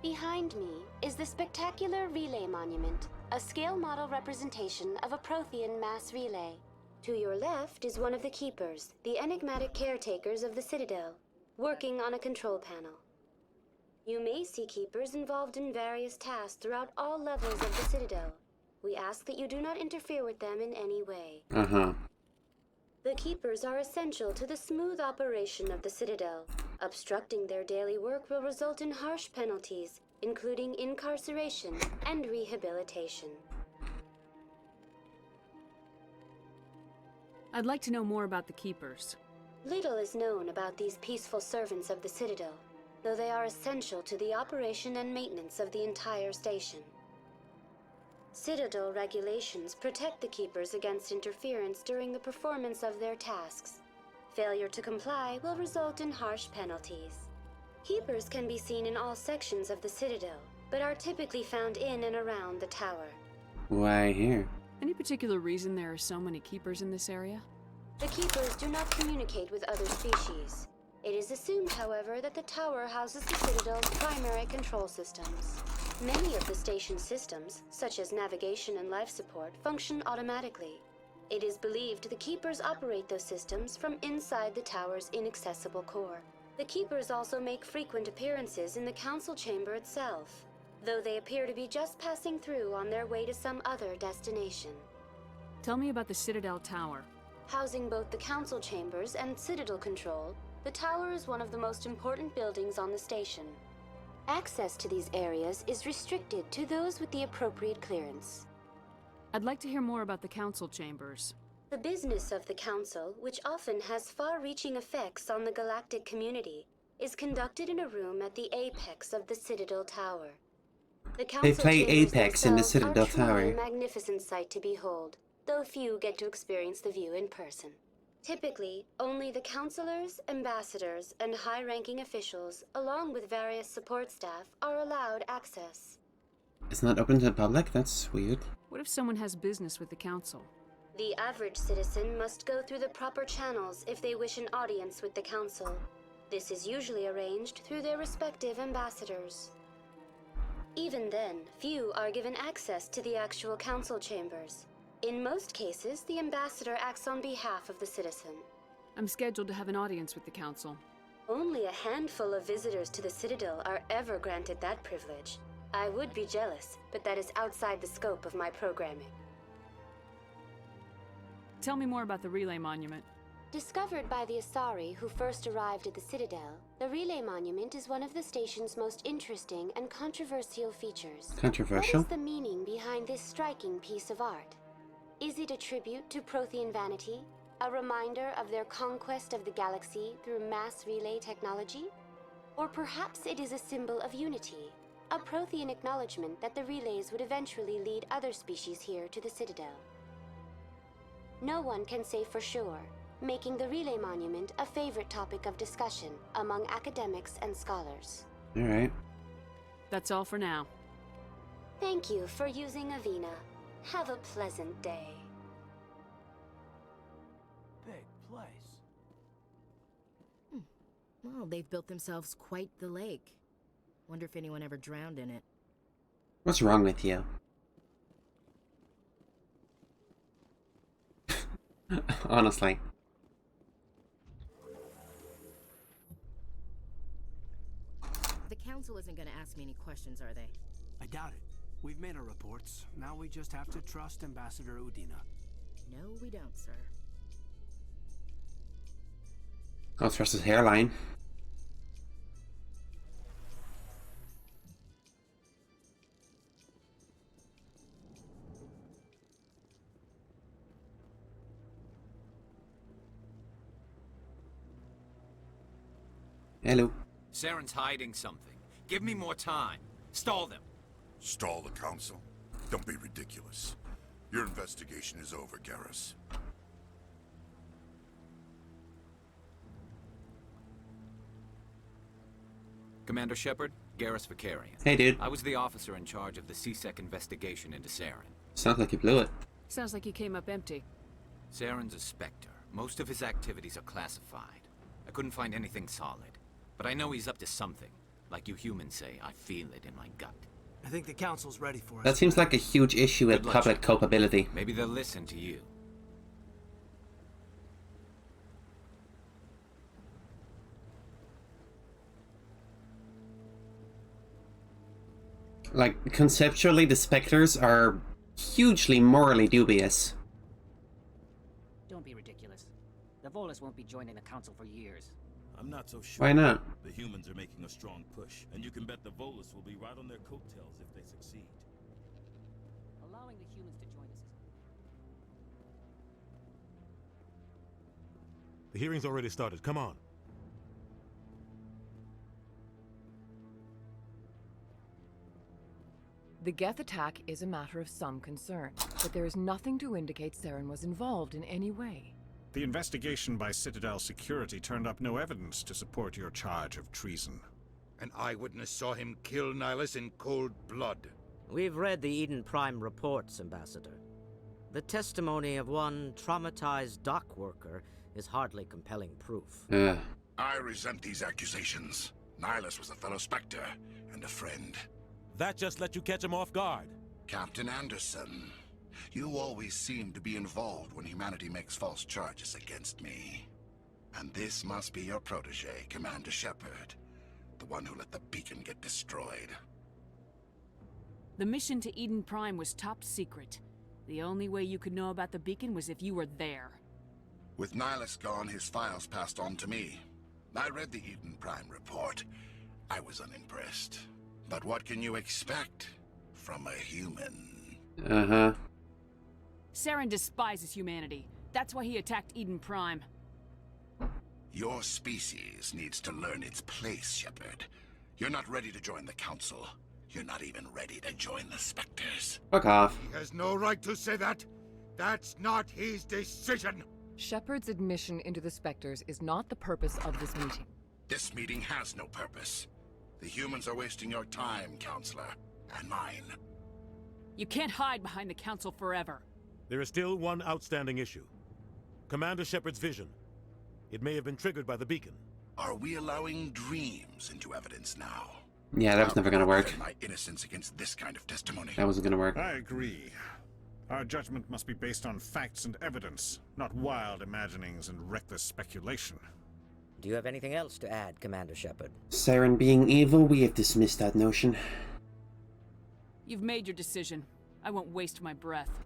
S14: Behind me is the spectacular Relay Monument, a scale model representation of a Prothean mass relay. To your left is one of the Keepers, the enigmatic caretakers of the Citadel, working on a control panel. You may see Keepers involved in various tasks throughout all levels of the Citadel. We ask that you do not interfere with them in any way. The Keepers are essential to the smooth operation of the Citadel. Obstructing their daily work will result in harsh penalties, including incarceration and rehabilitation.
S11: I'd like to know more about the Keepers.
S14: Little is known about these peaceful servants of the Citadel, though they are essential to the operation and maintenance of the entire station. Citadel regulations protect the Keepers against interference during the performance of their tasks. Failure to comply will result in harsh penalties. Keepers can be seen in all sections of the Citadel, but are typically found in and around the tower.
S1: Why here?
S11: Any particular reason there are so many Keepers in this area?
S14: The Keepers do not communicate with other species. It is assumed, however, that the tower houses the Citadel's primary control systems. Many of the station's systems, such as navigation and life support, function automatically. It is believed the Keepers operate those systems from inside the tower's inaccessible core. The Keepers also make frequent appearances in the council chamber itself, though they appear to be just passing through on their way to some other destination.
S11: Tell me about the Citadel Tower.
S14: Housing both the council chambers and Citadel control, the tower is one of the most important buildings on the station. Access to these areas is restricted to those with the appropriate clearance.
S11: I'd like to hear more about the council chambers.
S14: The business of the council, which often has far-reaching effects on the galactic community, is conducted in a room at the apex of the Citadel Tower. The
S1: They play
S14: chambers
S1: Apex in the
S14: themselves
S1: Citadel
S14: are truly
S1: Tower.
S14: a magnificent sight to behold, though few get to experience the view in person. Typically, only the councilors, ambassadors, and high-ranking officials, along with various support staff, are allowed access.
S1: It's not open to the public? That's weird.
S11: What if someone has business with the council?
S14: The average citizen must go through the proper channels if they wish an audience with the council. This is usually arranged through their respective ambassadors. Even then, few are given access to the actual council chambers. In most cases, the ambassador acts on behalf of the citizen.
S11: I'm scheduled to have an audience with the council.
S14: Only a handful of visitors to the Citadel are ever granted that privilege. I would be jealous, but that is outside the scope of my programming.
S11: Tell me more about the Relay Monument.
S14: Discovered by the Asari who first arrived at the Citadel, the Relay Monument is one of the station's most interesting and controversial features.
S1: Controversial?
S14: What is the meaning behind this striking piece of art? Is it a tribute to Prothean vanity? A reminder of their conquest of the galaxy through mass relay technology? Or perhaps it is a symbol of unity, a Prothean acknowledgement that the relays would eventually lead other species here to the Citadel. No one can say for sure, making the Relay Monument a favorite topic of discussion among academics and scholars.
S1: Alright.
S11: That's all for now.
S14: Thank you for using Avina. Have a pleasant day.
S12: Big place.
S16: Well, they've built themselves quite the lake. Wonder if anyone ever drowned in it.
S1: What's wrong with you? Honestly.
S16: The council isn't gonna ask me any questions, are they?
S12: I doubt it. We've made our reports. Now we just have to trust Ambassador Udina.
S16: No, we don't, sir.
S1: I'll trust his hairline. Hello.
S7: Saren's hiding something. Give me more time. Stall them.
S2: Stall the Council? Don't be ridiculous. Your investigation is over, Garrus.
S7: Commander Shepard, Garrus Vakarian.
S1: Hey, dude.
S7: I was the officer in charge of the CSEC investigation into Saren.
S1: Sounds like you blew it.
S11: Sounds like you came up empty.
S7: Saren's a Spectre. Most of his activities are classified. I couldn't find anything solid. But I know he's up to something. Like you humans say, I feel it in my gut.
S12: I think the Council's ready for us.
S1: That seems like a huge issue with public culpability.
S7: Maybe they'll listen to you.
S1: Like, conceptually, the Spectres are hugely morally dubious.
S13: Don't be ridiculous. The Volus won't be joining the Council for years.
S17: I'm not so sure.
S1: Why not?
S17: The humans are making a strong push, and you can bet the Volus will be right on their coattails if they succeed.
S13: Allowing the humans to join us is...
S15: The hearing's already started. Come on.
S18: The Geth attack is a matter of some concern, but there is nothing to indicate Saren was involved in any way.
S19: The investigation by Citadel Security turned up no evidence to support your charge of treason.
S3: An eyewitness saw him kill Nihilus in cold blood.
S23: We've read the Eden Prime reports, Ambassador. The testimony of one traumatized dock worker is hardly compelling proof.
S20: I resent these accusations. Nihilus was a fellow Spectre and a friend.
S15: That just let you catch him off guard.
S20: Captain Anderson, you always seem to be involved when humanity makes false charges against me. And this must be your protege, Commander Shepard. The one who let the beacon get destroyed.
S11: The mission to Eden Prime was top secret. The only way you could know about the beacon was if you were there.
S20: With Nihilus gone, his files passed on to me. I read the Eden Prime report. I was unimpressed. But what can you expect from a human?
S1: Uh-huh.
S11: Saren despises humanity. That's why he attacked Eden Prime.
S20: Your species needs to learn its place, Shepard. You're not ready to join the Council. You're not even ready to join the Spectres.
S1: Fuck off.
S3: He has no right to say that. That's not his decision.
S18: Shepard's admission into the Spectres is not the purpose of this meeting.
S20: This meeting has no purpose. The humans are wasting your time, Counselor, and mine.
S11: You can't hide behind the Council forever.
S15: There is still one outstanding issue. Commander Shepard's vision. It may have been triggered by the beacon.
S20: Are we allowing dreams into evidence now?
S1: Yeah, that was never gonna work.
S20: My innocence against this kind of testimony.
S1: That wasn't gonna work.
S19: I agree. Our judgment must be based on facts and evidence, not wild imaginings and reckless speculation.
S23: Do you have anything else to add, Commander Shepard?
S1: Saren being evil, we have dismissed that notion.
S11: You've made your decision. I won't waste my breath.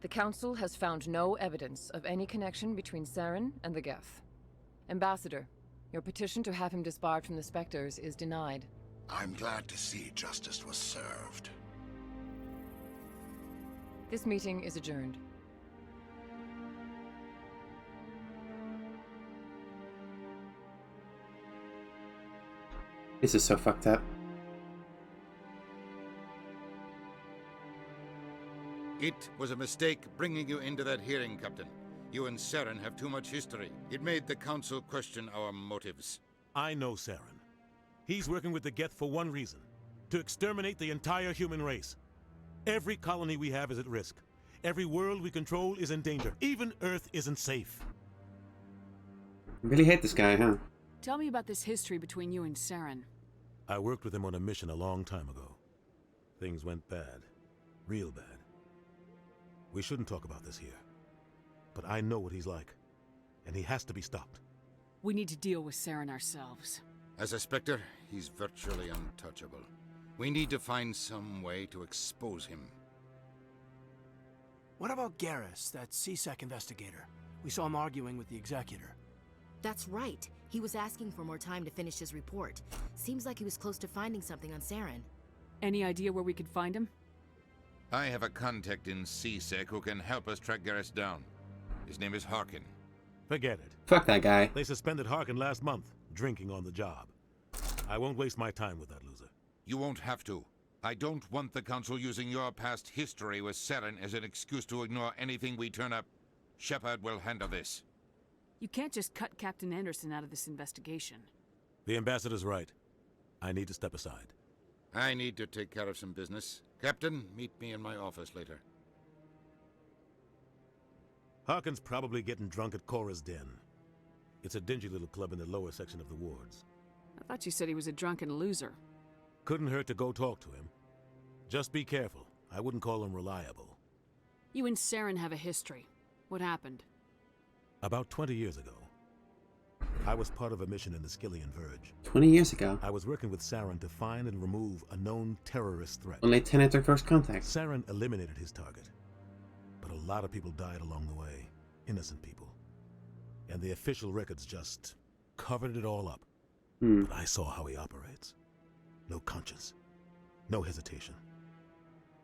S18: The Council has found no evidence of any connection between Saren and the Geth. Ambassador, your petition to have him disbarred from the Spectres is denied.
S20: I'm glad to see justice was served.
S18: This meeting is adjourned.
S1: This is so fucked up.
S3: It was a mistake bringing you into that hearing, Captain. You and Saren have too much history. It made the Council question our motives.
S15: I know Saren. He's working with the Geth for one reason. To exterminate the entire human race. Every colony we have is at risk. Every world we control is in danger. Even Earth isn't safe.
S1: I really hate this guy, huh?
S11: Tell me about this history between you and Saren.
S15: I worked with him on a mission a long time ago. Things went bad. Real bad. We shouldn't talk about this here. But I know what he's like. And he has to be stopped.
S11: We need to deal with Saren ourselves.
S3: As a Spectre, he's virtually untouchable. We need to find some way to expose him.
S12: What about Garrus, that CSEC investigator? We saw him arguing with the Executor.
S16: That's right. He was asking for more time to finish his report. Seems like he was close to finding something on Saren.
S11: Any idea where we could find him?
S3: I have a contact in CSEC who can help us track Garrus down. His name is Harkin.
S15: Forget it.
S1: Fuck that guy.
S15: They suspended Harkin last month, drinking on the job. I won't waste my time with that loser.
S3: You won't have to. I don't want the Council using your past history with Saren as an excuse to ignore anything we turn up. Shepard will handle this.
S11: You can't just cut Captain Anderson out of this investigation.
S15: The ambassador's right. I need to step aside.
S3: I need to take care of some business. Captain, meet me in my office later.
S15: Harkin's probably getting drunk at Cora's Den. It's a dingy little club in the lower section of the wards.
S11: I thought you said he was a drunken loser.
S15: Couldn't hurt to go talk to him. Just be careful. I wouldn't call him reliable.
S11: You and Saren have a history. What happened?
S15: About 20 years ago, I was part of a mission in the Skillian Verge.
S1: 20 years ago?
S15: I was working with Saren to find and remove a known terrorist threat.
S1: When Lieutenant took first contact.
S15: Saren eliminated his target. But a lot of people died along the way. Innocent people. And the official records just covered it all up. But I saw how he operates. No conscience. No hesitation.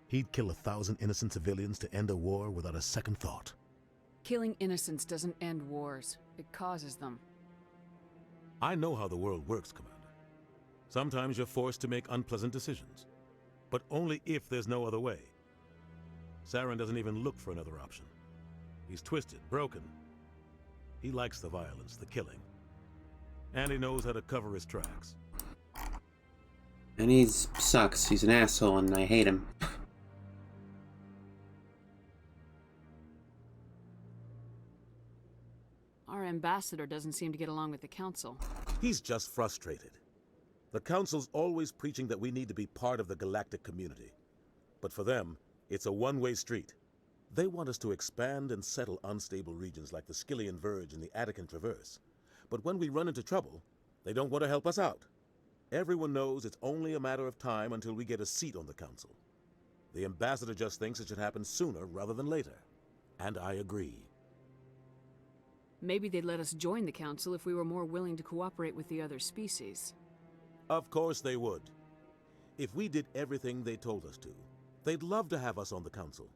S15: He'd kill 1,000 innocent civilians to end a war without a second thought.
S11: Killing innocents doesn't end wars. It causes them.
S15: I know how the world works, Commander. Sometimes you're forced to make unpleasant decisions. But only if there's no other way. Saren doesn't even look for another option. He's twisted, broken. He likes the violence, the killing. And he knows how to cover his tracks.
S1: And he sucks. He's an asshole and I hate him.
S11: Our ambassador doesn't seem to get along with the Council.
S15: He's just frustrated. The Council's always preaching that we need to be part of the galactic community. But for them, it's a one-way street. They want us to expand and settle unstable regions like the Skillian Verge and the Attican Traverse. But when we run into trouble, they don't want to help us out. Everyone knows it's only a matter of time until we get a seat on the Council. The ambassador just thinks it should happen sooner rather than later. And I agree.
S11: Maybe they'd let us join the Council if we were more willing to cooperate with the other species.
S15: Of course they would. If we did everything they told us to, they'd love to have us on the Council.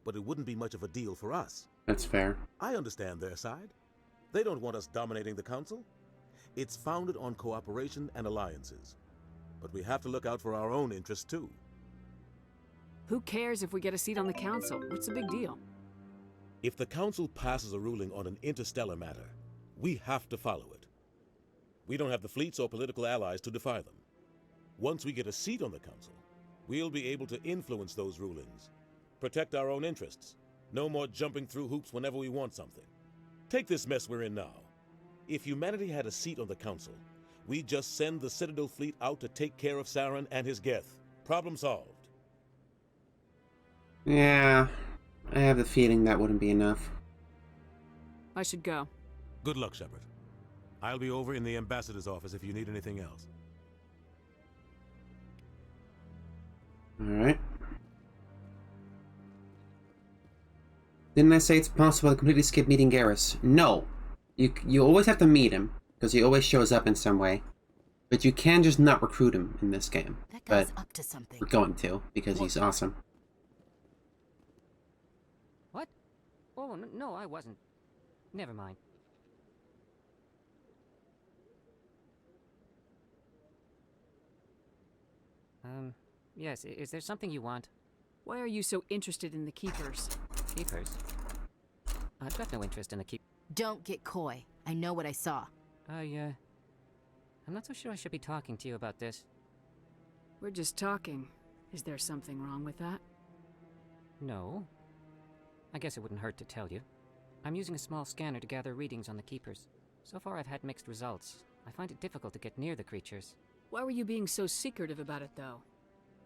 S15: But it wouldn't be much of a deal for us.
S1: That's fair.
S15: I understand their side. They don't want us dominating the Council. It's founded on cooperation and alliances. But we have to look out for our own interests, too.
S11: Who cares if we get a seat on the Council? What's the big deal?
S15: If the Council passes a ruling on an interstellar matter, we have to follow it. We don't have the fleets or political allies to defy them. Once we get a seat on the Council, we'll be able to influence those rulings. Protect our own interests. No more jumping through hoops whenever we want something. Take this mess we're in now. If humanity had a seat on the Council, we'd just send the Citadel fleet out to take care of Saren and his Geth. Problem solved.
S1: Yeah, I have the feeling that wouldn't be enough.
S11: I should go.
S15: Good luck, Shepard. I'll be over in the ambassador's office if you need anything else.
S1: Alright. Didn't I say it's possible to completely skip meeting Garrus? No. You always have to meet him, because he always shows up in some way. But you can just not recruit him in this game.
S16: That guy's
S1: but
S16: up to something.
S1: we're going to, because he's awesome.
S13: What? Oh, no, I wasn't. Never mind. Yes, is there something you want?
S11: Why are you so interested in the Keepers?
S13: Keepers? I've got no interest in the
S16: Don't get coy. I know what I saw.
S13: I'm not so sure I should be talking to you about this.
S11: We're just talking. Is there something wrong with that?
S13: No. I guess it wouldn't hurt to tell you. I'm using a small scanner to gather readings on the Keepers. So far I've had mixed results. I find it difficult to get near the creatures.
S11: Why were you being so secretive about it, though?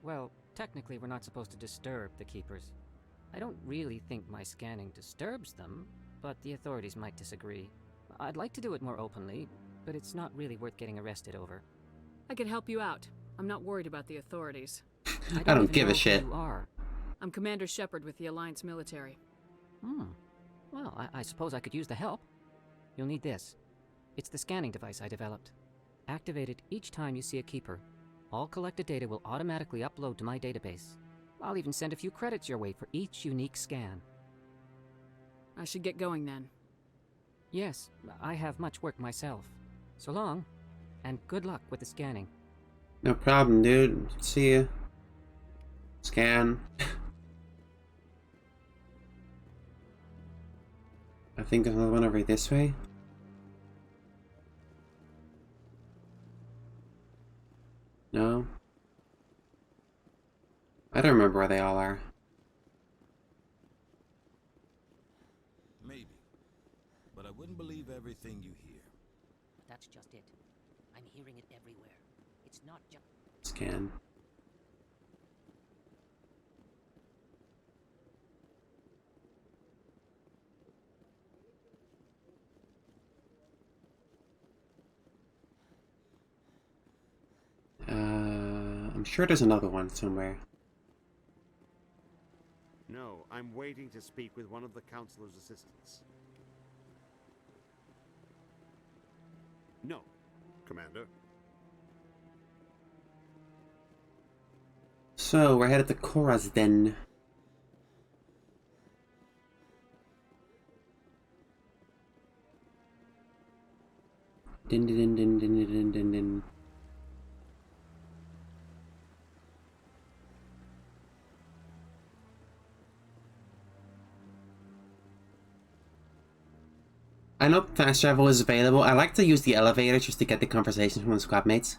S13: Well, technically we're not supposed to disturb the Keepers. I don't really think my scanning disturbs them, but the authorities might disagree. I'd like to do it more openly, but it's not really worth getting arrested over.
S11: I can help you out. I'm not worried about the authorities.
S1: I don't give a shit.
S13: You are.
S11: I'm Commander Shepard with the Alliance military.
S13: Well, I suppose I could use the help. You'll need this. It's the scanning device I developed. Activate it each time you see a Keeper. All collected data will automatically upload to my database. I'll even send a few credits your way for each unique scan.
S11: I should get going then.
S13: Yes, I have much work myself. So long, and good luck with the scanning.
S1: No problem, dude. See ya. Scan. I think there's another one over this way. No? I don't remember where they all are.
S17: Maybe. But I wouldn't believe everything you hear.
S4: That's just it. I'm hearing it everywhere. It's not just...
S1: Scan. I'm sure there's another one somewhere.
S8: No, I'm waiting to speak with one of the Counselor's assistants. No, Commander.
S1: So, we're headed to Korra's den. Din din din din din din din. I know fast travel is available. I like to use the elevator just to get the conversations from the squad mates.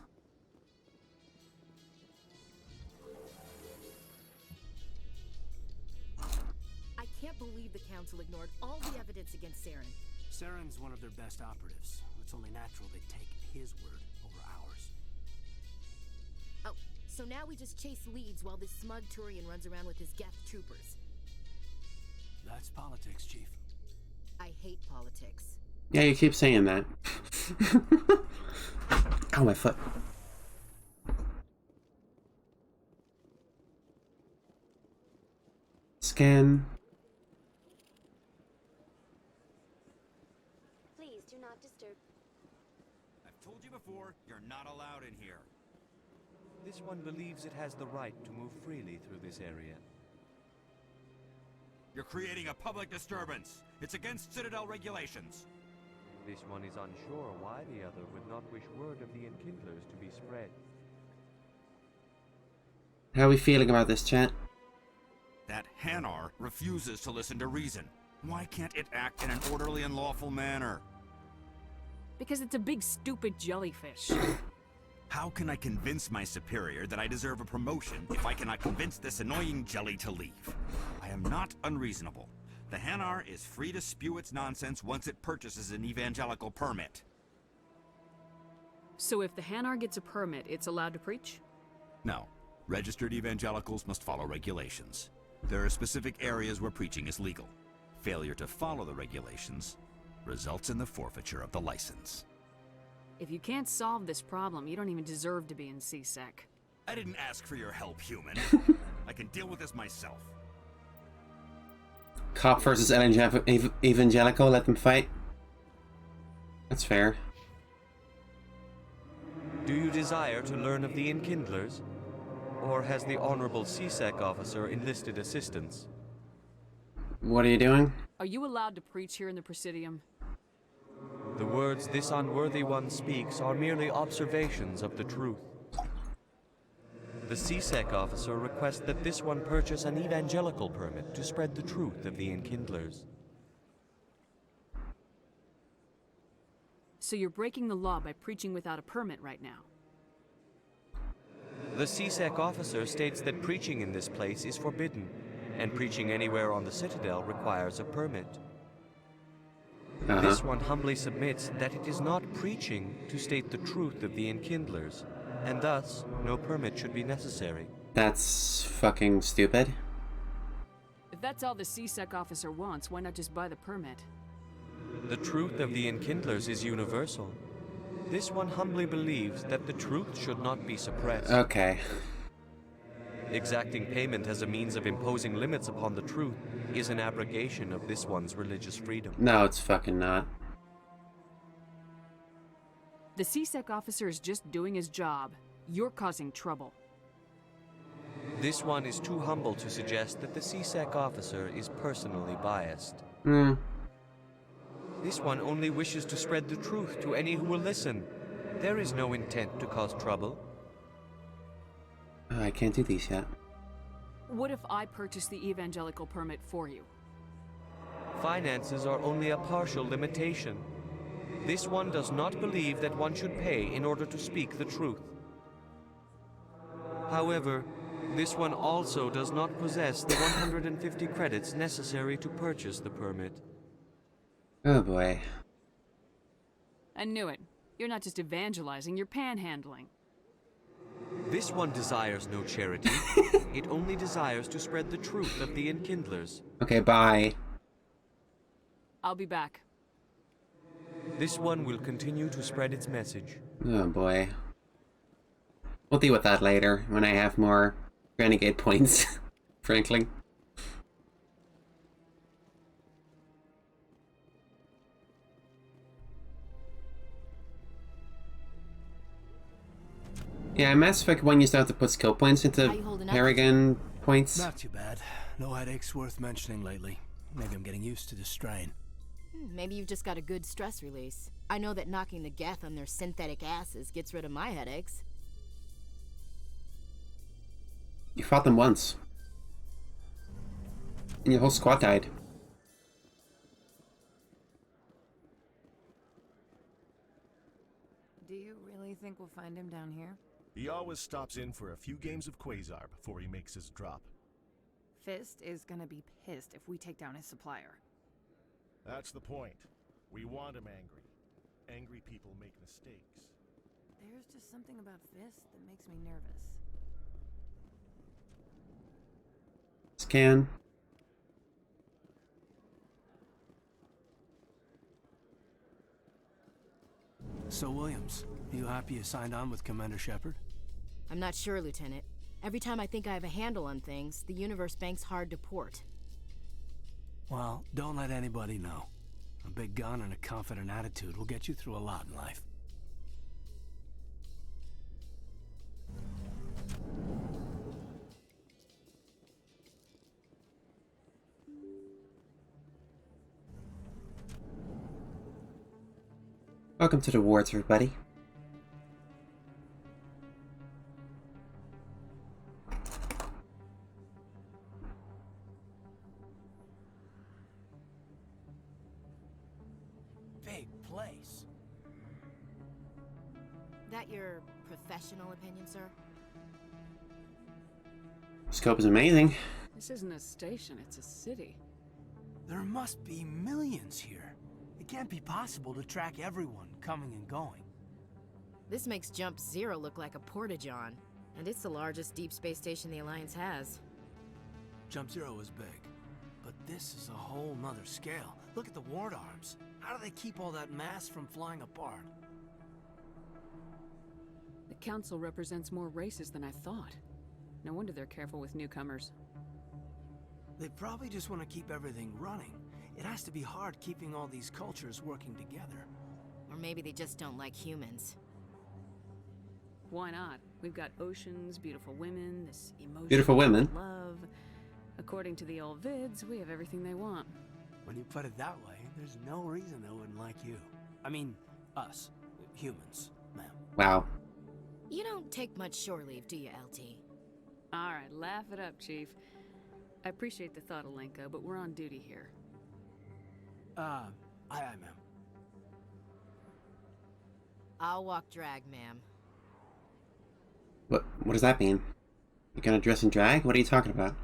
S16: I can't believe the Council ignored all the evidence against Saren.
S12: Saren's one of their best operatives. It's only natural they take his word over ours.
S16: Oh, so now we just chase leads while this smug Turian runs around with his Geth troopers.
S12: That's politics, Chief.
S16: I hate politics.
S1: Yeah, you keep saying that. Ow, my foot. Scan.
S14: Please do not disturb.
S21: I've told you before, you're not allowed in here.
S22: This one believes it has the right to move freely through this area.
S21: You're creating a public disturbance. It's against Citadel regulations.
S22: This one is unsure why the other would not wish word of the Enkindlers to be spread.
S1: How are we feeling about this, chat?
S21: That Hanar refuses to listen to reason. Why can't it act in an orderly and lawful manner?
S11: Because it's a big stupid jellyfish.
S21: How can I convince my superior that I deserve a promotion if I cannot convince this annoying jelly to leave? I am not unreasonable. The Hanar is free to spew its nonsense once it purchases an evangelical permit.
S11: So if the Hanar gets a permit, it's allowed to preach?
S21: No. Registered evangelicals must follow regulations. There are specific areas where preaching is legal. Failure to follow the regulations results in the forfeiture of the license.
S11: If you can't solve this problem, you don't even deserve to be in CSEC.
S21: I didn't ask for your help, human. I can deal with this myself.
S1: Cop versus evangelical, let them fight. That's fair.
S22: Do you desire to learn of the Enkindlers? Or has the Honorable CSEC officer enlisted assistance?
S1: What are you doing?
S11: Are you allowed to preach here in the Presidium?
S22: The words this unworthy one speaks are merely observations of the truth. The CSEC officer requests that this one purchase an evangelical permit to spread the truth of the Enkindlers.
S11: So you're breaking the law by preaching without a permit right now?
S22: The CSEC officer states that preaching in this place is forbidden, and preaching anywhere on the Citadel requires a permit. This one humbly submits that it is not preaching to state the truth of the Enkindlers, and thus, no permit should be necessary.
S1: That's fucking stupid.
S11: If that's all the CSEC officer wants, why not just buy the permit?
S22: The truth of the Enkindlers is universal. This one humbly believes that the truth should not be suppressed.
S1: Okay.
S22: Exacting payment as a means of imposing limits upon the truth is an abrogation of this one's religious freedom.
S1: No, it's fucking not.
S11: The CSEC officer is just doing his job. You're causing trouble.
S22: This one is too humble to suggest that the CSEC officer is personally biased. This one only wishes to spread the truth to any who will listen. There is no intent to cause trouble.
S1: I can't do these yet.
S11: What if I purchase the evangelical permit for you?
S22: Finances are only a partial limitation. This one does not believe that one should pay in order to speak the truth. However, this one also does not possess the 150 credits necessary to purchase the permit.
S1: Oh boy.
S11: I knew it. You're not just evangelizing, you're panhandling.
S22: This one desires no charity. It only desires to spread the truth of the Enkindlers.
S1: Okay, bye.
S11: I'll be back.
S22: This one will continue to spread its message.
S1: Oh boy. We'll deal with that later, when I have more renegade points, frankly. Yeah, Mass Effect 1 used to have to put skill points into Paragon points.
S12: Not too bad. No headaches worth mentioning lately. Maybe I'm getting used to the strain.
S16: Maybe you've just got a good stress release. I know that knocking the Geth on their synthetic asses gets rid of my headaches.
S1: You fought them once. And your whole squad died.
S18: Do you really think we'll find him down here?
S5: He always stops in for a few games of Quasar before he makes his drop.
S18: Fist is gonna be pissed if we take down his supplier.
S5: That's the point. We want him angry. Angry people make mistakes.
S18: There's just something about Fist that makes me nervous.
S1: Scan.
S12: So, Williams, you happy you signed on with Commander Shepard?
S16: I'm not sure, Lieutenant. Every time I think I have a handle on things, the Universe Bank's hard to port.
S12: Well, don't let anybody know. A big gun and a confident attitude will get you through a lot in life.
S1: Welcome to the wards, everybody.
S12: Big place.
S16: That your professional opinion, sir?
S1: Scope is amazing.
S11: This isn't a station, it's a city.
S12: There must be millions here. It can't be possible to track everyone coming and going.
S16: This makes Jump Zero look like a porta-john, and it's the largest deep space station the Alliance has.
S12: Jump Zero is big, but this is a whole nother scale. Look at the ward arms. How do they keep all that mass from flying apart?
S11: The Council represents more races than I thought. No wonder they're careful with newcomers.
S12: They probably just want to keep everything running. It has to be hard keeping all these cultures working together.
S16: Or maybe they just don't like humans.
S11: Why not? We've got oceans, beautiful women, this emotion,
S1: Beautiful women?
S11: love. According to the old vids, we have everything they want.
S12: When you put it that way, there's no reason they wouldn't like you. I mean, us. Humans, ma'am.
S1: Wow.
S16: You don't take much shore leave, do you, LT?
S11: Alright, laugh it up, Chief. I appreciate the thought, Alenka, but we're on duty here.
S12: Aye, ma'am.
S16: I'll walk drag, ma'am.
S1: What does that mean? You gonna dress in drag? What are you talking about?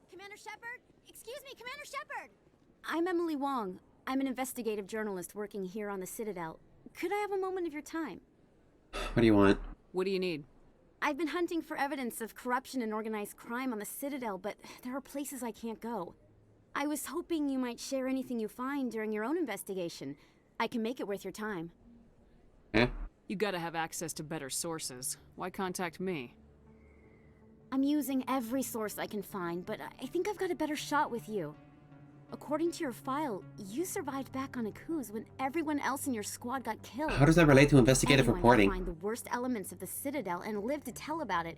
S6: Commander Shepard? Excuse me, Commander Shepard! I'm Emily Wong. I'm an investigative journalist working here on the Citadel. Could I have a moment of your time?
S1: What do you want?
S11: What do you need?
S6: I've been hunting for evidence of corruption and organized crime on the Citadel, but there are places I can't go. I was hoping you might share anything you find during your own investigation. I can make it worth your time.
S1: Eh?
S11: You gotta have access to better sources. Why contact me?
S6: I'm using every source I can find, but I think I've got a better shot with you. According to your file, you survived back on Akuz when everyone else in your squad got killed.
S1: How does that relate to investigative
S6: Anyone
S1: reporting?
S6: can find the worst elements of the Citadel and live to tell about it.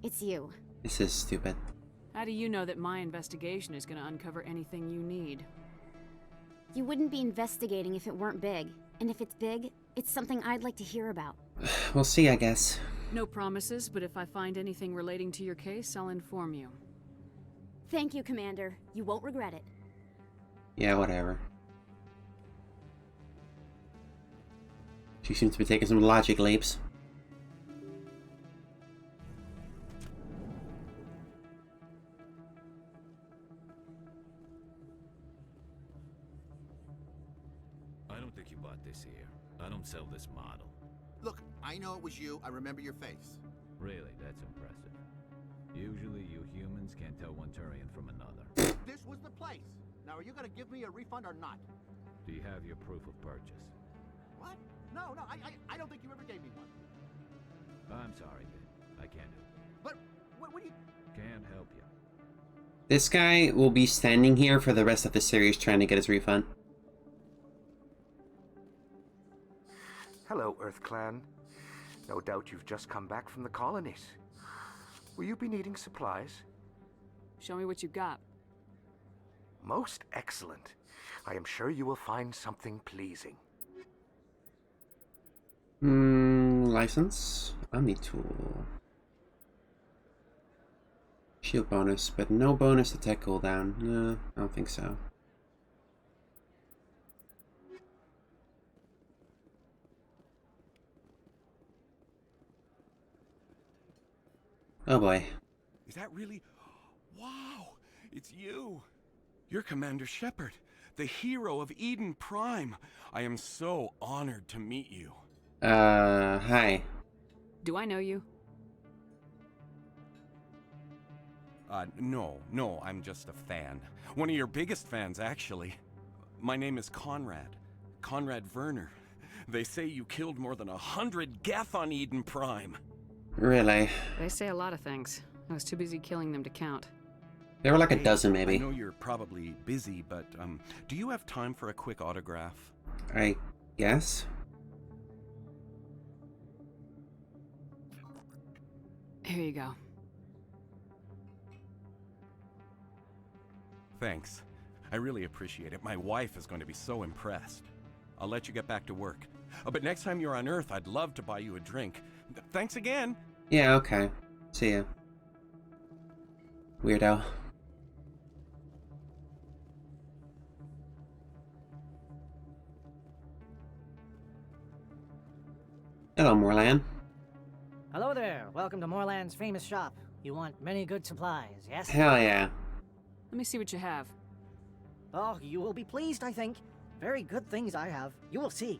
S6: It's you.
S1: This is stupid.
S11: How do you know that my investigation is going to uncover anything you need?
S6: You wouldn't be investigating if it weren't big. And if it's big, it's something I'd like to hear about.
S1: We'll see, I guess.
S11: No promises, but if I find anything relating to your case, I'll inform you.
S6: Thank you, Commander. You won't regret it.
S1: Yeah, whatever. She seems to be taking some logic leaps.
S7: I don't think you bought this here. I don't sell this model.
S2: Look, I know it was you. I remember your face.
S9: Really, that's impressive. Usually you humans can't tell one Turian from another.
S2: This was the place. Now, are you going to give me a refund or not?
S9: Do you have your proof of purchase?
S2: What? No, I don't think you ever gave me one.
S9: I'm sorry, kid. I can't do it.
S2: But, what do you...
S9: Can't help you.
S1: This guy will be standing here for the rest of the series trying to get his refund.
S10: Hello, Earth Clan. No doubt you've just come back from the colonies. Will you be needing supplies?
S11: Show me what you've got.
S10: Most excellent. I am sure you will find something pleasing.
S1: License. Omni-tool. Shield bonus, but no bonus to tech cooldown. No, I don't think so. Oh boy.
S24: Is that really... Wow! It's you! You're Commander Shepard, the hero of Eden Prime. I am so honored to meet you.
S1: Hi.
S11: Do I know you?
S24: No, I'm just a fan. One of your biggest fans, actually. My name is Conrad. Conrad Werner. They say you killed more than 100 Geth on Eden Prime.
S1: Really?
S11: They say a lot of things. I was too busy killing them to count.
S1: There were like a dozen, maybe.
S24: I know you're probably busy, but, do you have time for a quick autograph?
S1: I guess.
S11: Here you go.
S24: Thanks. I really appreciate it. My wife is going to be so impressed. I'll let you get back to work. But next time you're on Earth, I'd love to buy you a drink. Thanks again.
S1: Yeah, okay. See ya. Weirdo. Hello, Morlan.
S4: Hello there. Welcome to Morland's famous shop. You want many good supplies, yes?
S1: Hell yeah.
S11: Let me see what you have.
S4: Oh, you will be pleased, I think. Very good things I have. You will see.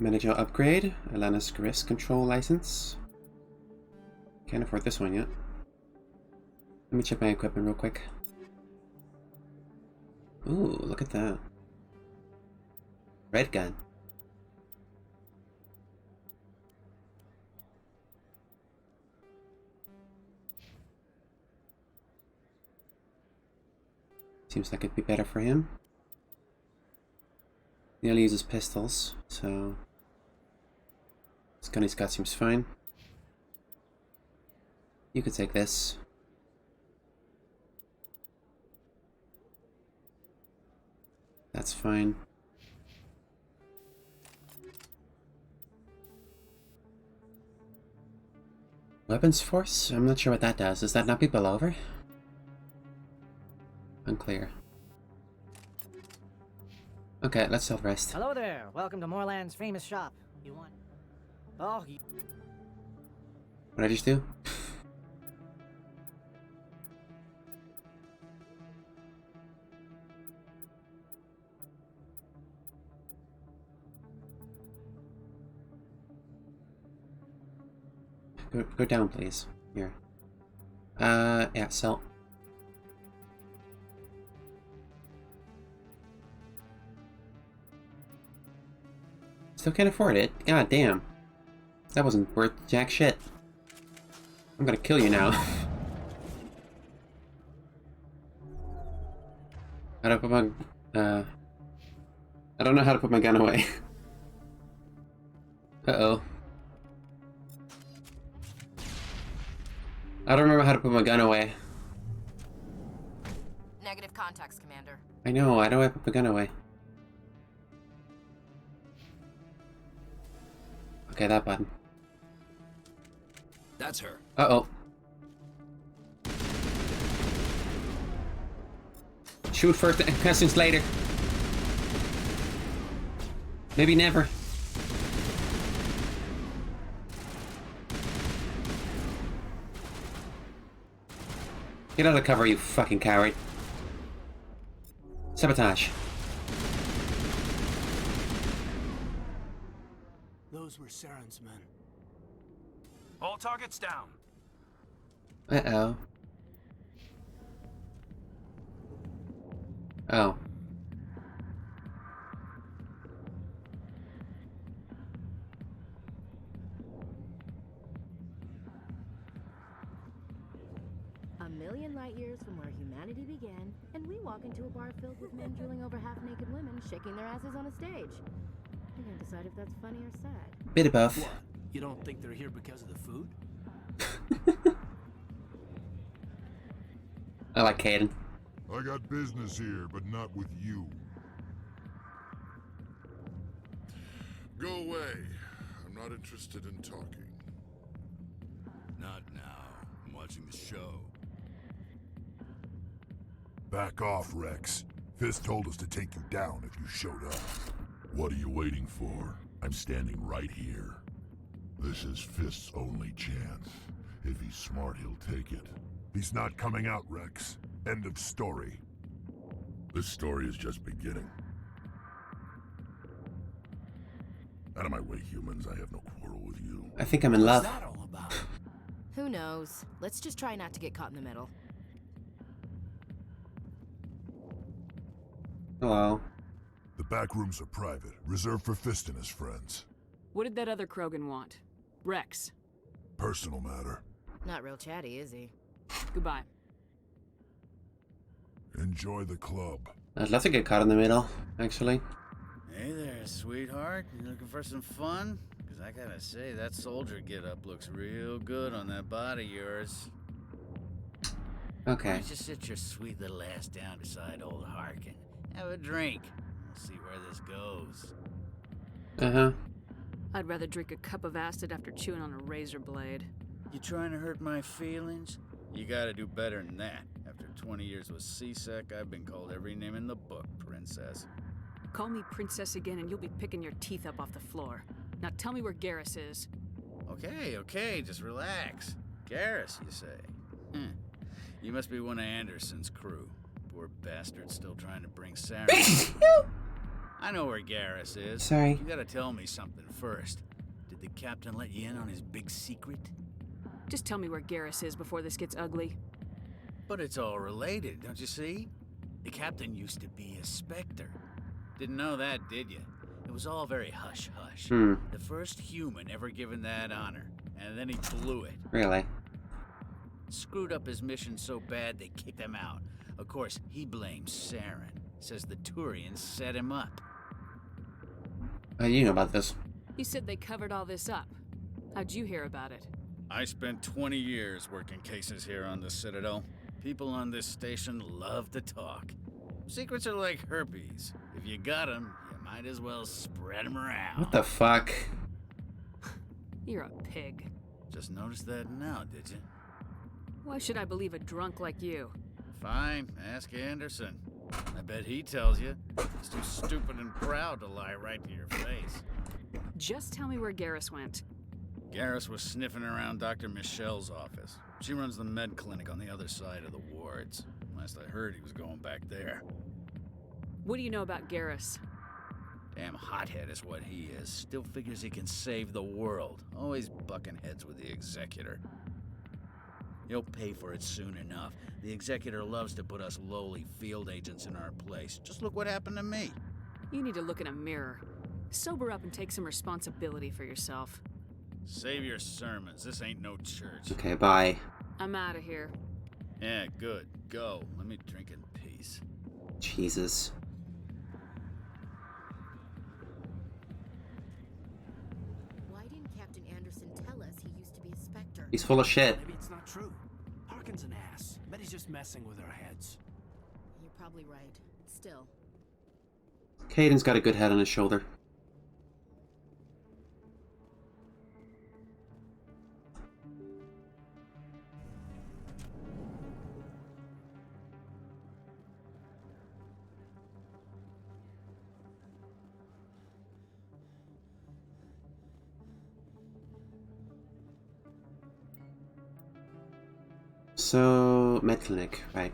S1: Manager upgrade. Alanis Grist control license. Can't afford this one yet. Let me check my equipment real quick. Ooh, look at that. Red gun. Seems like it'd be better for him. He only uses pistols, so this gun he's got seems fine. You could take this. That's fine. Weapons force? I'm not sure what that does. Does that knock people over? Unclear. Okay, let's sell the rest.
S4: Hello there. Welcome to Morland's famous shop. You want... Oh, you...
S1: What did I just do? Go down, please. Here. Yeah, sell. Still can't afford it. God damn. That wasn't worth jack shit. I'm gonna kill you now. How to put my... I don't know how to put my gun away. Uh-oh. I don't remember how to put my gun away.
S16: Negative contacts, Commander.
S1: I know, I don't put my gun away. Okay, that button.
S17: That's her.
S1: Uh-oh. Shoot first and questions later. Maybe never. Get out of cover, you fucking coward. Sabotage.
S12: Those were Saren's men.
S3: All targets down.
S1: Uh-oh. Oh.
S16: A million light years from where humanity began, and we walk into a bar filled with men drooling over half-naked women shaking their asses on a stage. You're gonna decide if that's funny or sad.
S1: Bit of both.
S12: What? You don't think they're here because of the food?
S1: I like Caden.
S19: I got business here, but not with you.
S20: Go away. I'm not interested in talking.
S17: Not now. I'm watching the show.
S19: Back off, Rex. Fist told us to take you down if you showed up. What are you waiting for? I'm standing right here. This is Fist's only chance. If he's smart, he'll take it. He's not coming out, Rex. End of story. This story is just beginning. Out of my way, humans. I have no quarrel with you.
S1: I think I'm in love.
S12: What's that all about?
S16: Who knows? Let's just try not to get caught in the middle.
S1: Hello.
S19: The back rooms are private, reserved for Fist and his friends.
S11: What did that other Krogan want? Rex.
S19: Personal matter.
S16: Not real chatty, is he?
S11: Goodbye.
S19: Enjoy the club.
S1: I'd love to get caught in the middle, actually.
S23: Hey there, sweetheart. You looking for some fun? Because I gotta say, that soldier get-up looks real good on that body of yours.
S1: Okay.
S23: Why don't you sit your sweet little ass down beside old Harkin? Have a drink. We'll see where this goes.
S1: Uh-huh.
S11: I'd rather drink a cup of acid after chewing on a razor blade.
S23: You trying to hurt my feelings? You gotta do better than that. After 20 years with C-Sec, I've been called every name in the book, princess.
S11: Call me princess again and you'll be picking your teeth up off the floor. Now tell me where Garrus is.
S23: Okay, just relax. Garrus, you say? You must be one of Anderson's crew. Poor bastard still trying to bring Sarah. I know where Garrus is.
S1: Sorry.
S23: You gotta tell me something first. Did the captain let you in on his big secret?
S11: Just tell me where Garrus is before this gets ugly.
S23: But it's all related, don't you see? The captain used to be a Spectre. Didn't know that, did you? It was all very hush-hush. The first human ever given that honor, and then he blew it.
S1: Really?
S23: Screwed up his mission so bad they kicked him out. Of course, he blames Saren. Says the Turians set him up.
S1: You know about this.
S11: You said they covered all this up. How'd you hear about it?
S23: I spent 20 years working cases here on the Citadel. People on this station love to talk. Secrets are like herpes. If you got them, you might as well spread them around.
S1: What the fuck?
S11: You're a pig.
S23: Just noticed that now, did you?
S11: Why should I believe a drunk like you?
S23: Fine, ask Anderson. I bet he tells you. He's too stupid and proud to lie right to your face.
S11: Just tell me where Garrus went.
S23: Garrus was sniffing around Dr. Michelle's office. She runs the med clinic on the other side of the wards. Last I heard, he was going back there.
S11: What do you know about Garrus?
S23: Damn hothead is what he is. Still figures he can save the world. Always bucking heads with the Executor. He'll pay for it soon enough. The Executor loves to put us lowly field agents in our place. Just look what happened to me.
S11: You need to look in a mirror. Sober up and take some responsibility for yourself.
S23: Save your sermons. This ain't no church.
S1: Okay, bye.
S11: I'm out of here.
S23: Yeah, good. Go. Let me drink in peace.
S1: Jesus.
S16: Why didn't Captain Anderson tell us he used to be a Spectre?
S1: He's full of shit.
S12: Maybe it's not true. just messing with our heads.
S16: You're probably right. Still.
S1: Caden's got a good head on his shoulder. So, med clinic, right.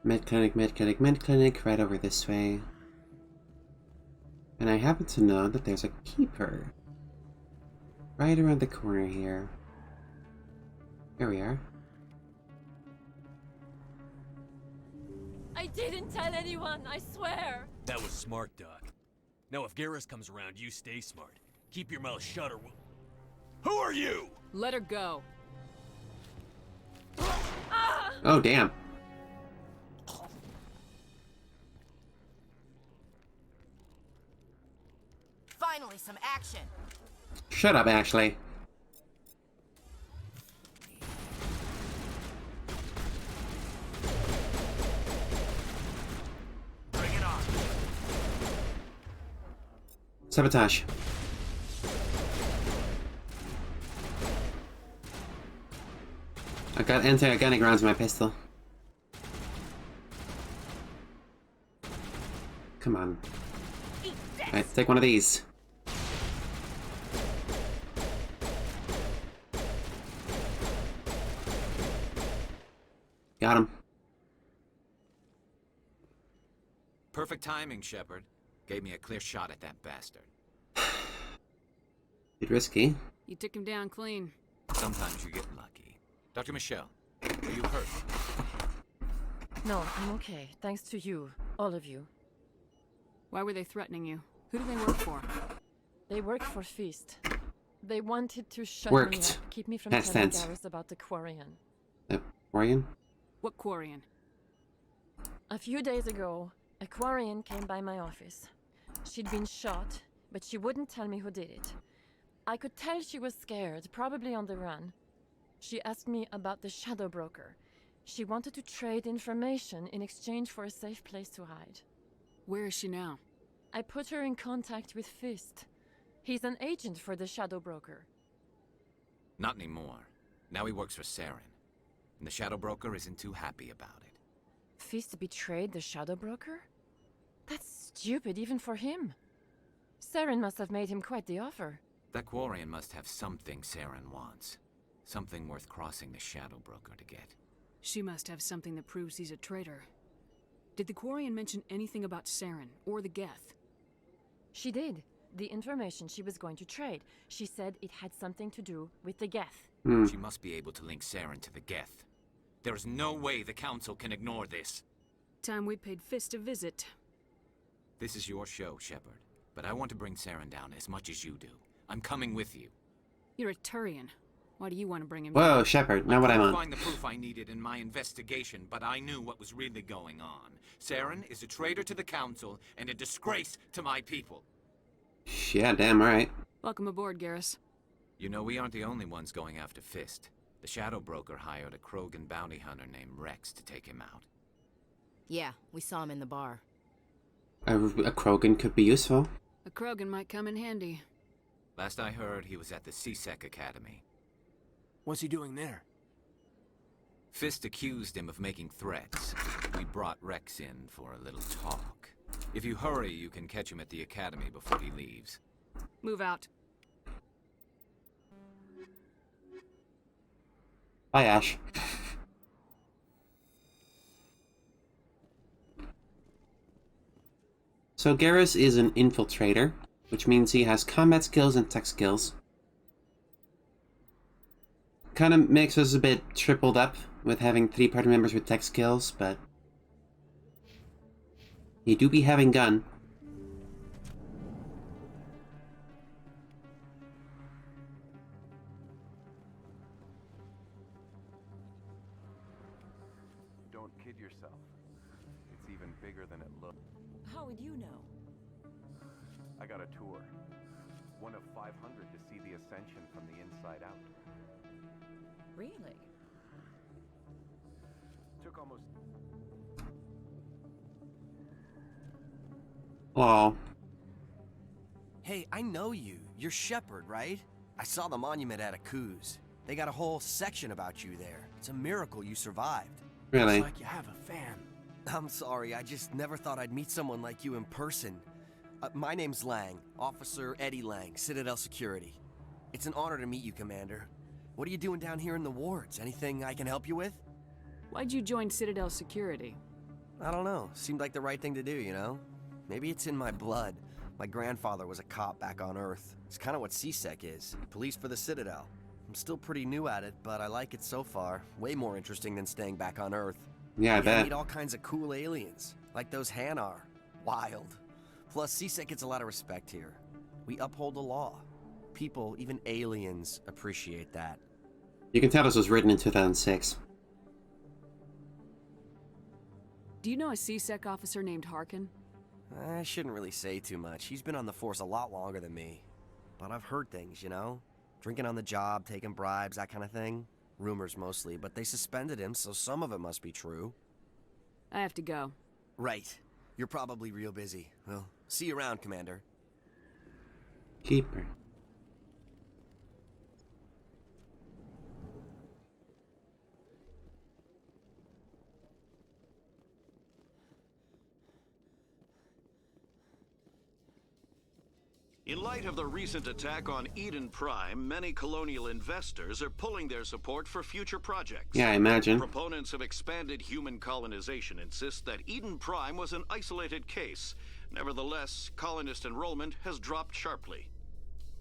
S1: Med clinic, med clinic, med clinic, right over this way. And I happen to know that there's a keeper right around the corner here. Here we are.
S8: I didn't tell anyone, I swear.
S13: That was smart, Doc. Now if Garrus comes around, you stay smart. Keep your mouth shut or we'll... Who are you?
S11: Let her go.
S1: Oh, damn.
S16: Finally, some action.
S1: Shut up, Ashley.
S12: Bring it on.
S1: Sabotage. I got anti-organic rounds in my pistol. Come on. Alright, take one of these. Got him.
S7: Perfect timing, Shepard. Gave me a clear shot at that bastard.
S1: Bit risky.
S11: You took him down clean.
S7: Sometimes you get lucky. Dr. Michelle, are you hurt?
S18: No, I'm okay. Thanks to you. All of you.
S11: Why were they threatening you? Who do they work for?
S18: They work for Feast. They wanted to shut
S1: Worked.
S18: me up, keep me from
S1: Past
S18: telling
S1: tense.
S18: Garrus about the Quarian.
S1: Quarian?
S11: What Quarian?
S18: A few days ago, a Quarian came by my office. She'd been shot, but she wouldn't tell me who did it. I could tell she was scared, probably on the run. She asked me about the Shadow Broker. She wanted to trade information in exchange for a safe place to hide.
S11: Where is she now?
S18: I put her in contact with Fist. He's an agent for the Shadow Broker.
S7: Not anymore. Now he works for Saren. And the Shadow Broker isn't too happy about it.
S18: Fist betrayed the Shadow Broker? That's stupid even for him. Saren must have made him quite the offer.
S7: That Quarian must have something Saren wants. Something worth crossing the Shadow Broker to get.
S11: She must have something that proves he's a traitor. Did the Quarian mention anything about Saren or the Geth?
S18: She did. The information she was going to trade. She said it had something to do with the Geth.
S7: She must be able to link Saren to the Geth. There is no way the Council can ignore this.
S11: Time we paid Fist a visit.
S7: This is your show, Shepard. But I want to bring Saren down as much as you do. I'm coming with you.
S11: You're a Turian. Why do you want to bring him
S1: Whoa,
S11: down?
S1: Shepard, not what I'm
S7: I
S1: on.
S7: couldn't find the proof I needed in my investigation, but I knew what was really going on. Saren is a traitor to the Council and a disgrace to my people.
S1: Yeah, damn, alright.
S11: Welcome aboard, Garrus.
S7: You know, we aren't the only ones going after Fist. The Shadow Broker hired a Krogan bounty hunter named Rex to take him out.
S16: Yeah, we saw him in the bar.
S1: A Krogan could be useful.
S11: A Krogan might come in handy.
S7: Last I heard, he was at the CSEC Academy.
S12: What's he doing there?
S7: Fist accused him of making threats. We brought Rex in for a little talk. If you hurry, you can catch him at the Academy before he leaves.
S11: Move out.
S1: Bye, Ash. So Garrus is an infiltrator, which means he has combat skills and tech skills. Kind of makes us a bit tripled up with having 3 party members with tech skills, but he do be having gun.
S10: Don't kid yourself. It's even bigger than it looks.
S18: How would you know?
S10: I got a tour. One of 500 to see the Ascension from the inside out.
S18: Really?
S10: Took almost...
S1: Oh.
S12: Hey, I know you. You're Shepard, right? I saw the monument at Akuz. They got a whole section about you there. It's a miracle you survived.
S1: Really?
S12: Looks like you have a fan. I'm sorry, I just never thought I'd meet someone like you in person. My name's Lang, Officer Eddie Lang, Citadel Security. It's an honor to meet you, Commander. What are you doing down here in the wards? Anything I can help you with?
S11: Why'd you join Citadel Security?
S12: I don't know. Seemed like the right thing to do, you know? Maybe it's in my blood. My grandfather was a cop back on Earth. It's kind of what CSEC is. Police for the Citadel. I'm still pretty new at it, but I like it so far. Way more interesting than staying back on Earth.
S1: Yeah, I bet.
S12: Meet all kinds of cool aliens, like those Hanar. Wild. Plus, CSEC gets a lot of respect here. We uphold the law. People, even aliens, appreciate that.
S1: You can tell this was written in 2006.
S11: Do you know a CSEC officer named Harkin?
S12: I shouldn't really say too much. He's been on the force a lot longer than me. But I've heard things, you know? Drinking on the job, taking bribes, that kind of thing. Rumors mostly, but they suspended him, so some of it must be true.
S11: I have to go.
S12: Right. You're probably real busy. Well, see you around, Commander.
S1: Keeper.
S14: In light of the recent attack on Eden Prime, many colonial investors are pulling their support for future projects.
S1: Yeah, I imagine.
S14: Proponents of expanded human colonization insist that Eden Prime was an isolated case. Nevertheless, colonist enrollment has dropped sharply.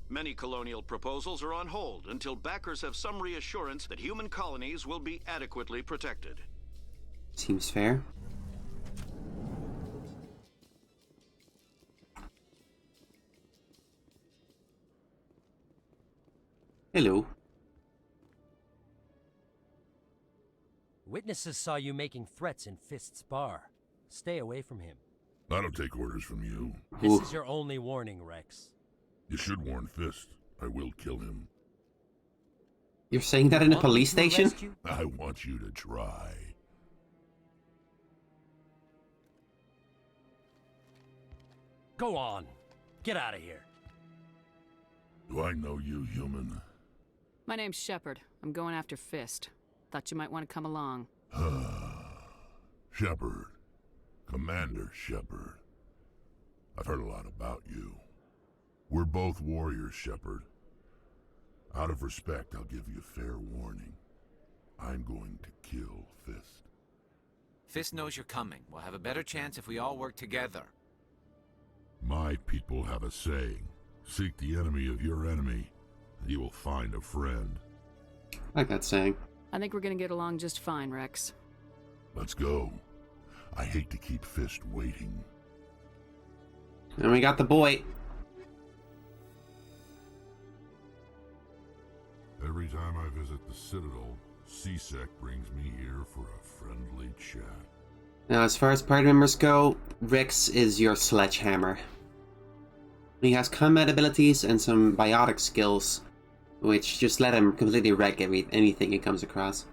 S14: Many colonial proposals are on hold until backers have some reassurance that human colonies will be adequately protected.
S1: Seems fair. Hello.
S15: Witnesses saw you making threats in Fist's bar. Stay away from him.
S19: I don't take orders from you.
S15: This is your only warning, Rex.
S19: You should warn Fist. I will kill him.
S1: You're saying that in a police station?
S19: I want you to try.
S15: Go on. Get out of here.
S19: Do I know you, human?
S11: My name's Shepard. I'm going after Fist. Thought you might want to come along.
S19: Shepard. Commander Shepard. I've heard a lot about you. We're both warriors, Shepard. Out of respect, I'll give you fair warning. I'm going to kill Fist.
S7: Fist knows you're coming. We'll have a better chance if we all work together.
S19: My people have a saying. Seek the enemy of your enemy, and you will find a friend.
S1: I like that saying.
S11: I think we're gonna get along just fine, Rex.
S19: Let's go. I hate to keep Fist waiting.
S1: And we got the boy.
S19: Every time I visit the Citadel, CSEC brings me here for a friendly chat.
S1: Now, as far as party members go, Rex is your sledgehammer. He has combat abilities and some biotic skills, which just let him completely wreck anything he comes across.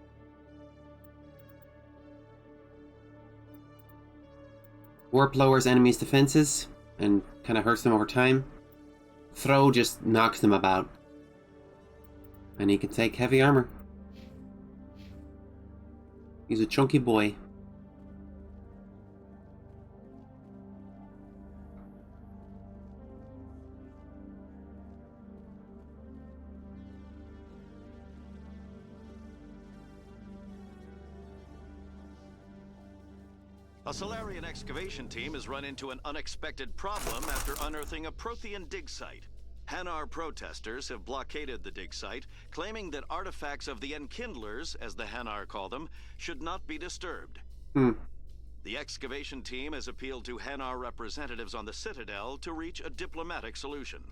S1: Warp lowers enemies' defenses and kind of hurts them over time. Throw just knocks them about. And he can take heavy armor. He's a chunky boy.
S14: A Solarian excavation team has run into an unexpected problem after unearthing a Prothean dig site. Hanar protesters have blockaded the dig site, claiming that artifacts of the Enkindlers, as the Hanar call them, should not be disturbed. The excavation team has appealed to Hanar representatives on the Citadel to reach a diplomatic solution.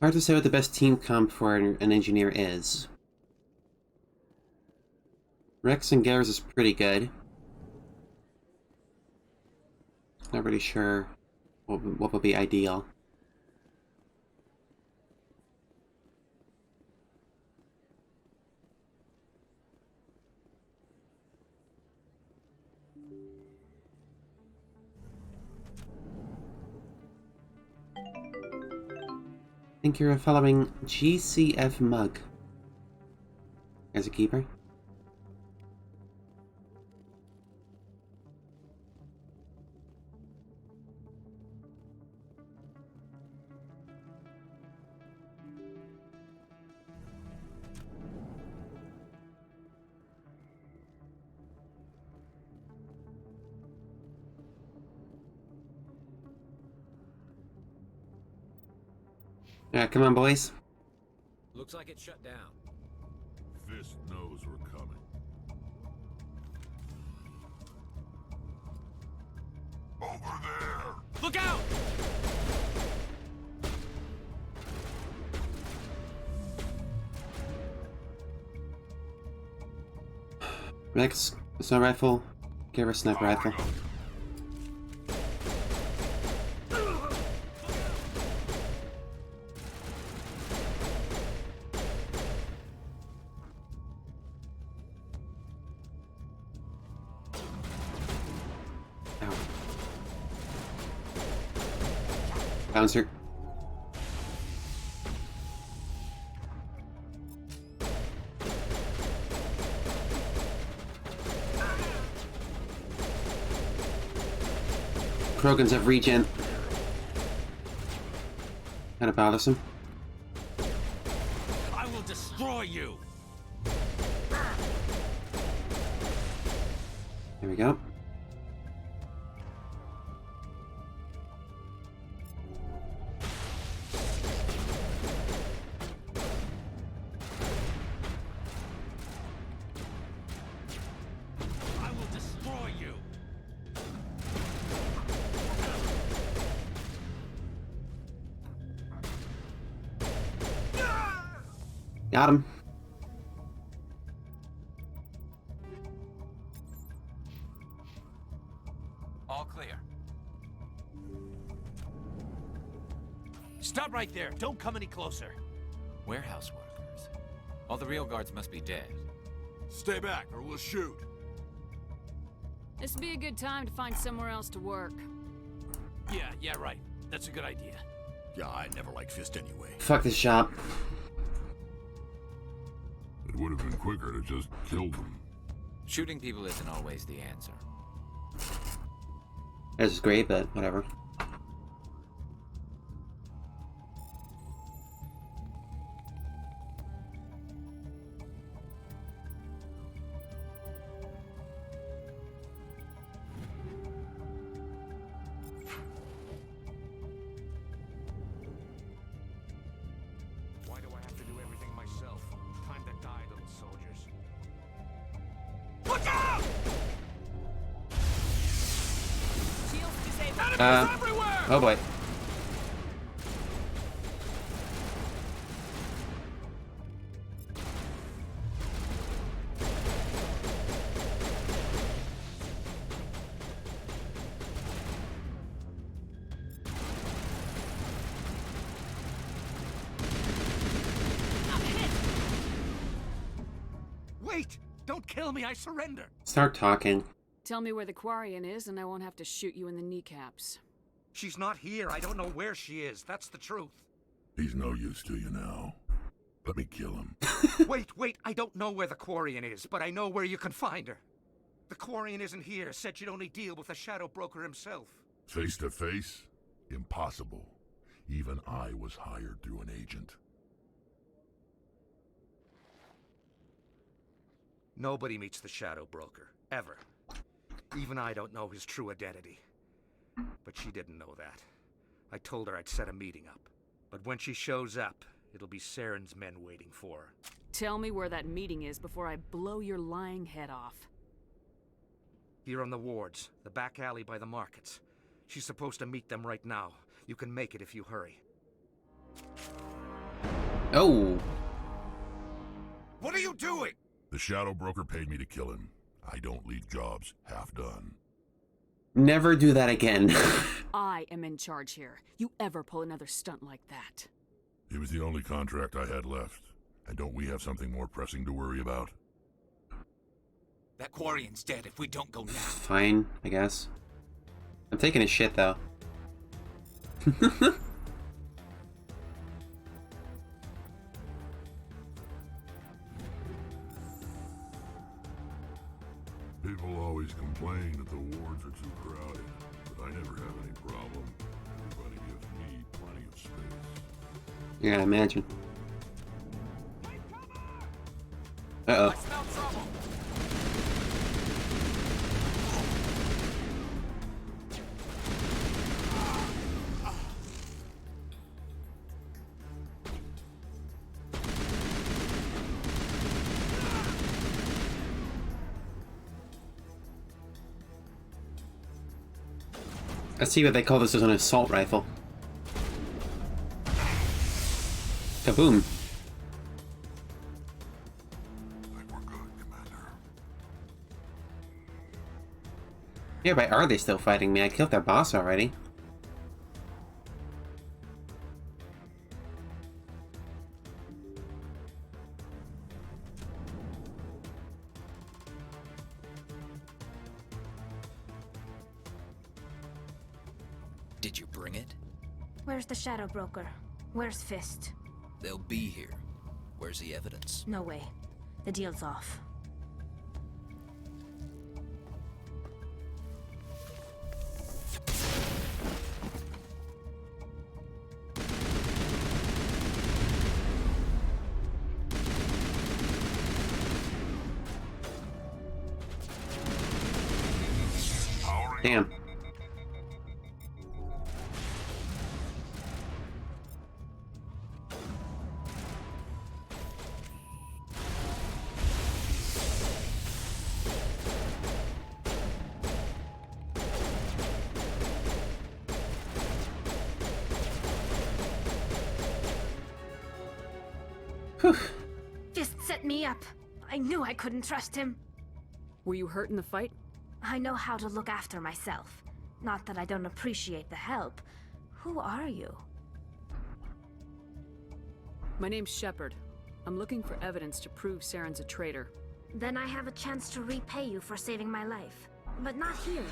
S1: Hard to say what the best team comp for an engineer is. Rex and Garrus is pretty good. Not really sure what would be ideal. I think you're following GCF Mug as a keeper. Yeah, come on, boys.
S13: Looks like it's shut down.
S19: Fist knows we're coming. Over there!
S13: Look out!
S1: Rex, assault rifle. Garrus, sniper rifle. Bouncer. Krogans have regen. Gotta balance him.
S13: I will destroy you.
S1: There we go. Got him.
S13: All clear. Stop right there. Don't come any closer.
S7: Warehouse workers. All the real guards must be dead.
S20: Stay back or we'll shoot.
S11: This would be a good time to find somewhere else to work.
S13: Yeah, right. That's a good idea.
S20: Yeah, I never liked Fist anyway.
S1: Fuck this shop.
S19: It would have been quicker to just kill them.
S7: Shooting people isn't always the answer.
S1: This is great, but whatever.
S13: Why do I have to do everything myself? Time to die, little soldiers. Look out! Shields disabled. Enemies everywhere!
S1: Oh boy.
S13: Wait! Don't kill me, I surrender!
S1: Start talking.
S11: Tell me where the Quarian is, and I won't have to shoot you in the kneecaps.
S13: She's not here. I don't know where she is. That's the truth.
S19: He's no use to you now. Let me kill him.
S13: Wait. I don't know where the Quarian is, but I know where you can find her. The Quarian isn't here. Said you'd only deal with the Shadow Broker himself.
S19: Face to face? Impossible. Even I was hired through an agent.
S13: Nobody meets the Shadow Broker. Ever. Even I don't know his true identity. But she didn't know that. I told her I'd set a meeting up. But when she shows up, it'll be Saren's men waiting for her.
S11: Tell me where that meeting is before I blow your lying head off.
S13: Here on the wards, the back alley by the markets. She's supposed to meet them right now. You can make it if you hurry.
S1: Oh.
S24: What are you doing?
S19: The Shadow Broker paid me to kill him. I don't leave jobs half done.
S1: Never do that again.
S11: I am in charge here. You ever pull another stunt like that?
S19: It was the only contract I had left. And don't we have something more pressing to worry about?
S7: That Quarian's dead if we don't go now.
S1: Fine, I guess. I'm taking a shit, though.
S19: People always complain that the wards are too crowded, but I never have any problem. Everybody gives me plenty of space.
S1: Yeah, I imagine. Uh-oh.
S7: I smell trouble.
S1: I see what they call this as an assault rifle. Kaboom. Yeah, but are they still fighting me? I killed their boss already.
S7: Did you bring it?
S5: Where's the Shadow Broker? Where's Fist?
S7: They'll be here. Where's the evidence?
S5: No way. The deal's off.
S1: Damn.
S5: Fist set me up. I knew I couldn't trust him.
S11: Were you hurt in the fight?
S5: I know how to look after myself. Not that I don't appreciate the help. Who are you?
S11: My name's Shepard. I'm looking for evidence to prove Saren's a traitor.
S5: Then I have a chance to repay you for saving my life. But not here.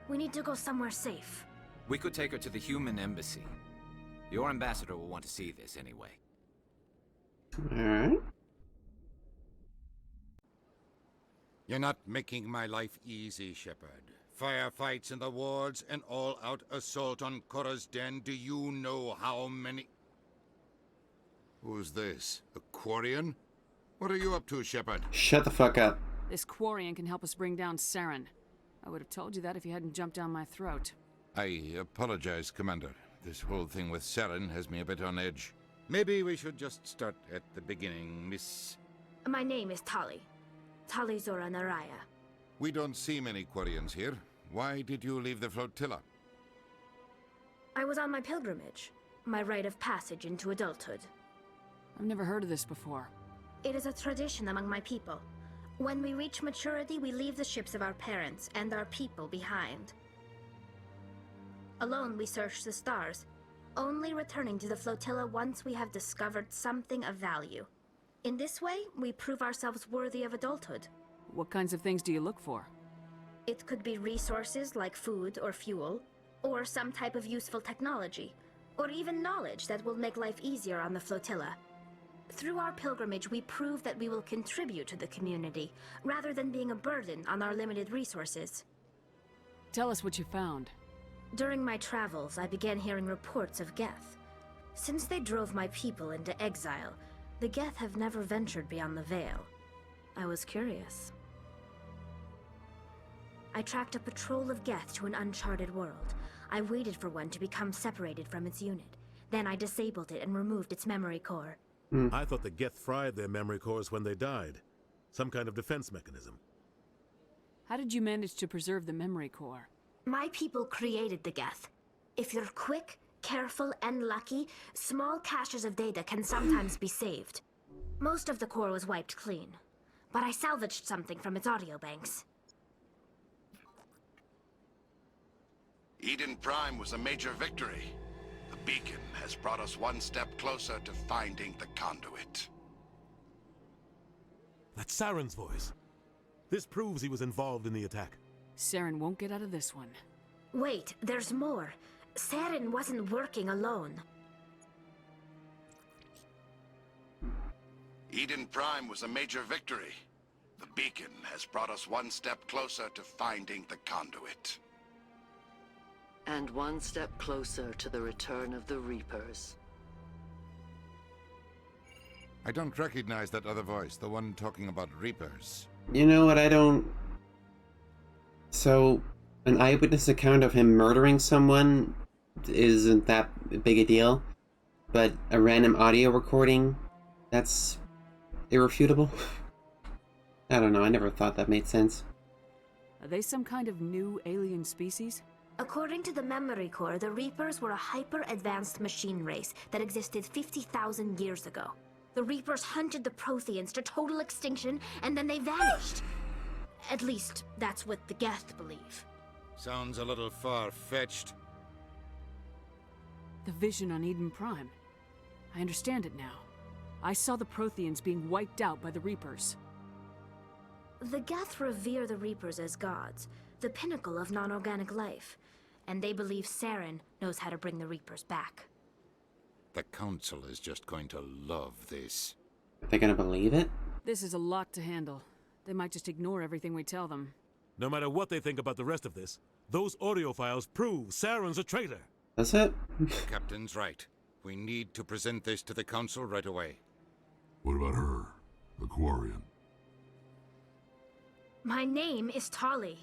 S5: We need to go somewhere safe.
S7: We could take her to the human embassy. Your ambassador will want to see this anyway.
S1: Alright.
S6: You're not making my life easy, Shepard. Firefights in the wards, an all-out assault on Korra's den. Do you know how many... Who's this? A Quarian? What are you up to, Shepard?
S1: Shut the fuck up.
S11: This Quarian can help us bring down Saren. I would have told you that if you hadn't jumped down my throat.
S6: I apologize, Commander. This whole thing with Saren has me a bit on edge. Maybe we should just start at the beginning, Miss...
S5: My name is Tali. Tali Zora Naraya.
S6: We don't see many Quarians here. Why did you leave the flotilla?
S5: I was on my pilgrimage. My rite of passage into adulthood.
S11: I've never heard of this before.
S5: It is a tradition among my people. When we reach maturity, we leave the ships of our parents and our people behind. Alone, we search the stars, only returning to the flotilla once we have discovered something of value. In this way, we prove ourselves worthy of adulthood.
S11: What kinds of things do you look for?
S5: It could be resources like food or fuel, or some type of useful technology, or even knowledge that will make life easier on the flotilla. Through our pilgrimage, we prove that we will contribute to the community, rather than being a burden on our limited resources.
S11: Tell us what you found.
S5: During my travels, I began hearing reports of Geth. Since they drove my people into exile, the Geth have never ventured beyond the Veil. I was curious. I tracked a patrol of Geth to an uncharted world. I waited for one to become separated from its unit. Then I disabled it and removed its memory core.
S21: I thought the Geth fried their memory cores when they died. Some kind of defense mechanism.
S11: How did you manage to preserve the memory core?
S5: My people created the Geth. If you're quick, careful and lucky, small caches of data can sometimes be saved. Most of the core was wiped clean, but I salvaged something from its audio banks.
S2: Eden Prime was a major victory. The beacon has brought us one step closer to finding the conduit.
S21: That's Saren's voice. This proves he was involved in the attack.
S11: Saren won't get out of this one.
S5: Wait, there's more. Saren wasn't working alone.
S2: Eden Prime was a major victory. The beacon has brought us one step closer to finding the conduit.
S4: And one step closer to the return of the Reapers.
S6: I don't recognize that other voice, the one talking about Reapers.
S1: You know what, I don't... So, an eyewitness account of him murdering someone isn't that big a deal, but a random audio recording, that's irrefutable? I don't know, I never thought that made sense.
S11: Are they some kind of new alien species?
S5: According to the memory core, the Reapers were a hyper-advanced machine race that existed 50,000 years ago. The Reapers hunted the Protheans to total extinction, and then they vanished. At least, that's what the Geth believe.
S6: Sounds a little far-fetched.
S11: The vision on Eden Prime. I understand it now. I saw the Protheans being wiped out by the Reapers.
S5: The Geth revere the Reapers as gods, the pinnacle of non-organic life, and they believe Saren knows how to bring the Reapers back.
S6: The Council is just going to love this.
S1: Are they gonna believe it?
S11: This is a lot to handle. They might just ignore everything we tell them.
S21: No matter what they think about the rest of this, those audio files prove Saren's a traitor.
S1: That's it?
S6: The Captain's right. We need to present this to the Council right away.
S19: What about her? The Quarian?
S5: My name is Tali.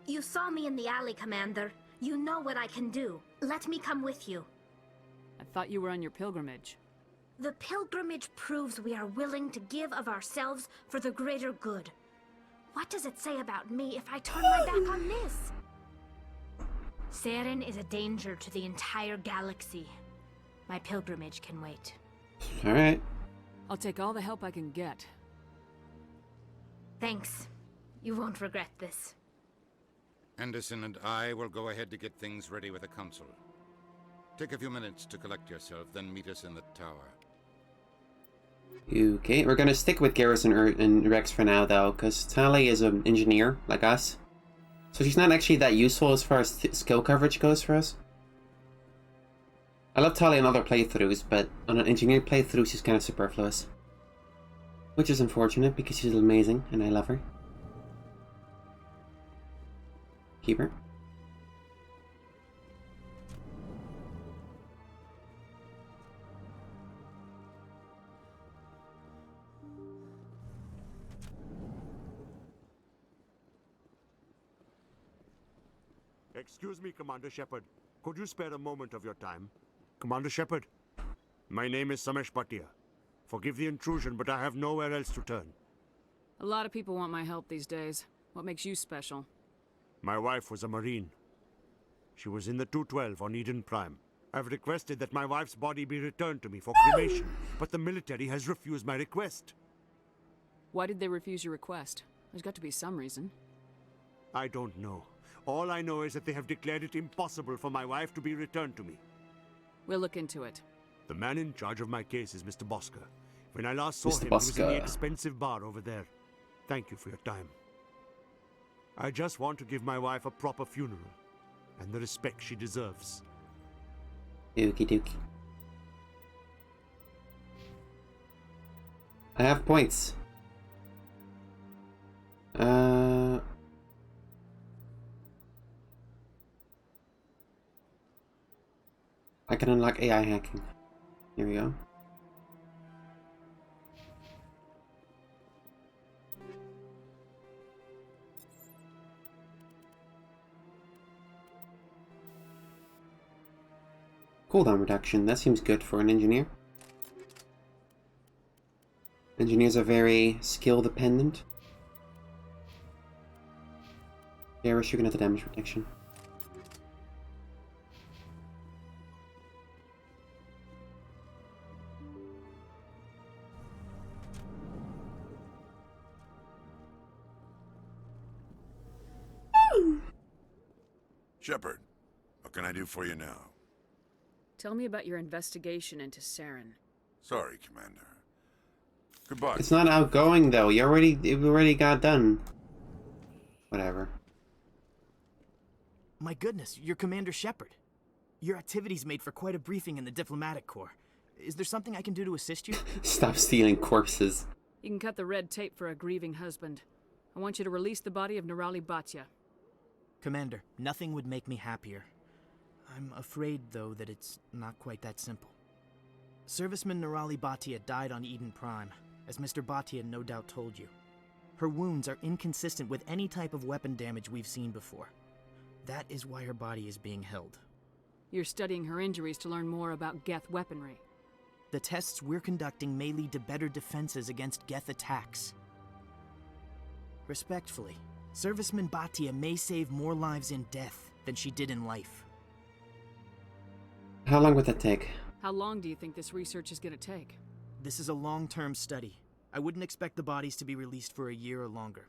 S5: You saw me in the alley, Commander. You know what I can do. Let me come with you.
S11: I thought you were on your pilgrimage.
S5: The pilgrimage proves we are willing to give of ourselves for the greater good. What does it say about me if I turn my back on this? Saren is a danger to the entire galaxy. My pilgrimage can wait.
S1: Alright.
S11: I'll take all the help I can get.
S5: Thanks. You won't regret this.
S6: Anderson and I will go ahead to get things ready with the Council. Take a few minutes to collect yourself, then meet us in the tower.
S1: Okay, we're gonna stick with Garrus and Rex for now, though, because Tali is an engineer, like us. So she's not actually that useful as far as skill coverage goes for us. I love Tali on other playthroughs, but on an engineer playthrough, she's kind of superfluous. Which is unfortunate, because she's amazing, and I love her. Keep her.
S9: Excuse me, Commander Shepard. Could you spare a moment of your time? Commander Shepard, my name is Samesh Bhatia. Forgive the intrusion, but I have nowhere else to turn.
S11: A lot of people want my help these days. What makes you special?
S9: My wife was a Marine. She was in the 212 on Eden Prime. I've requested that my wife's body be returned to me for cremation, but the military has refused my request.
S11: Why did they refuse your request? There's got to be some reason.
S9: I don't know. All I know is that they have declared it impossible for my wife to be returned to me.
S11: We'll look into it.
S9: The man in charge of my case is Mr. Bosker. When I last saw
S1: Mr.
S9: him, he was in the
S1: Bosker.
S9: expensive bar over there. Thank you for your time. I just want to give my wife a proper funeral, and the respect she deserves.
S1: Okie dokie. I have points. I can unlock AI hacking. Here we go. Cooldown reduction, that seems good for an engineer. Engineers are very skill dependent. Garrus, you're gonna have the damage reduction.
S2: Shepard, what can I do for you now?
S11: Tell me about your investigation into Saren.
S2: Sorry, Commander. Goodbye.
S1: It's not outgoing though. It already got done. Whatever.
S3: My goodness, you're Commander Shepard. Your activities made for quite a briefing in the diplomatic corps. Is there something I can do to assist you?
S1: Stop stealing corpses.
S11: You can cut the red tape for a grieving husband. I want you to release the body of Nerali Bhatia.
S3: Commander, nothing would make me happier. I'm afraid, though, that it's not quite that simple. Serviceman Nerali Bhatia died on Eden Prime, as Mr. Bhatia no doubt told you. Her wounds are inconsistent with any type of weapon damage we've seen before. That is why her body is being held.
S11: You're studying her injuries to learn more about Geth weaponry.
S3: The tests we're conducting may lead to better defenses against Geth attacks. Respectfully, Serviceman Bhatia may save more lives in death than she did in life.
S1: How long would that take?
S11: How long do you think this research is going to take?
S3: This is a long-term study. I wouldn't expect the bodies to be released for a year or longer.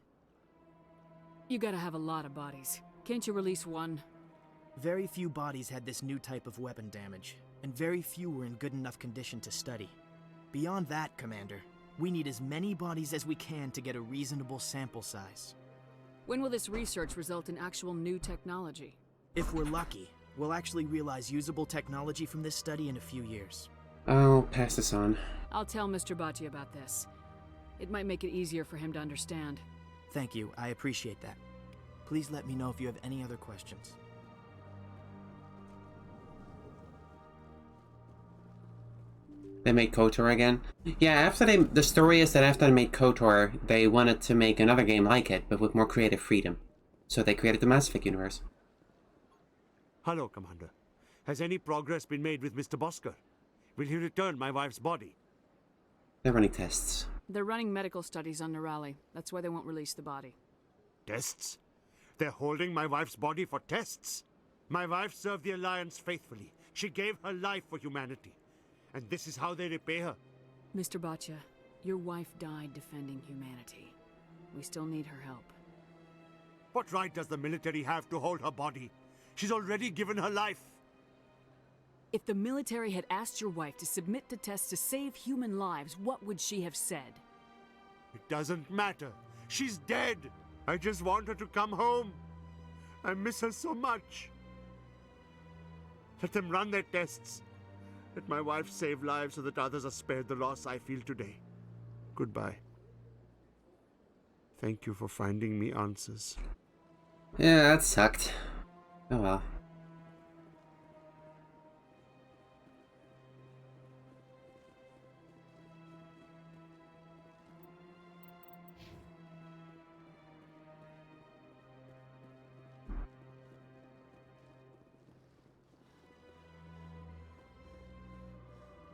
S11: You gotta have a lot of bodies. Can't you release one?
S3: Very few bodies had this new type of weapon damage, and very few were in good enough condition to study. Beyond that, Commander, we need as many bodies as we can to get a reasonable sample size.
S11: When will this research result in actual new technology?
S3: If we're lucky, we'll actually realize usable technology from this study in a few years.
S1: I'll pass this on.
S11: I'll tell Mr. Bhatia about this. It might make it easier for him to understand.
S3: Thank you, I appreciate that. Please let me know if you have any other questions.
S1: They made KOTOR again? Yeah, the story is that after they made KOTOR, they wanted to make another game like it, but with more creative freedom. So they created the Mass Effect universe.
S9: Hello, Commander. Has any progress been made with Mr. Bosker? Will he return my wife's body?
S1: They're running tests.
S11: They're running medical studies on Nerali. That's why they won't release the body.
S9: Tests? They're holding my wife's body for tests? My wife served the Alliance faithfully. She gave her life for humanity. And this is how they repay her.
S11: Mr. Bhatia, your wife died defending humanity. We still need her help.
S9: What right does the military have to hold her body? She's already given her life.
S11: If the military had asked your wife to submit to tests to save human lives, what would she have said?
S9: It doesn't matter. She's dead. I just want her to come home. I miss her so much. Let them run their tests. Let my wife save lives so that others are spared the loss I feel today. Goodbye. Thank you for finding me answers.
S1: Yeah, that sucked. Oh well.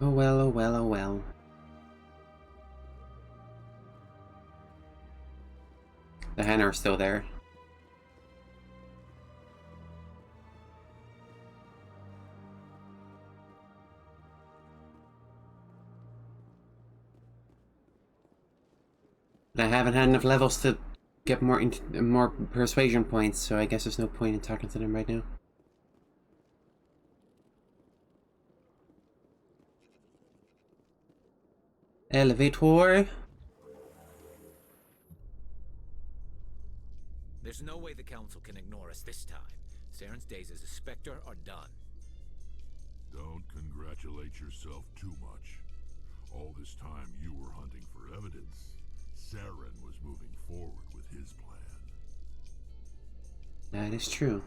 S1: Oh well, oh well, oh well. The hen are still there. I haven't had enough levels to get more persuasion points, so I guess there's no point in talking to them right now. Elevator.
S7: There's no way the Council can ignore us this time. Saren's days as a Spectre are done.
S19: Don't congratulate yourself too much. All this time you were hunting for evidence. Saren was moving forward with his plan.
S1: That is true.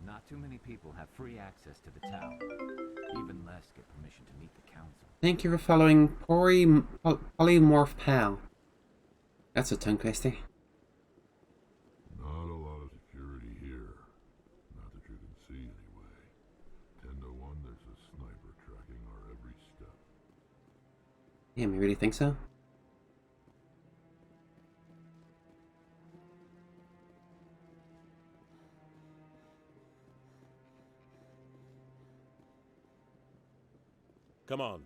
S17: Not too many people have free access to the tower. Even less get permission to meet the council.
S1: Thank you for following Polymorph Pal. That's a tongue twister.
S19: Not a lot of security here. Not that you can see anyway. 10-1, there's a sniper tracking our every step.
S1: Damn, you really think so?
S21: Come on.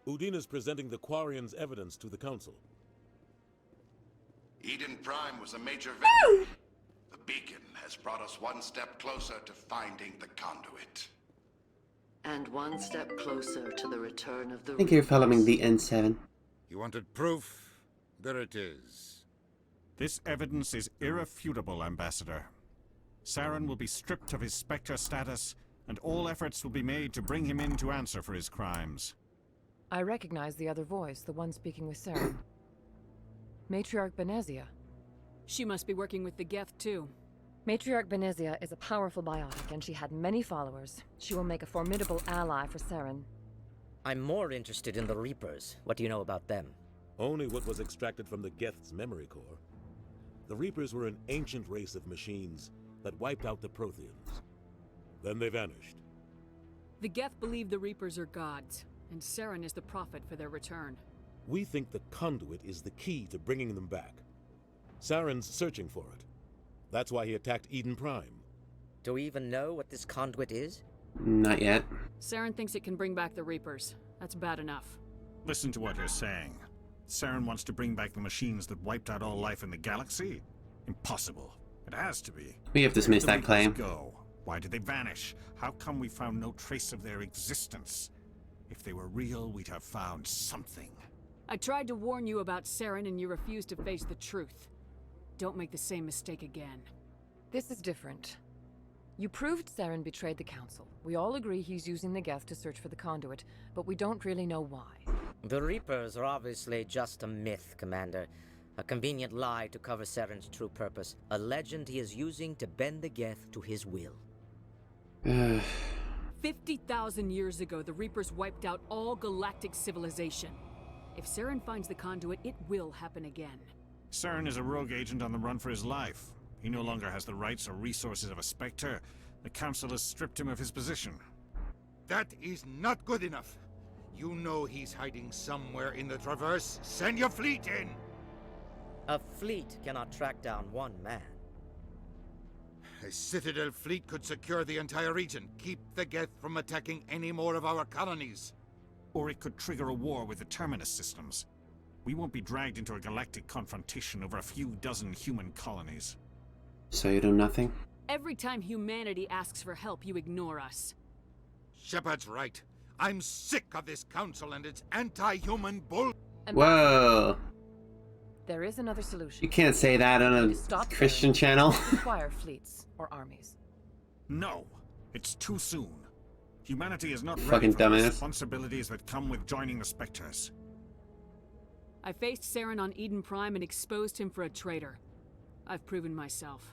S21: Udina's presenting the Quarian's evidence to the Council.
S2: Eden Prime was a major victory. The beacon has brought us one step closer to finding the conduit.
S4: And one step closer to the return of the
S1: I think you're
S4: Reapers.
S1: following the N7.
S6: You wanted proof? There it is.
S8: This evidence is irrefutable, Ambassador. Saren will be stripped of his Spectre status, and all efforts will be made to bring him in to answer for his crimes.
S18: I recognize the other voice, the one speaking with Saren. Matriarch Benezia.
S11: She must be working with the Geth, too.
S18: Matriarch Benezia is a powerful biotic, and she had many followers. She will make a formidable ally for Saren.
S16: I'm more interested in the Reapers. What do you know about them?
S21: Only what was extracted from the Geth's memory core. The Reapers were an ancient race of machines that wiped out the Protheans. Then they vanished.
S11: The Geth believe the Reapers are gods, and Saren is the prophet for their return.
S21: We think the conduit is the key to bringing them back. Saren's searching for it. That's why he attacked Eden Prime.
S16: Do we even know what this conduit is?
S1: Not yet.
S11: Saren thinks it can bring back the Reapers. That's bad enough.
S8: Listen to what you're saying. Saren wants to bring back the machines that wiped out all life in the galaxy? Impossible. It has to be.
S1: We have dismissed that claim.
S8: Go. Why did they vanish? How come we found no trace of their existence? If they were real, we'd have found something.
S11: I tried to warn you about Saren and you refused to face the truth. Don't make the same mistake again.
S18: This is different. You proved Saren betrayed the Council. We all agree he's using the Geth to search for the conduit, but we don't really know why.
S16: The Reapers are obviously just a myth, Commander. A convenient lie to cover Saren's true purpose. A legend he is using to bend the Geth to his will.
S11: 50,000 years ago, the Reapers wiped out all galactic civilization. If Saren finds the conduit, it will happen again.
S8: Saren is a rogue agent on the run for his life. He no longer has the rights or resources of a Spectre. The Council has stripped him of his position.
S6: That is not good enough. You know he's hiding somewhere in the Traverse. Send your fleet in!
S16: A fleet cannot track down one man.
S6: A Citadel fleet could secure the entire region, keep the Geth from attacking any more of our colonies.
S8: Or it could trigger a war with the Terminus systems. We won't be dragged into a galactic confrontation over a few dozen human colonies.
S1: So you do nothing?
S11: Every time humanity asks for help, you ignore us.
S6: Shepard's right. I'm sick of this council and its anti-human bull.
S1: Whoa.
S18: There is another solution.
S1: You can't say that on a Christian channel.
S18: Require fleets or armies.
S8: No, it's too soon. Humanity is not ready
S1: Fucking
S8: for the
S1: dumbass.
S8: responsibilities that come with joining the Spectres.
S11: I faced Saren on Eden Prime and exposed him for a traitor. I've proven myself.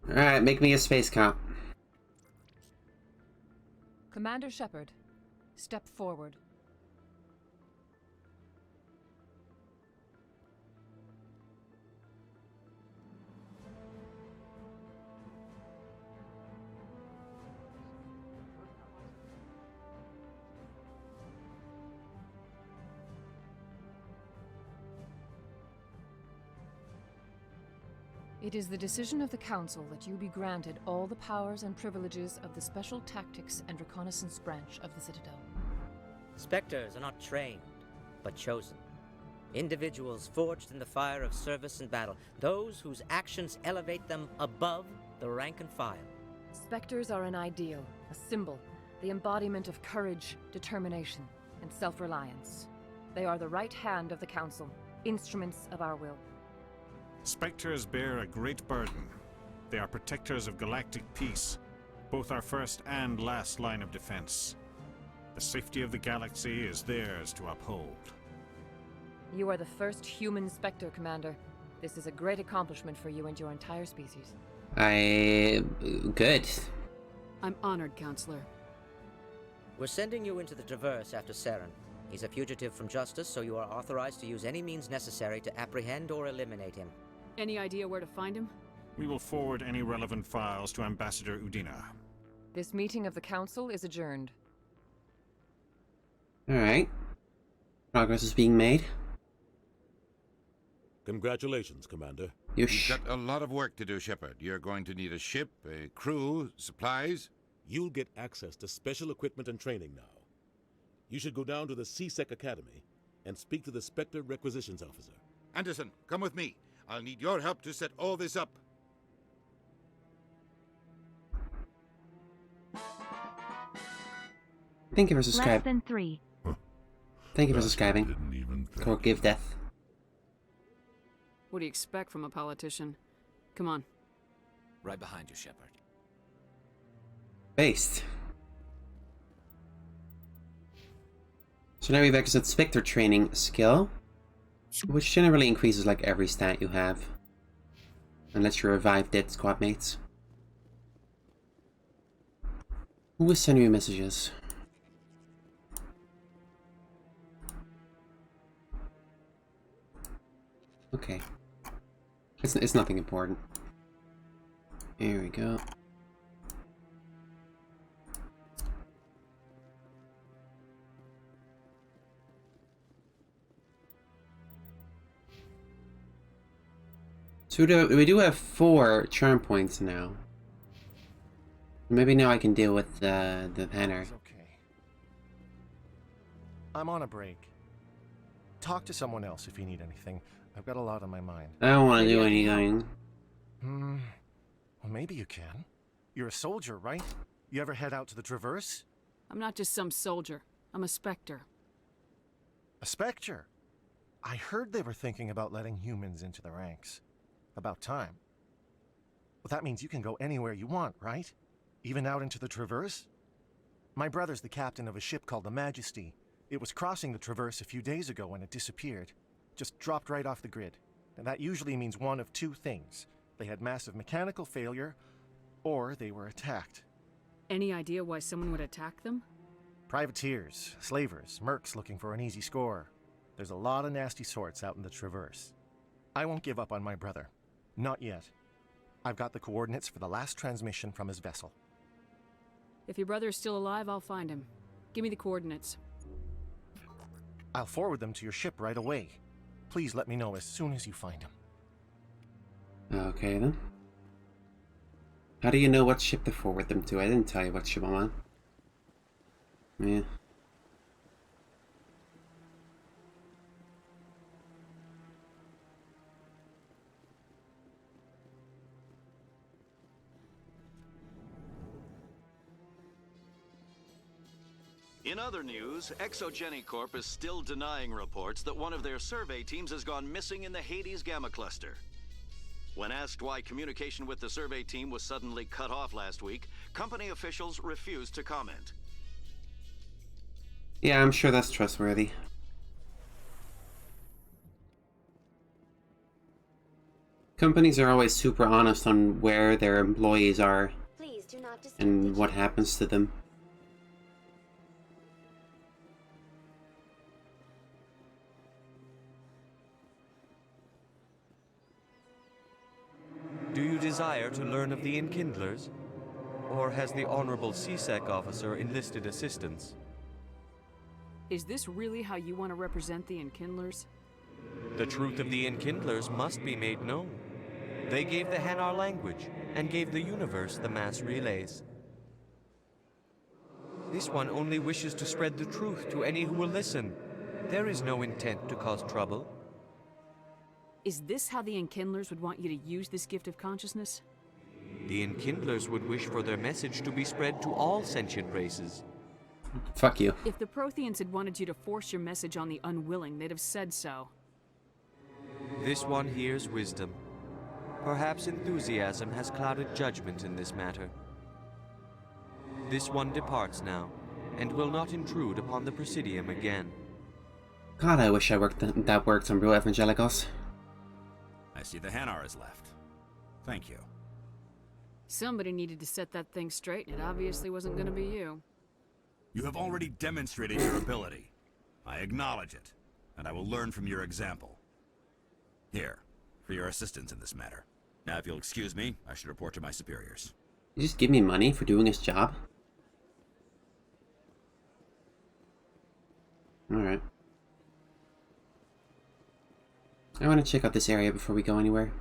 S1: Alright, make me a space cop.
S18: Commander Shepard, step forward. It is the decision of the Council that you be granted all the powers and privileges of the Special Tactics and Reconnaissance Branch of the Citadel.
S16: Spectres are not trained, but chosen. Individuals forged in the fire of service and battle. Those whose actions elevate them above the rank and file.
S18: Spectres are an ideal, a symbol, the embodiment of courage, determination, and self-reliance. They are the right hand of the Council, instruments of our will.
S8: Spectres bear a great burden. They are protectors of galactic peace, both our first and last line of defense. The safety of the galaxy is theirs to uphold.
S18: You are the first human Spectre, Commander. This is a great accomplishment for you and your entire species.
S1: Good.
S11: I'm honored, Counselor.
S16: We're sending you into the Traverse after Saren. He's a fugitive from justice, so you are authorized to use any means necessary to apprehend or eliminate him.
S11: Any idea where to find him?
S8: We will forward any relevant files to Ambassador Udina.
S18: This meeting of the Council is adjourned.
S1: Alright. Progress is being made.
S21: Congratulations, Commander.
S6: You've got a lot of work to do, Shepard. You're going to need a ship, a crew, supplies.
S21: You'll get access to special equipment and training now. You should go down to the C-Sec Academy and speak to the Spectre Requisitions Officer.
S6: Anderson, come with me. I'll need your help to set all this up.
S1: Thank you for subscribing.
S10: Less than 3.
S1: Thank you for subscribing. Or give death.
S11: What do you expect from a politician? Come on.
S7: Right behind you, Shepard.
S1: Based. So now we've exited Spectre training skill, which generally increases like every stat you have. Unless you revive dead squad mates. Who is sending you messages? Okay. It's nothing important. Here we go. So we do have 4 charm points now. Maybe now I can deal with the banner.
S12: Okay. I'm on a break. Talk to someone else if you need anything. I've got a lot on my mind.
S1: I don't want to do anything.
S12: Well, maybe you can. You're a soldier, right? You ever head out to the Traverse?
S11: I'm not just some soldier. I'm a Spectre.
S12: A Spectre? I heard they were thinking about letting humans into the ranks. About time. Well, that means you can go anywhere you want, right? Even out into the Traverse? My brother's the captain of a ship called the Majesty. It was crossing the Traverse a few days ago when it disappeared. Just dropped right off the grid. And that usually means one of 2 things. They had massive mechanical failure, or they were attacked.
S11: Any idea why someone would attack them?
S12: Privateers, slavers, mercs looking for an easy score. There's a lot of nasty sorts out in the Traverse. I won't give up on my brother. Not yet. I've got the coordinates for the last transmission from his vessel.
S11: If your brother is still alive, I'll find him. Give me the coordinates.
S12: I'll forward them to your ship right away. Please let me know as soon as you find him.
S1: Okay then. How do you know what ship to forward them to? I didn't tell you what ship I'm on. Yeah.
S14: In other news, Exogenicorp is still denying reports that one of their survey teams has gone missing in the Hades Gamma Cluster. When asked why communication with the survey team was suddenly cut off last week, company officials refused to comment.
S1: Yeah, I'm sure that's trustworthy. Companies are always super honest on where their employees are and what happens to them.
S22: Do you desire to learn of the Enkindlers? Or has the Honorable C-Sec officer enlisted assistance?
S11: Is this really how you want to represent the Enkindlers?
S22: The truth of the Enkindlers must be made known. They gave the Hanar language, and gave the universe the mass relays. This one only wishes to spread the truth to any who will listen. There is no intent to cause trouble.
S11: Is this how the Enkindlers would want you to use this gift of consciousness?
S22: The Enkindlers would wish for their message to be spread to all sentient races.
S1: Fuck you.
S11: If the Protheans had wanted you to force your message on the unwilling, they'd have said so.
S22: This one hears wisdom. Perhaps enthusiasm has clouded judgment in this matter. This one departs now, and will not intrude upon the Presidium again.
S1: God, I wish that worked on Real Evangelicals.
S23: I see the Hanar is left. Thank you.
S11: Somebody needed to set that thing straight, and it obviously wasn't going to be you.
S23: You have already demonstrated your ability. I acknowledge it, and I will learn from your example. Here, for your assistance in this matter. Now, if you'll excuse me, I should report to my superiors.
S1: You just give me money for doing his job? Alright. I want to check out this area before we go anywhere.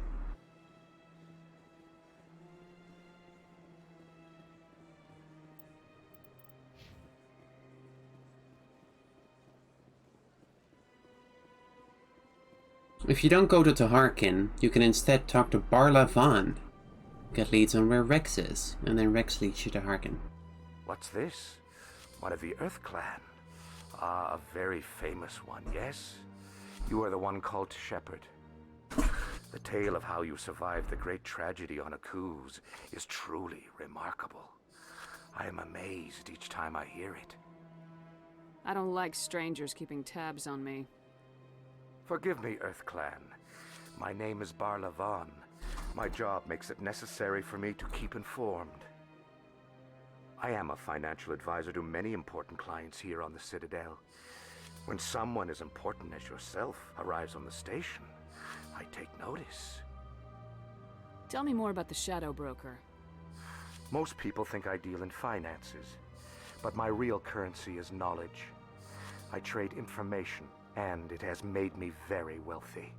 S1: If you don't go to Taharkin, you can instead talk to Barla Von. Get leads on where Rex is, and then Rex leads you to Harkin.
S10: What's this? One of the Earth Clan. Ah, a very famous one, yes? You are the one called Shepard. The tale of how you survived the great tragedy on Akuz is truly remarkable. I am amazed each time I hear it.
S11: I don't like strangers keeping tabs on me.
S10: Forgive me, Earth Clan. My name is Barla Von. My job makes it necessary for me to keep informed. I am a financial advisor to many important clients here on the Citadel. When someone as important as yourself arrives on the station, I take notice.
S11: Tell me more about the Shadow Broker.
S10: Most people think I deal in finances, but my real currency is knowledge. I trade information, and it has made me very wealthy.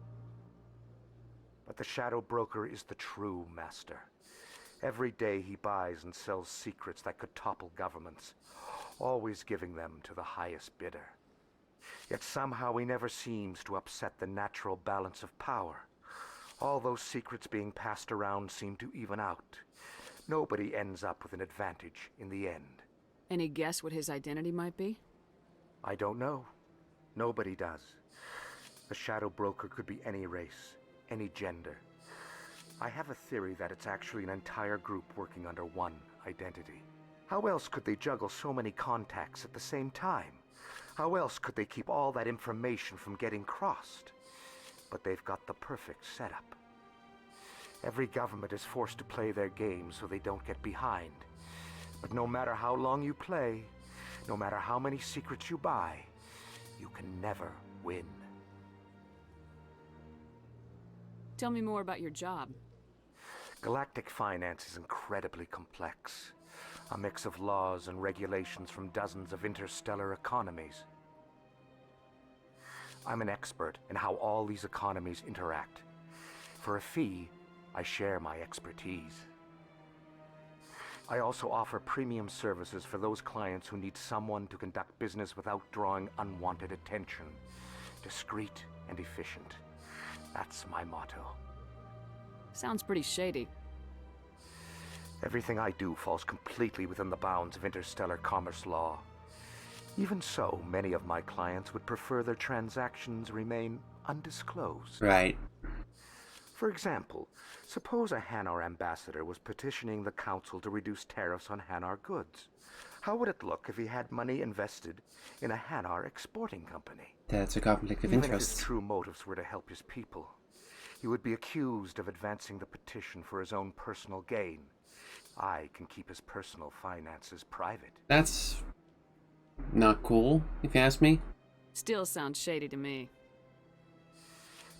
S10: But the Shadow Broker is the true master. Every day he buys and sells secrets that could topple governments, always giving them to the highest bidder. Yet somehow he never seems to upset the natural balance of power. All those secrets being passed around seem to even out. Nobody ends up with an advantage in the end.
S11: Any guess what his identity might be?
S10: I don't know. Nobody does. The Shadow Broker could be any race, any gender. I have a theory that it's actually an entire group working under one identity. How else could they juggle so many contacts at the same time? How else could they keep all that information from getting crossed? But they've got the perfect setup. Every government is forced to play their game so they don't get behind. But no matter how long you play, no matter how many secrets you buy, you can never win.
S11: Tell me more about your job.
S10: Galactic finance is incredibly complex. A mix of laws and regulations from dozens of interstellar economies. I'm an expert in how all these economies interact. For a fee, I share my expertise. I also offer premium services for those clients who need someone to conduct business without drawing unwanted attention. Discreet and efficient. That's my motto.
S11: Sounds pretty shady.
S10: Everything I do falls completely within the bounds of interstellar commerce law. Even so, many of my clients would prefer their transactions remain undisclosed.
S1: Right.
S10: For example, suppose a Hanar ambassador was petitioning the council to reduce tariffs on Hanar goods. How would it look if he had money invested in a Hanar exporting company?
S1: That's a conflict of
S10: Even
S1: interest.
S10: if his true motives were to help his people, he would be accused of advancing the petition for his own personal gain. I can keep his personal finances private.
S1: That's not cool, if you ask me.
S11: Still sounds shady to me.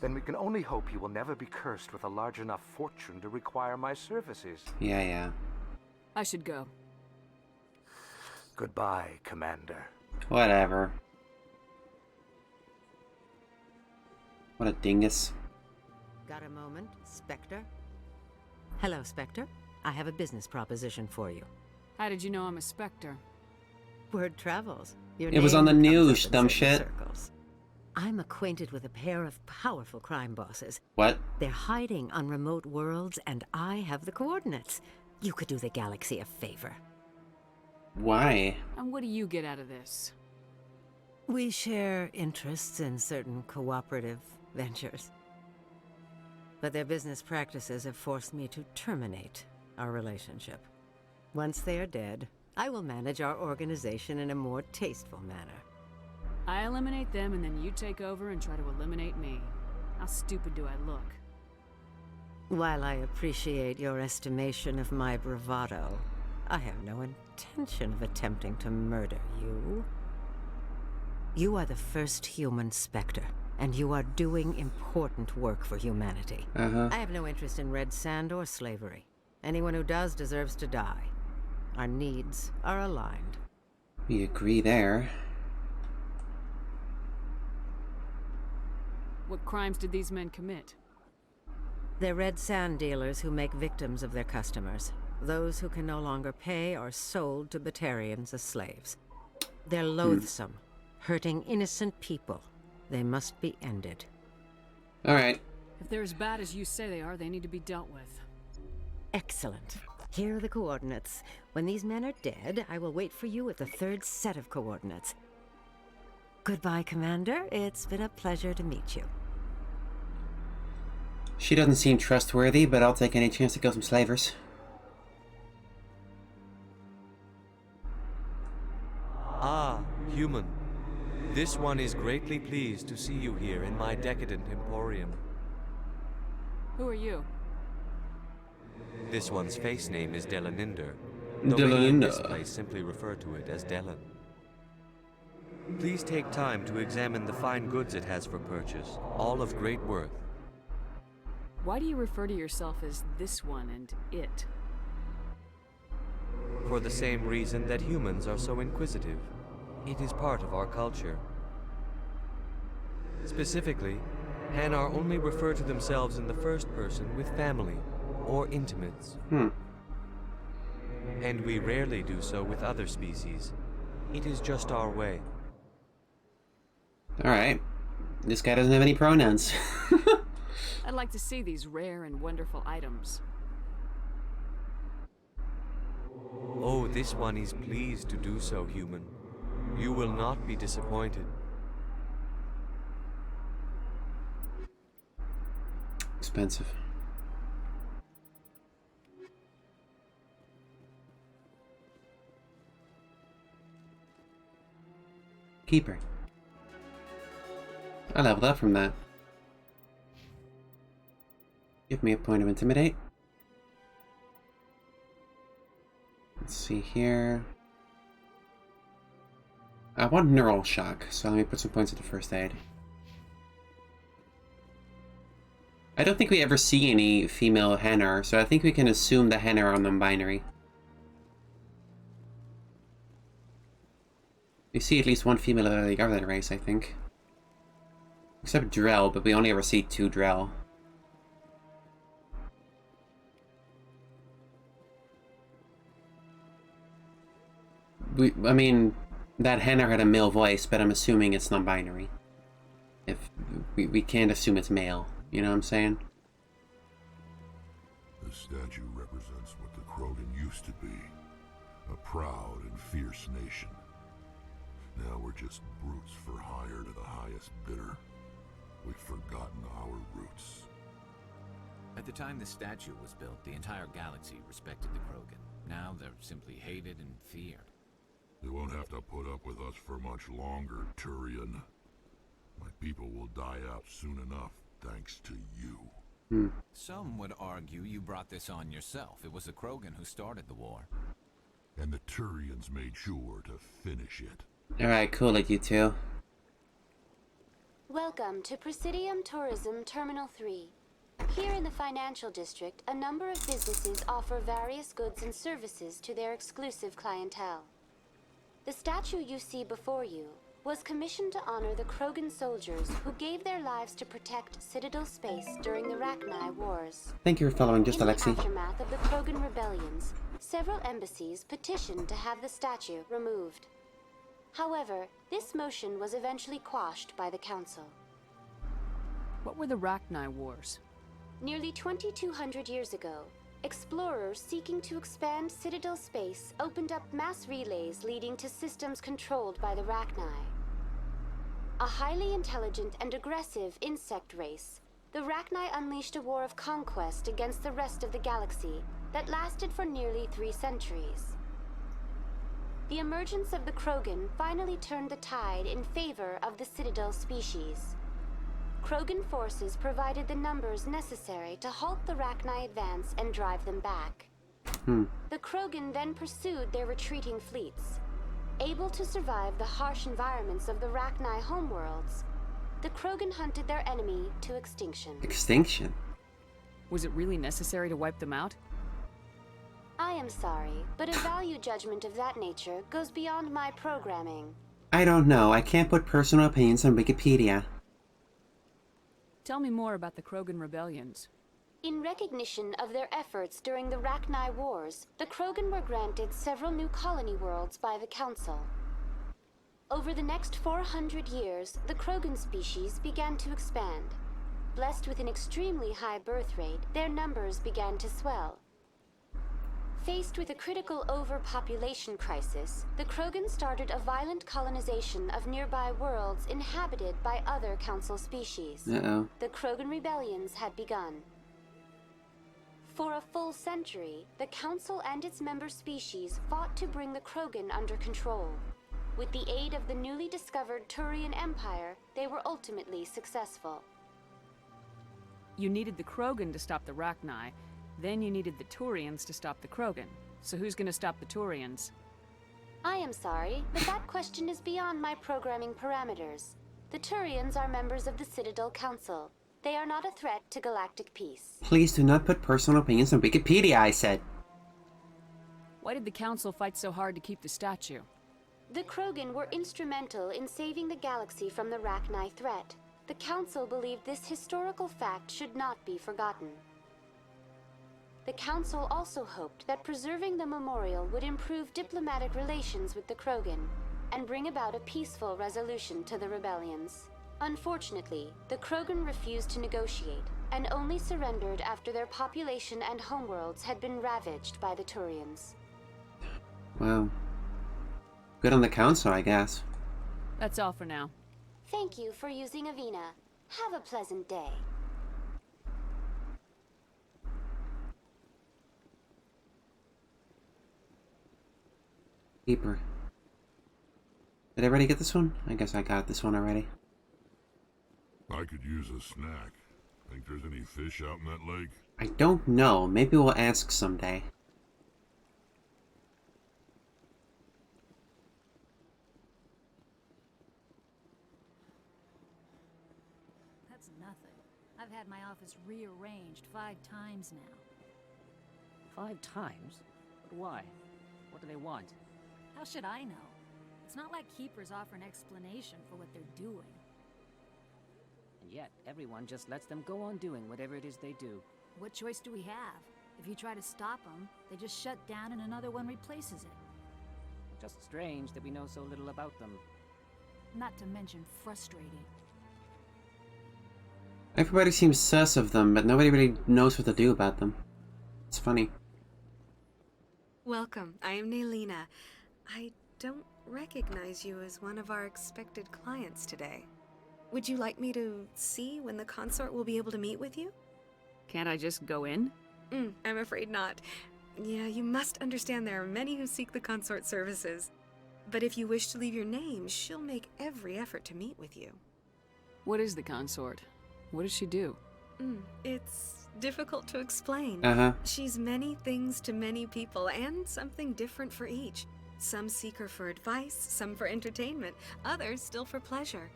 S10: Then we can only hope he will never be cursed with a large enough fortune to require my services.
S1: Yeah.
S11: I should go.
S10: Goodbye, Commander.
S1: Whatever. What a dingus.
S13: Got a moment, Spectre? Hello, Spectre. I have a business proposition for you.
S11: How did you know I'm a Spectre?
S13: Word travels.
S1: It was on the news, dumb shit.
S13: Circles. I'm acquainted with a pair of powerful crime bosses.
S1: What?
S13: They're hiding on remote worlds, and I have the coordinates. You could do the galaxy a favor.
S1: Why?
S11: And what do you get out of this?
S13: We share interests in certain cooperative ventures. But their business practices have forced me to terminate our relationship. Once they are dead, I will manage our organization in a more tasteful manner.
S11: I eliminate them and then you take over and try to eliminate me. How stupid do I look?
S13: While I appreciate your estimation of my bravado, I have no intention of attempting to murder you. You are the first human Spectre, and you are doing important work for humanity. I have no interest in red sand or slavery. Anyone who does deserves to die. Our needs are aligned.
S1: We agree there.
S11: What crimes did these men commit?
S13: They're red sand dealers who make victims of their customers. Those who can no longer pay are sold to Batarians as slaves. They're loathsome, hurting innocent people. They must be ended.
S1: Alright.
S11: If they're as bad as you say they are, they need to be dealt with.
S13: Excellent. Here are the coordinates. When these men are dead, I will wait for you at the third set of coordinates. Goodbye, Commander. It's been a pleasure to meet you.
S1: She doesn't seem trustworthy, but I'll take any chance to kill some slavers.
S22: Ah, human. This one is greatly pleased to see you here in my decadent emporium.
S11: Who are you?
S22: This one's face name is Delaninder, though many in this
S1: Delaninder.
S22: place simply refer to it as Delan. Please take time to examine the fine goods it has for purchase, all of great worth.
S11: Why do you refer to yourself as this one and it?
S22: For the same reason that humans are so inquisitive. It is part of our culture. Specifically, Hanar only refer to themselves in the first person with family or intimates. And we rarely do so with other species. It is just our way.
S1: Alright. This guy doesn't have any pronouns.
S11: I'd like to see these rare and wonderful items.
S22: Oh, this one is pleased to do so, human. You will not be disappointed.
S1: Expensive. Keeper. I leveled up from that. Give me a point of intimidate. Let's see here. I want neural shock, so let me put some points into first aid. I don't think we ever see any female Hanar, so I think we can assume the Hanar are non-binary. We see at least one female of the other race, I think. Except Drell, but we only ever see 2 Drell. I mean, that Hanar had a male voice, but I'm assuming it's non-binary. If we can't assume it's male, you know what I'm saying?
S19: The statue represents what the Krogan used to be. A proud and fierce nation. Now we're just brutes for hire to the highest bidder. We've forgotten our roots.
S7: At the time the statue was built, the entire galaxy respected the Krogan. Now they're simply hated and feared.
S19: You won't have to put up with us for much longer, Turian. My people will die out soon enough, thanks to you.
S7: Some would argue you brought this on yourself. It was the Krogan who started the war.
S19: And the Turians made sure to finish it.
S1: Alright, cool it, you two.
S5: Welcome to Presidium Tourism Terminal 3. Here in the financial district, a number of businesses offer various goods and services to their exclusive clientele. The statue you see before you was commissioned to honor the Krogan soldiers who gave their lives to protect Citadel space during the Rachni Wars.
S1: Thank you for following, just
S5: In the
S1: Alexi.
S5: aftermath of the Krogan rebellions, several embassies petitioned to have the statue removed. However, this motion was eventually quashed by the Council.
S11: What were the Rachni Wars?
S5: Nearly 2,200 years ago, explorers seeking to expand Citadel space opened up mass relays leading to systems controlled by the Rachni. A highly intelligent and aggressive insect race, the Rachni unleashed a war of conquest against the rest of the galaxy that lasted for nearly 3 centuries. The emergence of the Krogan finally turned the tide in favor of the Citadel species. Krogan forces provided the numbers necessary to halt the Rachni advance and drive them back. The Krogan then pursued their retreating fleets. Able to survive the harsh environments of the Rachni homeworlds, the Krogan hunted their enemy to extinction.
S1: Extinction?
S11: Was it really necessary to wipe them out?
S5: I am sorry, but a value judgment of that nature goes beyond my programming.
S1: I don't know. I can't put personal opinions on Wikipedia.
S11: Tell me more about the Krogan rebellions.
S5: In recognition of their efforts during the Rachni Wars, the Krogan were granted several new colony worlds by the Council. Over the next 400 years, the Krogan species began to expand. blessed with an extremely high birth rate, their numbers began to swell. Faced with a critical overpopulation crisis, the Krogan started a violent colonization of nearby worlds inhabited by other Council species.
S1: Uh-oh.
S5: The Krogan rebellions had begun. For a full century, the Council and its member species fought to bring the Krogan under control. With the aid of the newly discovered Turian Empire, they were ultimately successful.
S11: You needed the Krogan to stop the Rachni, then you needed the Turians to stop the Krogan. So who's gonna stop the Turians?
S5: I am sorry, but that question is beyond my programming parameters. The Turians are members of the Citadel Council. They are not a threat to galactic peace.
S1: Please do not put personal opinions on Wikipedia, I said.
S11: Why did the Council fight so hard to keep the statue?
S5: The Krogan were instrumental in saving the galaxy from the Rachni threat. The Council believed this historical fact should not be forgotten. The Council also hoped that preserving the memorial would improve diplomatic relations with the Krogan and bring about a peaceful resolution to the rebellions. Unfortunately, the Krogan refused to negotiate and only surrendered after their population and homeworlds had been ravaged by the Turians.
S1: Wow. Good on the Council, I guess.
S11: That's all for now.
S5: Thank you for using Avina. Have a pleasant day.
S1: Keeper. Did I already get this one? I guess I got this one already.
S19: I could use a snack. Think there's any fish out in that lake?
S1: I don't know. Maybe we'll ask someday.
S3: That's nothing. I've had my office rearranged 5 times now.
S15: 5 times? But why? What do they want?
S3: How should I know? It's not like Keepers offer an explanation for what they're doing.
S15: And yet, everyone just lets them go on doing whatever it is they do.
S3: What choice do we have? If you try to stop them, they just shut down and another one replaces it.
S15: Just strange that we know so little about them.
S3: Not to mention frustrating.
S1: Everybody seems sus of them, but nobody really knows what to do about them. It's funny.
S20: Welcome, I am Naylina. I don't recognize you as one of our expected clients today. Would you like me to see when the consort will be able to meet with you?
S11: Can't I just go in?
S20: I'm afraid not. Yeah, you must understand there are many who seek the consort services. But if you wish to leave your name, she'll make every effort to meet with you.
S11: What is the consort? What does she do?
S20: It's difficult to explain. She's many things to many people, and something different for each. Some seek her for advice, some for entertainment, others still for pleasure.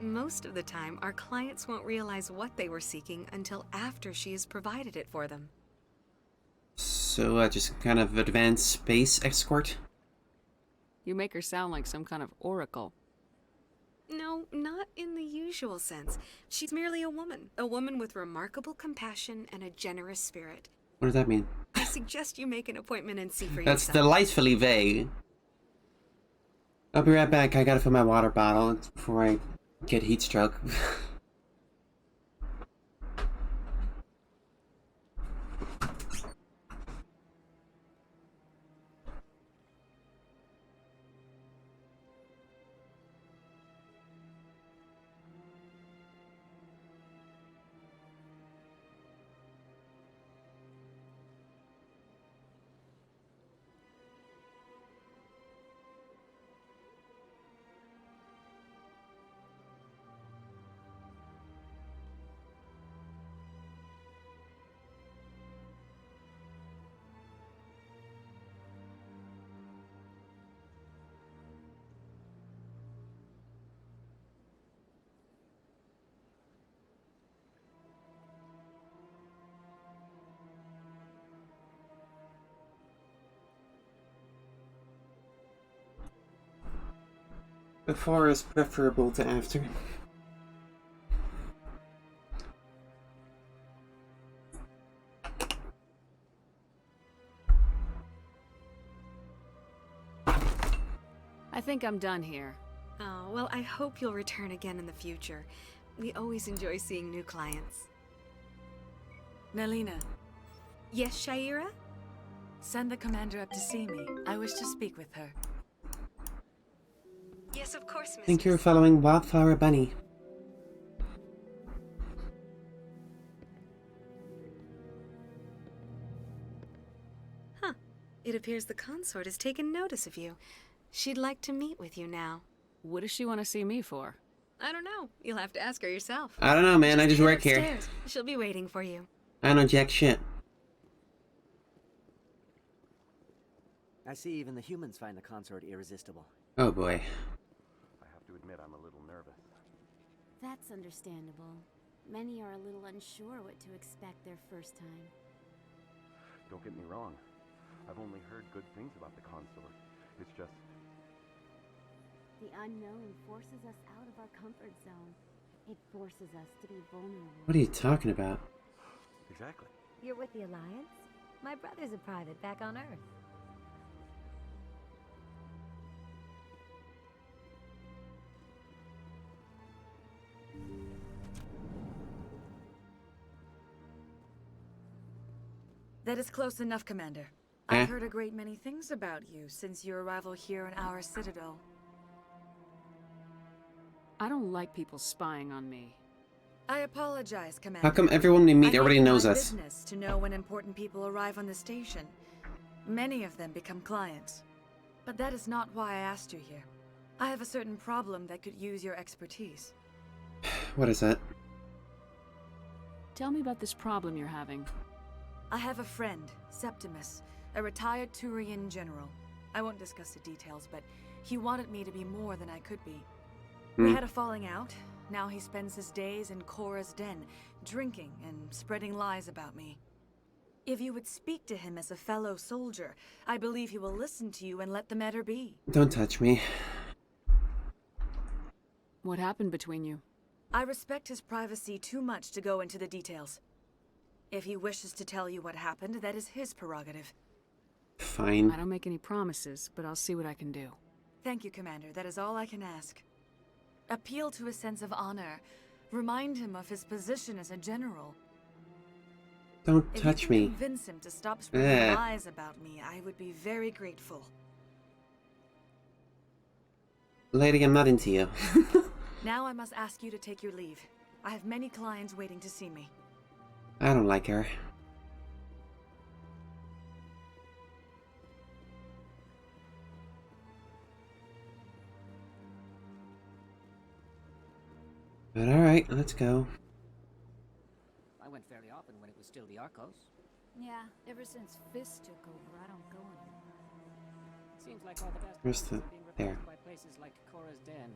S20: Most of the time, our clients won't realize what they were seeking until after she has provided it for them.
S1: So, just kind of advanced space escort?
S11: You make her sound like some kind of oracle.
S20: No, not in the usual sense. She's merely a woman with remarkable compassion and a generous spirit.
S1: What does that mean?
S20: I suggest you make an appointment and see for
S1: That's
S20: yourself.
S1: delightfully vague. I'll be right back. I gotta fill my water bottle before I get heat stroke. Before is preferable to after.
S11: I think I'm done here.
S20: Oh, well, I hope you'll return again in the future. We always enjoy seeing new clients.
S2: Nalina,
S20: Yes, Shaira?
S2: send the commander up to see me. I wish to speak with her.
S20: Yes, of course, miss.
S1: Think you're following Wildflower Bunny.
S20: Huh. It appears the consort has taken notice of you. She'd like to meet with you now.
S11: What does she want to see me for?
S20: I don't know. You'll have to ask her yourself.
S1: I don't know, man. I just
S20: head
S1: work here.
S20: upstairs. She'll be waiting for you.
S1: I know jack shit.
S9: I see even the humans find the consort irresistible.
S1: Oh boy.
S10: I have to admit I'm a little nervous.
S5: That's understandable. Many are a little unsure what to expect their first time.
S10: Don't get me wrong. I've only heard good things about the consort. It's just...
S5: The unknown forces us out of our comfort zone. It forces us to be vulnerable.
S1: What are you talking about?
S10: Exactly.
S17: You're with the Alliance? My brother's a private back on Earth.
S2: That is close enough, Commander. I've heard a great many things about you since your arrival here in our citadel.
S11: I don't like people spying on me.
S2: I apologize, Commander.
S1: How come everyone we meet
S2: I
S1: already
S2: make it
S1: knows
S2: my
S1: us?
S2: business to know when important people arrive on the station. Many of them become clients. But that is not why I asked you here. I have a certain problem that could use your expertise.
S1: What is that?
S11: Tell me about this problem you're having.
S2: I have a friend, Septimus, a retired Turian general. I won't discuss the details, but he wanted me to be more than I could be. We had a falling out. Now he spends his days in Korra's den, drinking and spreading lies about me. If you would speak to him as a fellow soldier, I believe he will listen to you and let the matter be.
S1: Don't touch me.
S11: What happened between you?
S2: I respect his privacy too much to go into the details. If he wishes to tell you what happened, that is his prerogative.
S1: Fine.
S11: I don't make any promises, but I'll see what I can do.
S2: Thank you, Commander. That is all I can ask. Appeal to his sense of honor. Remind him of his position as a general.
S1: Don't
S2: If
S1: touch
S2: you can
S1: me.
S2: convince him to stop spreading lies about me, I would be very grateful.
S1: Lady, I'm not into you.
S2: Now I must ask you to take your leave. I have many clients waiting to see me.
S1: I don't like her. But alright, let's go.
S15: I went fairly often when it was still the Arcos.
S3: Yeah, ever since Fist took over, I don't go anymore.
S15: Seems like all the best
S1: Where's
S15: places
S1: the-
S15: are being
S1: there.
S15: replaced by places like Korra's Den.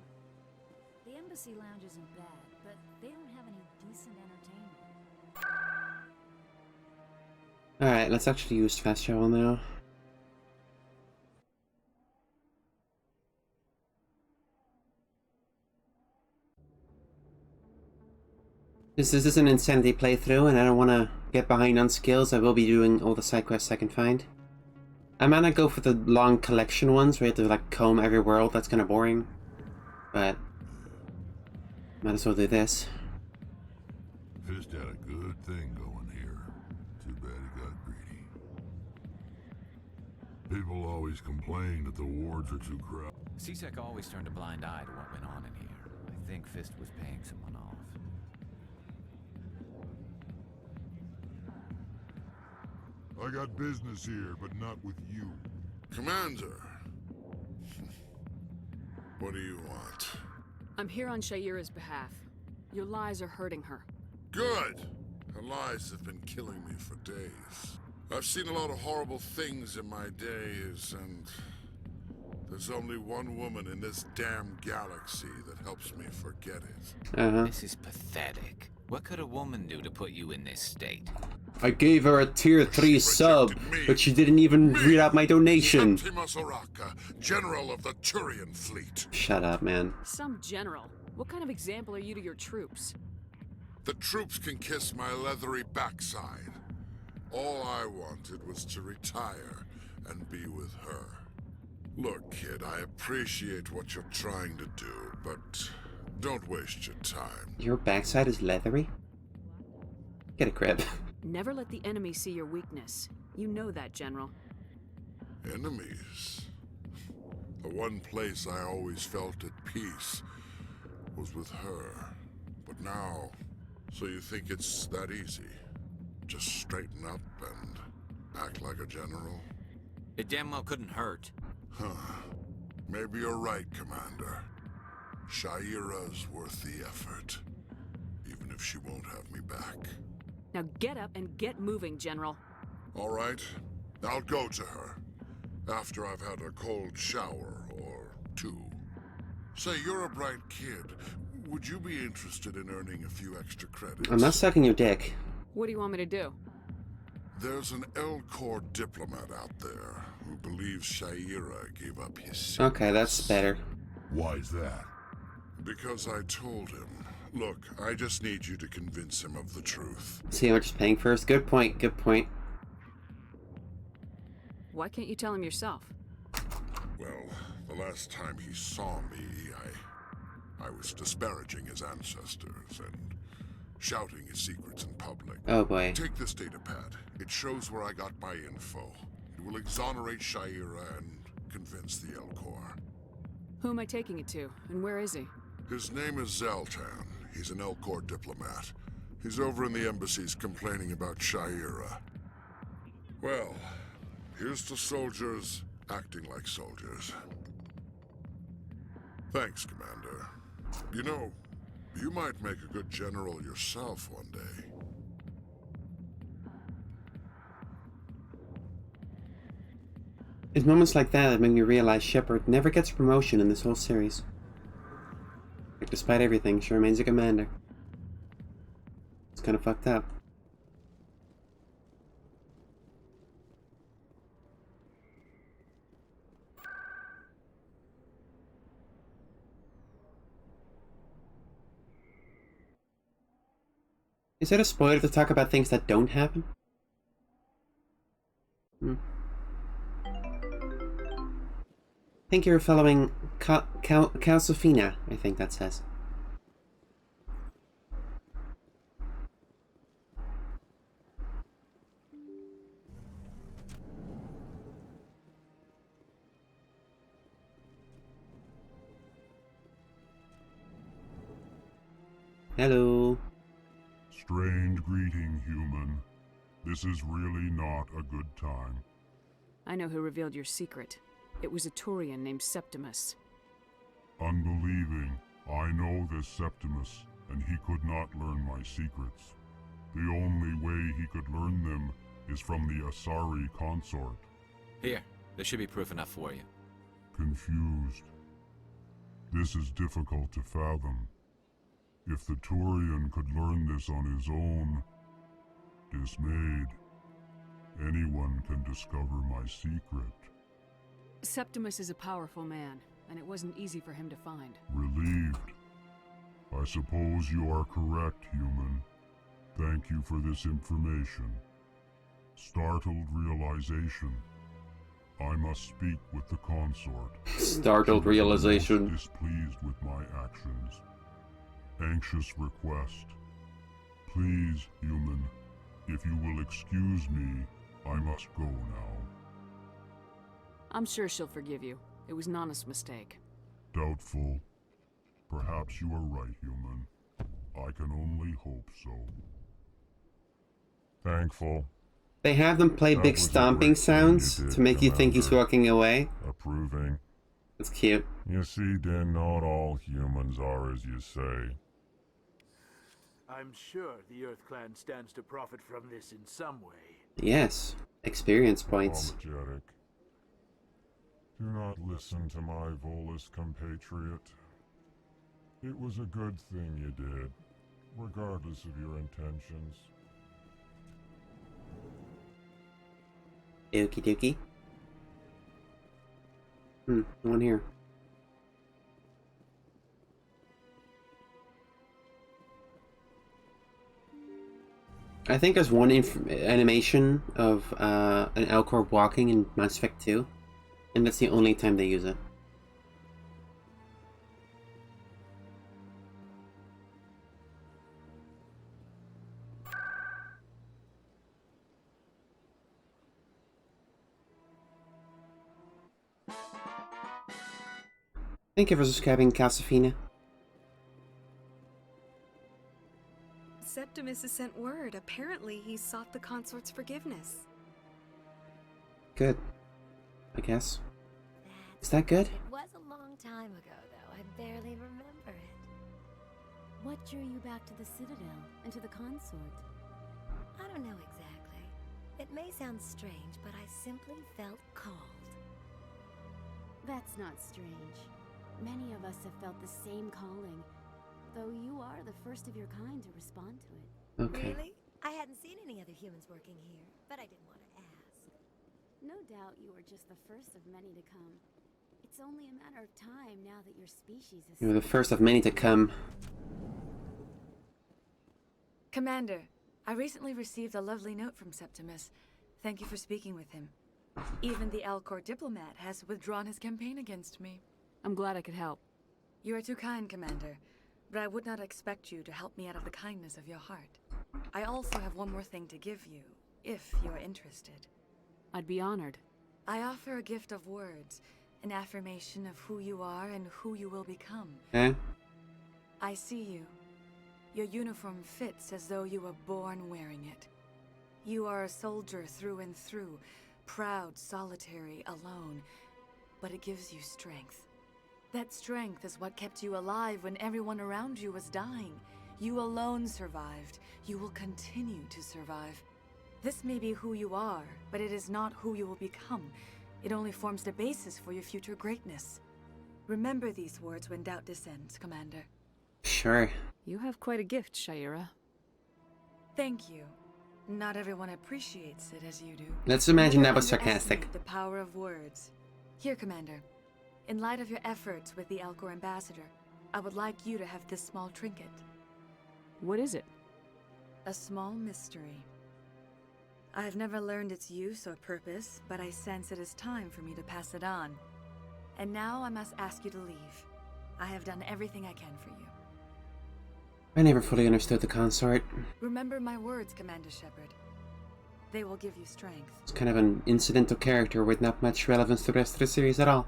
S3: The Embassy Lounge isn't bad, but they don't have any decent entertainment.
S1: Alright, let's actually use fast travel now. This is an Insanity playthrough, and I don't want to get behind on skills. I will be doing all the side quests I can find. I might not go for the long collection ones where you have to like comb every world. That's kind of boring. But might as well do this.
S19: Fist had a good thing going here. Too bad he got greedy. People always complain that the wards are too crowded.
S7: CSEC always turned a blind eye to what went on in here. I think Fist was paying someone off.
S19: I got business here, but not with you.
S24: Commander. What do you want?
S11: I'm here on Shaira's behalf. Your lies are hurting her.
S24: Good! Her lies have been killing me for days. I've seen a lot of horrible things in my days, and there's only one woman in this damn galaxy that helps me forget it.
S7: This is pathetic. What could a woman do to put you in this state?
S1: I gave her a tier 3 sub, but she didn't even read out my donation.
S24: Septimus Oraka, General of the Turian Fleet.
S1: Shut up, man.
S11: Some general. What kind of example are you to your troops?
S24: The troops can kiss my leathery backside. All I wanted was to retire and be with her. Look, kid, I appreciate what you're trying to do, but Don't waste your time.
S1: Your backside is leathery? Get a grip.
S11: Never let the enemy see your weakness. You know that, General.
S24: Enemies? The one place I always felt at peace was with her. But now, so you think it's that easy? Just straighten up and act like a general?
S7: It damn well couldn't hurt.
S24: Huh. Maybe you're right, Commander. Shaira's worth the effort. Even if she won't have me back.
S11: Now get up and get moving, General.
S24: All right. I'll go to her. After I've had a cold shower or two. Say, you're a bright kid. Would you be interested in earning a few extra credits?
S1: I'm not sucking your dick.
S11: What do you want me to do?
S24: There's an Elkhorn diplomat out there who believes Shaira gave up his secrets.
S1: Okay, that's better.
S24: Why's that? Because I told him. Look, I just need you to convince him of the truth.
S1: See, we're just paying first. Good point, good point.
S11: Why can't you tell him yourself?
S24: Well, the last time he saw me, I was disparaging his ancestors and shouting his secrets in public.
S1: Oh boy.
S24: Take this data pad. It shows where I got my info. It will exonerate Shaira and convince the Elkhorn.
S11: Who am I taking it to, and where is he?
S24: His name is Zaltan. He's an Elkhorn diplomat. He's over in the embassies complaining about Shaira. Well, here's to soldiers acting like soldiers. Thanks, Commander. You know, you might make a good general yourself one day.
S1: It's moments like that that make me realize Shepard never gets a promotion in this whole series. Like, despite everything, she remains a commander. It's kind of fucked up. Is it a spoiler to talk about things that don't happen? I think you're following Calcifina, I think that says. Hello.
S19: Strange greeting, human. This is really not a good time.
S11: I know who revealed your secret. It was a Turian named Septimus.
S19: Unbelieving, I know this Septimus, and he could not learn my secrets. The only way he could learn them is from the Asari Consort.
S7: Here, there should be proof enough for you.
S19: Confused. This is difficult to fathom. If the Turian could learn this on his own, dismayed, anyone can discover my secret.
S11: Septimus is a powerful man, and it wasn't easy for him to find.
S19: Relieved. I suppose you are correct, human. Thank you for this information. Startled realization. I must speak with the consort.
S1: Startled realization.
S19: Displeased with my actions. Anxious request. Please, human, if you will excuse me, I must go now.
S11: I'm sure she'll forgive you. It was an honest mistake.
S19: Doubtful. Perhaps you are right, human. I can only hope so. Thankful.
S1: They have them play big stomping sounds to make you think he's walking away.
S19: Approving.
S1: It's cute.
S19: You see, then not all humans are as you say.
S4: I'm sure the Earth Clan stands to profit from this in some way.
S1: Yes. Experience points.
S19: Apologetic. Do not listen to my Volus compatriot. It was a good thing you did, regardless of your intentions.
S1: Okie dokie. One here. I think there's one animation of an Elkhorn walking in Mass Effect 2, and that's the only time they use it. Thank you for subscribing, Calcifina.
S20: Septimus has sent word. Apparently, he sought the consort's forgiveness.
S1: Good. I guess. Is that good?
S17: It was a long time ago, though. I barely remember it.
S3: What drew you back to the Citadel and to the consort?
S17: I don't know exactly. It may sound strange, but I simply felt called.
S3: That's not strange. Many of us have felt the same calling, though you are the first of your kind to respond to it.
S1: Okay.
S17: Really? I hadn't seen any other humans working here, but I didn't want to ask.
S3: No doubt you are just the first of many to come. It's only a matter of time now that your species is...
S1: You're the first of many to come.
S2: Commander, I recently received a lovely note from Septimus. Thank you for speaking with him. Even the Elkhorn diplomat has withdrawn his campaign against me.
S11: I'm glad I could help.
S2: You are too kind, Commander, but I would not expect you to help me out of the kindness of your heart. I also have one more thing to give you, if you are interested.
S11: I'd be honored.
S2: I offer a gift of words, an affirmation of who you are and who you will become.
S1: Eh?
S2: I see you. Your uniform fits as though you were born wearing it. You are a soldier through and through, proud, solitary, alone, but it gives you strength. That strength is what kept you alive when everyone around you was dying. You alone survived. You will continue to survive. This may be who you are, but it is not who you will become. It only forms the basis for your future greatness. Remember these words when doubt descends, Commander.
S1: Sure.
S11: You have quite a gift, Shaira.
S2: Thank you. Not everyone appreciates it as you do.
S1: Let's imagine
S2: Never
S1: that was sarcastic.
S2: underestimate the power of words. Here, Commander. In light of your efforts with the Elkhorn ambassador, I would like you to have this small trinket.
S11: What is it?
S2: A small mystery. I have never learned its use or purpose, but I sense it is time for me to pass it on. And now I must ask you to leave. I have done everything I can for you.
S1: I never fully understood the consort.
S2: Remember my words, Commander Shepard. They will give you strength.
S1: It's kind of an incidental character with not much relevance to the rest of the series at all.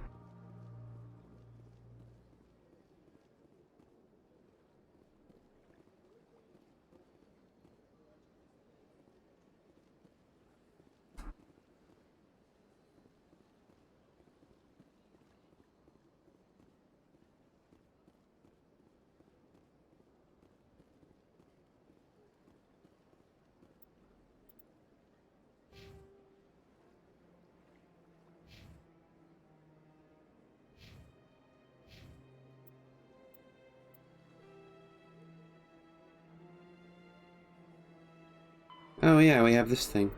S1: Oh yeah, we have this thing.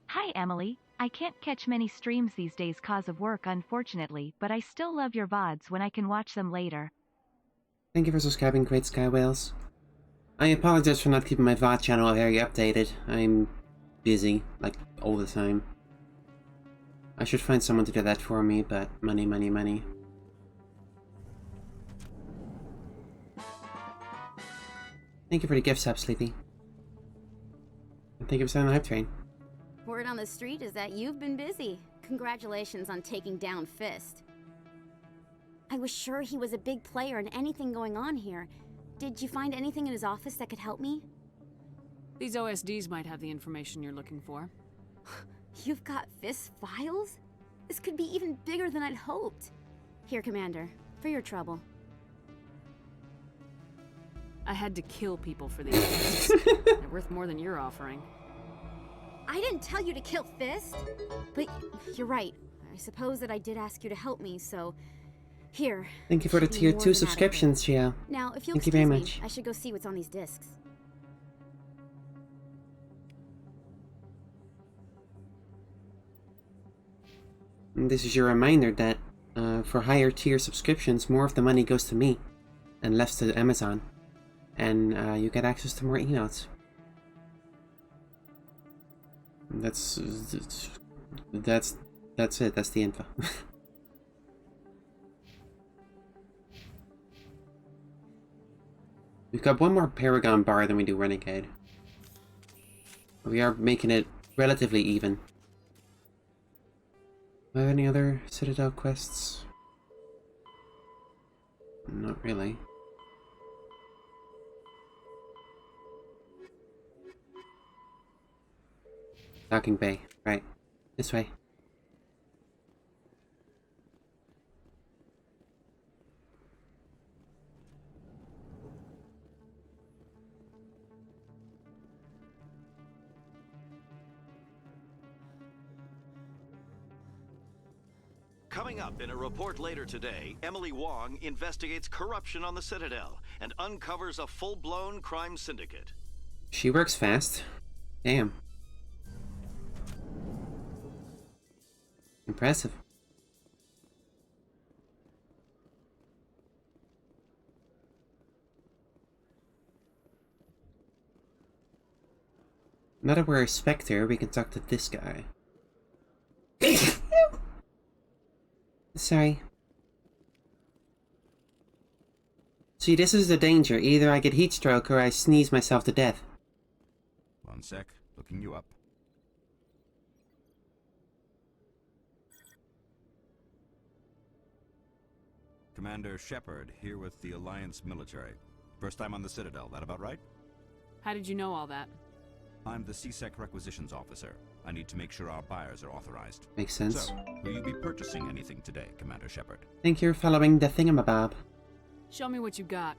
S8: Hi, Emily. I can't catch many streams these days cause of work, unfortunately, but I still love your VODs when I can watch them later.
S1: Thank you for subscribing, Great Sky Whales. I apologize for not keeping my VOD channel very updated. I'm busy, like, all the time. I should find someone to do that for me, but money, money, money. Thank you for the gift sub, Sleepy. And thank you for signing the hype train.
S16: Word on the street is that you've been busy. Congratulations on taking down Fist. I was sure he was a big player in anything going on here. Did you find anything in his office that could help me?
S11: These OSDs might have the information you're looking for.
S16: You've got Fist files? This could be even bigger than I'd hoped. Here, Commander, for your trouble.
S11: I had to kill people for these things. They're worth more than you're offering.
S16: I didn't tell you to kill Fist, but you're right. I suppose that I did ask you to help me, so here.
S1: Thank you for the tier 2 subscriptions, Chia.
S16: Now, if you'll
S1: Thank you very
S16: excuse
S1: much.
S16: me, I should go see what's on these discs.
S1: And this is your reminder that for higher tier subscriptions, more of the money goes to me and less to Amazon. And you get access to more emails. That's it. That's the info. We've got one more Paragon bar than we do Renegade. We are making it relatively even. Do I have any other Citadel quests? Not really. Docking bay. Right. This way.
S14: Coming up in a report later today, Emily Wong investigates corruption on the Citadel and uncovers a full-blown crime syndicate.
S1: She works fast. Damn. Impressive. Now that we're a Spectre, we can talk to this guy. Sorry. See, this is the danger. Either I get heat stroke or I sneeze myself to death.
S23: One sec. Looking you up. Commander Shepard, here with the Alliance military. First time on the Citadel, that about right?
S11: How did you know all that?
S23: I'm the CSEC requisitions officer. I need to make sure our buyers are authorized.
S1: Makes sense.
S23: So, will you be purchasing anything today, Commander Shepard?
S1: Think you're following the thingamabob.
S11: Show me what you got.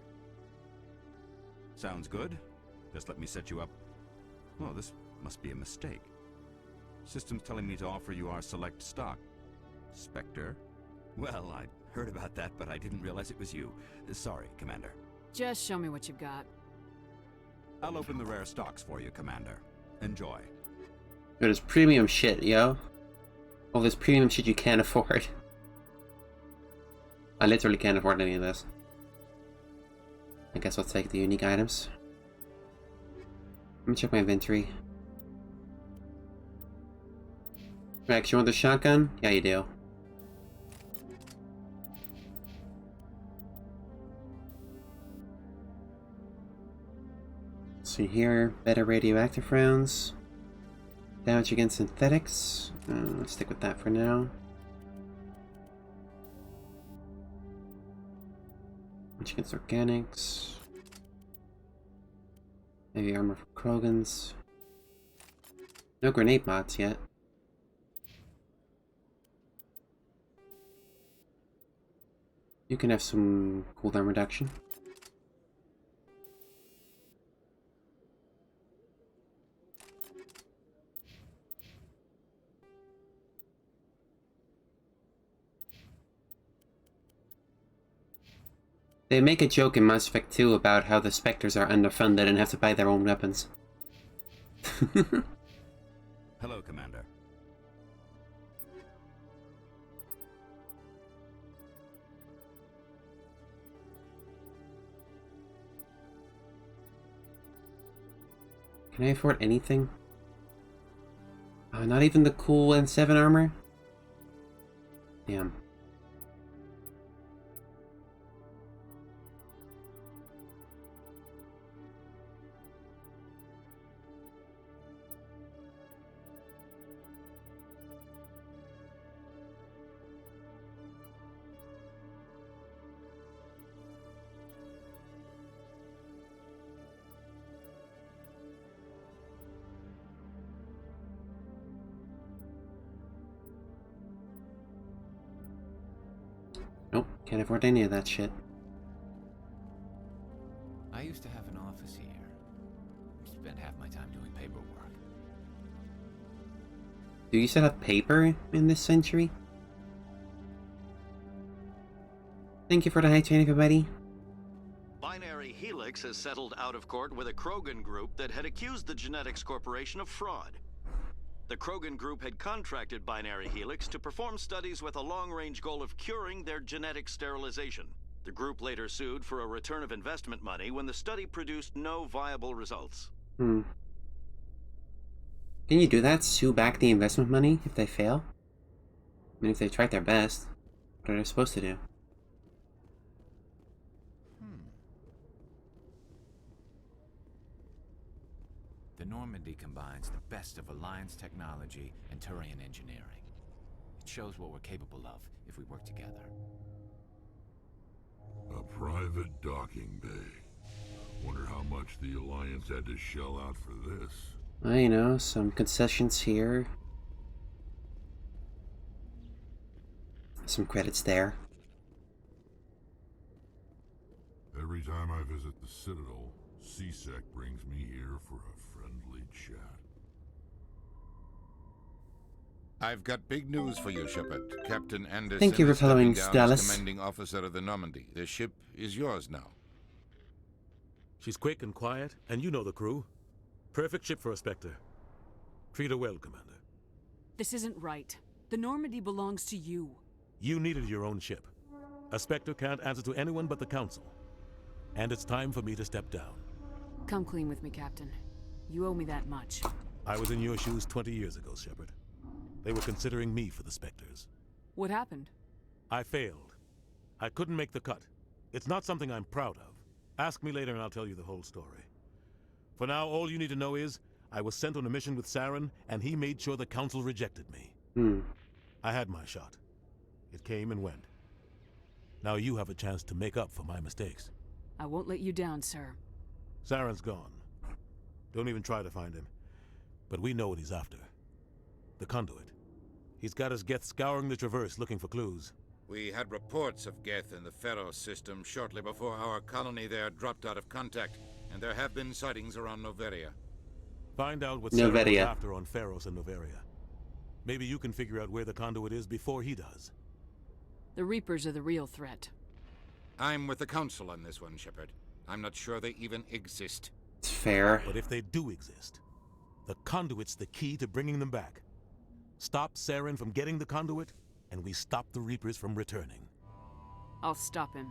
S23: Sounds good. Just let me set you up. Oh, this must be a mistake. System's telling me to offer you our select stock. Spectre? Well, I heard about that, but I didn't realize it was you. Sorry, Commander.
S11: Just show me what you've got.
S23: I'll open the rare stocks for you, Commander. Enjoy.
S1: There's premium shit, yo. All this premium shit you can't afford. I literally can't afford any of this. I guess I'll take the unique items. Let me check my inventory. Rex, you want the shotgun? Yeah, you do. So here, better radioactive rounds. Damage against synthetics. Let's stick with that for now. Damage against organics. Heavy armor for Krogans. No grenade bots yet. You can have some cooldown reduction. They make a joke in Mass Effect 2 about how the Spectres are underfunded and have to buy their own weapons.
S23: Hello, Commander.
S1: Can I afford anything? Not even the cool N7 armor? Damn. Nope, can't afford any of that shit.
S7: I used to have an office here. Spent half my time doing paperwork.
S1: Do you still have paper in this century? Thank you for the high chain, everybody.
S14: Binary Helix has settled out of court with a Krogan group that had accused the Genetics Corporation of fraud. The Krogan group had contracted Binary Helix to perform studies with a long-range goal of curing their genetic sterilization. The group later sued for a return of investment money when the study produced no viable results.
S1: Can you do that? Sue back the investment money if they fail? I mean, if they tried their best, what are they supposed to do?
S7: The Normandy combines the best of Alliance technology and Turian engineering. shows what we're capable of if we work together.
S19: A private docking bay. Wonder how much the Alliance had to shell out for this.
S1: I know, some concessions here. Some credits there.
S19: Every time I visit the Citadel, CSEC brings me here for a friendly chat.
S6: I've got big news for you, Shepard. Captain Anderson
S1: Thank you for
S6: is stepping
S1: following,
S6: down as
S1: Dallas.
S6: commanding officer of the Normandy. The ship is yours now.
S12: She's quick and quiet, and you know the crew. Perfect ship for a Spectre. Treat her well, Commander.
S11: This isn't right. The Normandy belongs to you.
S12: You needed your own ship. A Spectre can't answer to anyone but the Council. And it's time for me to step down.
S11: Come clean with me, Captain. You owe me that much.
S12: I was in your shoes 20 years ago, Shepard. They were considering me for the Spectres.
S11: What happened?
S12: I failed. I couldn't make the cut. It's not something I'm proud of. Ask me later and I'll tell you the whole story. For now, all you need to know is, I was sent on a mission with Saren, and he made sure the Council rejected me. I had my shot. It came and went. Now you have a chance to make up for my mistakes.
S11: I won't let you down, sir.
S12: Saren's gone. Don't even try to find him. But we know what he's after. The conduit. He's got his Geth scouring the Traverse looking for clues.
S6: We had reports of Geth in the Pharaoh system shortly before our colony there dropped out of contact, and there have been sightings around Noveria.
S12: Find out what Saren was
S1: Noveria.
S12: after on Pharos and Noveria. Maybe you can figure out where the conduit is before he does.
S11: The Reapers are the real threat.
S6: I'm with the Council on this one, Shepard. I'm not sure they even exist.
S1: It's fair.
S12: But if they do exist, the conduit's the key to bringing them back. Stop Saren from getting the conduit, and we stop the Reapers from returning.
S11: I'll stop him.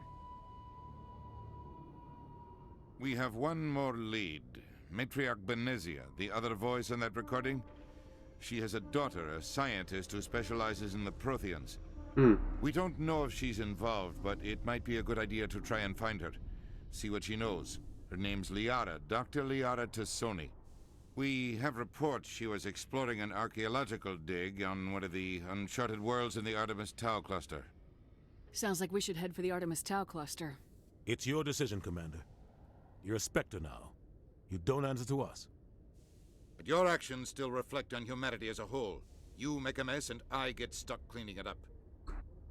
S6: We have one more lead. Matriarch Benezia, the other voice in that recording. She has a daughter, a scientist who specializes in the Protheans. We don't know if she's involved, but it might be a good idea to try and find her. See what she knows. Her name's Liara, Dr. Liara Tassoni. We have reports she was exploring an archaeological dig on one of the uncharted worlds in the Artemis Tau cluster.
S11: Sounds like we should head for the Artemis Tau cluster.
S12: It's your decision, Commander. You're a Spectre now. You don't answer to us.
S6: But your actions still reflect on humanity as a whole. You make a mess and I get stuck cleaning it up.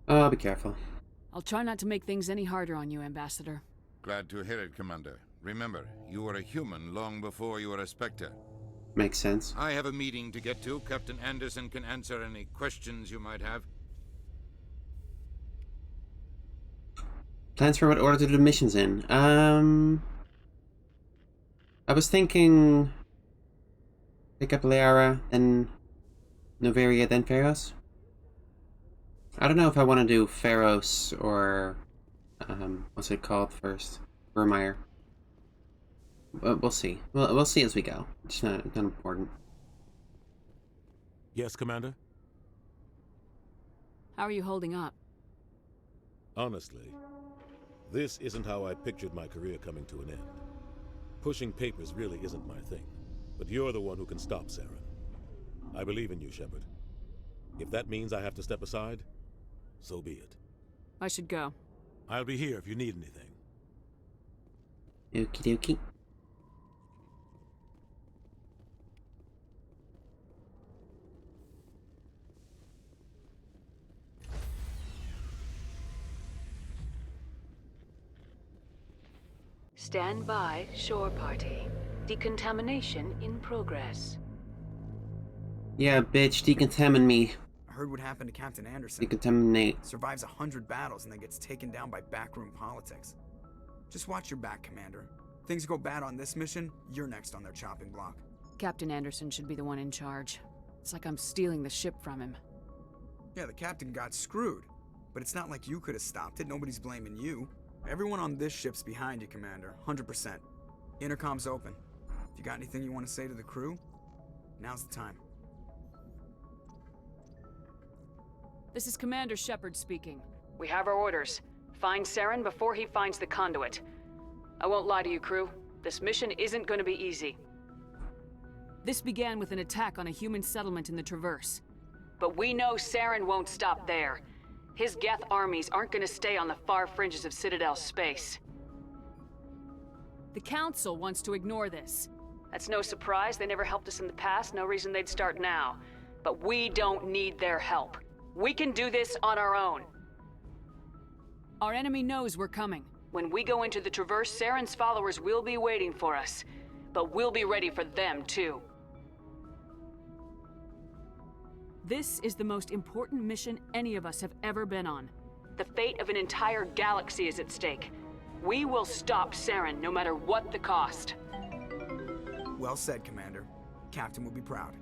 S1: Oh, be careful.
S11: I'll try not to make things any harder on you, Ambassador.
S6: Glad to hear it, Commander. Remember, you were a human long before you were a Spectre.
S1: Makes sense.
S6: I have a meeting to get to. Captain Anderson can answer any questions you might have.
S1: Plans for what order to do the missions in? I was thinking... pick up Liara, then Noveria, then Pharos? I don't know if I want to do Pharos or... what's it called first? Vermeer. But we'll see. We'll see as we go. It's not important.
S12: Yes, Commander?
S11: How are you holding up?
S12: Honestly, this isn't how I pictured my career coming to an end. Pushing papers really isn't my thing. But you're the one who can stop Saren. I believe in you, Shepard. If that means I have to step aside, so be it.
S11: I should go.
S12: I'll be here if you need anything.
S1: Okie dokie.
S2: Stand by, shore party. Decontamination in progress.
S1: Yeah, bitch, decontaminate me.
S18: I heard what happened to Captain Anderson.
S1: Decontaminate.
S18: Survives 100 battles and then gets taken down by backroom politics. Just watch your back, Commander. Things go bad on this mission, you're next on their chopping block.
S11: Captain Anderson should be the one in charge. It's like I'm stealing the ship from him.
S18: Yeah, the captain got screwed. But it's not like you could have stopped it. Nobody's blaming you. Everyone on this ship's behind you, Commander. 100%. Intercom's open. If you got anything you want to say to the crew, now's the time.
S11: This is Commander Shepard speaking. We have our orders. Find Saren before he finds the conduit. I won't lie to you, crew. This mission isn't going to be easy. This began with an attack on a human settlement in the Traverse. But we know Saren won't stop there. His Geth armies aren't gonna stay on the far fringes of Citadel space. The Council wants to ignore this. That's no surprise. They never helped us in the past. No reason they'd start now. But we don't need their help. We can do this on our own. Our enemy knows we're coming. When we go into the Traverse, Saren's followers will be waiting for us. But we'll be ready for them, too. This is the most important mission any of us have ever been on. The fate of an entire galaxy is at stake. We will stop Saren, no matter what the cost.
S18: Well said, Commander. Captain will be proud.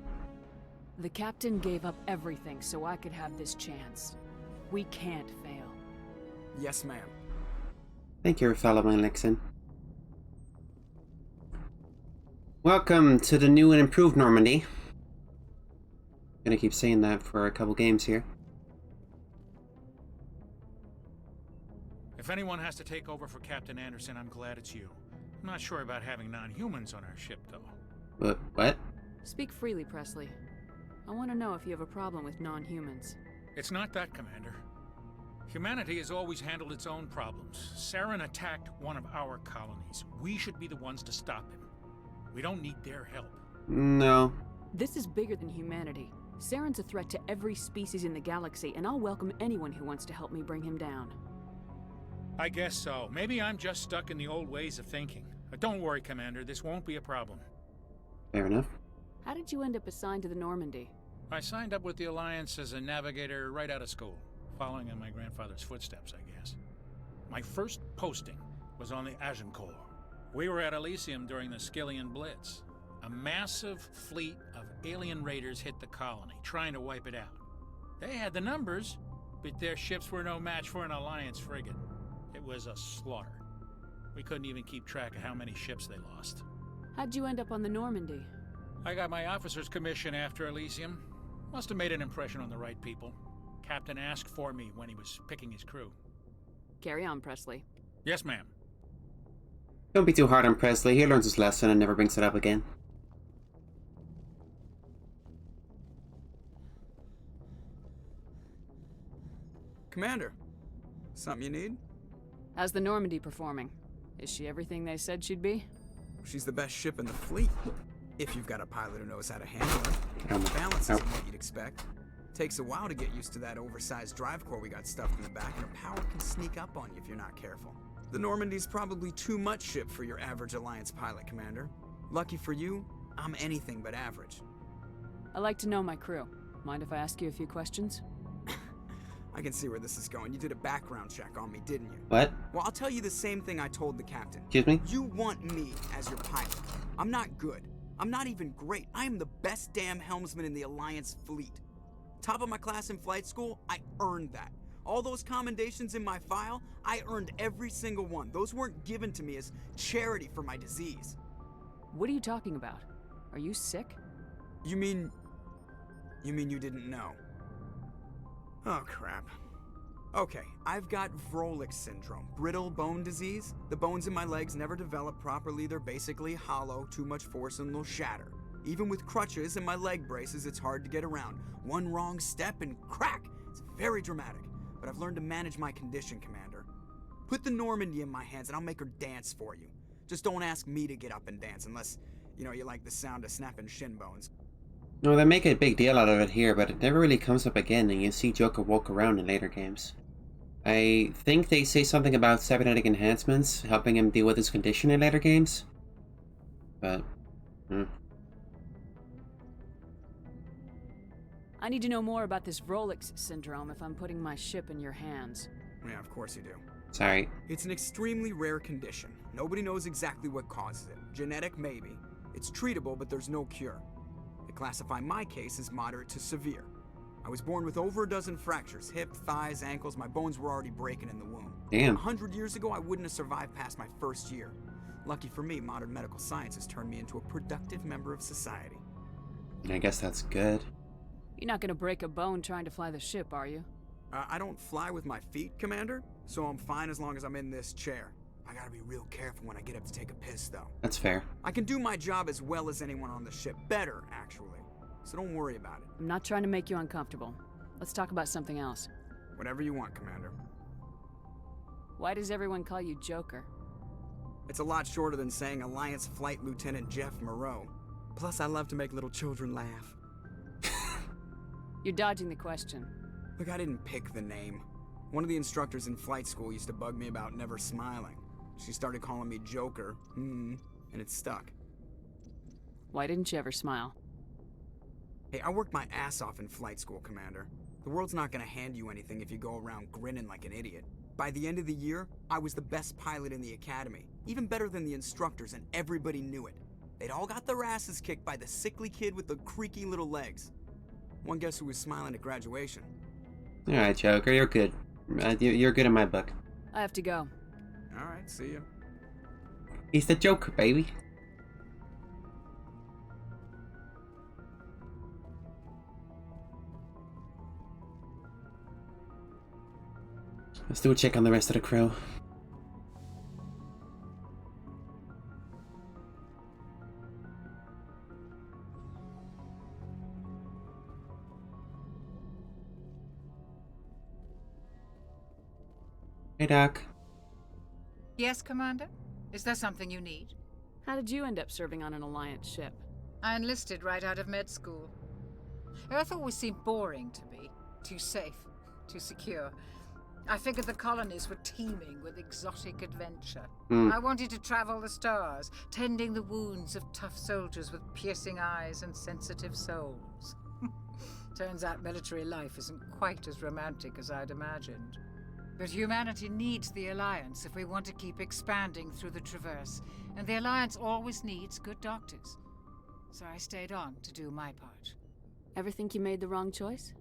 S11: The Captain gave up everything so I could have this chance. We can't fail.
S18: Yes, ma'am.
S1: Thank you, fellow Nixon. Welcome to the new and improved Normandy. Gonna keep saying that for a couple games here.
S9: If anyone has to take over for Captain Anderson, I'm glad it's you. I'm not sure about having non-humans on our ship, though.
S1: What?
S11: Speak freely, Presley. I want to know if you have a problem with non-humans.
S9: It's not that, Commander. Humanity has always handled its own problems. Saren attacked one of our colonies. We should be the ones to stop him. We don't need their help.
S1: No.
S11: This is bigger than humanity. Saren's a threat to every species in the galaxy, and I'll welcome anyone who wants to help me bring him down.
S9: I guess so. Maybe I'm just stuck in the old ways of thinking. But don't worry, Commander. This won't be a problem.
S1: Fair enough.
S11: How did you end up assigned to the Normandy?
S9: I signed up with the Alliance as a navigator right out of school, following in my grandfather's footsteps, I guess. My first posting was on the Agincourt. We were at Elysium during the Skillian Blitz. A massive fleet of alien raiders hit the colony, trying to wipe it out. They had the numbers, but their ships were no match for an Alliance frigate. It was a slaughter. We couldn't even keep track of how many ships they lost.
S11: How'd you end up on the Normandy?
S9: I got my officer's commission after Elysium. Must have made an impression on the right people. Captain asked for me when he was picking his crew.
S11: Carry on, Presley.
S9: Yes, ma'am.
S1: Don't be too hard on Presley. He learns his lesson and never brings it up again.
S18: Commander, something you need?
S11: How's the Normandy performing? Is she everything they said she'd be?
S18: She's the best ship in the fleet. If you've got a pilot who knows how to handle it. Balance isn't what you'd expect. Takes a while to get used to that oversized drive core we got stuffed in the back, and her power can sneak up on you if you're not careful. The Normandy's probably too much ship for your average Alliance pilot, Commander. Lucky for you, I'm anything but average.
S11: I like to know my crew. Mind if I ask you a few questions?
S18: I can see where this is going. You did a background check on me, didn't you?
S1: What?
S18: Well, I'll tell you the same thing I told the captain.
S1: Excuse me?
S18: You want me as your pilot. I'm not good. I'm not even great. I am the best damn helmsman in the Alliance fleet. Top of my class in flight school, I earned that. All those commendations in my file, I earned every single one. Those weren't given to me as charity for my disease.
S11: What are you talking about? Are you sick?
S18: You mean you didn't know? Oh, crap. Okay, I've got Vrolik syndrome, brittle bone disease. The bones in my legs never develop properly. They're basically hollow, too much force and they'll shatter. Even with crutches and my leg braces, it's hard to get around. One wrong step and crack! It's very dramatic, but I've learned to manage my condition, Commander. Put the Normandy in my hands and I'll make her dance for you. Just don't ask me to get up and dance unless, you like the sound of snapping shin bones.
S1: No, they make a big deal out of it here, but it never really comes up again, and you see Joker walk around in later games. I think they say something about cybernetic enhancements, helping him deal with his condition in later games. But,
S11: I need to know more about this Vrolik syndrome if I'm putting my ship in your hands.
S18: Yeah, of course you do.
S1: Sorry.
S18: It's an extremely rare condition. Nobody knows exactly what causes it. Genetic, maybe. It's treatable, but there's no cure. They classify my case as moderate to severe. I was born with over a dozen fractures. Hip, thighs, ankles. My bones were already breaking in the womb.
S1: Damn.
S18: 100 years ago, I wouldn't have survived past my first year. Lucky for me, modern medical science has turned me into a productive member of society.
S1: I guess that's good.
S11: You're not gonna break a bone trying to fly the ship, are you?
S18: I don't fly with my feet, Commander, so I'm fine as long as I'm in this chair. I gotta be real careful when I get up to take a piss, though.
S1: That's fair.
S18: I can do my job as well as anyone on the ship. Better, actually. so don't worry about it.
S5: I'm not trying to make you uncomfortable. Let's talk about something else.
S18: Whatever you want, Commander.
S5: Why does everyone call you Joker?
S18: It's a lot shorter than saying Alliance Flight Lieutenant Jeff Moreau. Plus, I love to make little children laugh.
S5: You're dodging the question.
S18: Look, I didn't pick the name. One of the instructors in flight school used to bug me about never smiling. She started calling me Joker, and it stuck.
S5: Why didn't you ever smile?
S18: Hey, I worked my ass off in flight school, Commander. The world's not gonna hand you anything if you go around grinning like an idiot. By the end of the year, I was the best pilot in the academy. Even better than the instructors, and everybody knew it. They'd all got their asses kicked by the sickly kid with the creaky little legs. One guess who was smiling at graduation?
S1: Alright, Joker, you're good. You're good in my book.
S5: I have to go.
S18: Alright, see ya.
S1: He's the Joker, baby. Let's do a check on the rest of the crew. Hey, Doc.
S13: Yes, Commander? Is there something you need?
S5: How did you end up serving on an Alliance ship?
S13: I enlisted right out of med school. Earth always seemed boring to me. Too safe, too secure. I figured the colonies were teeming with exotic adventure. I wanted to travel the stars, tending the wounds of tough soldiers with piercing eyes and sensitive souls. Turns out military life isn't quite as romantic as I'd imagined. But humanity needs the Alliance if we want to keep expanding through the Traverse, and the Alliance always needs good doctors. So I stayed on to do my part.
S5: Ever think you made the wrong choice?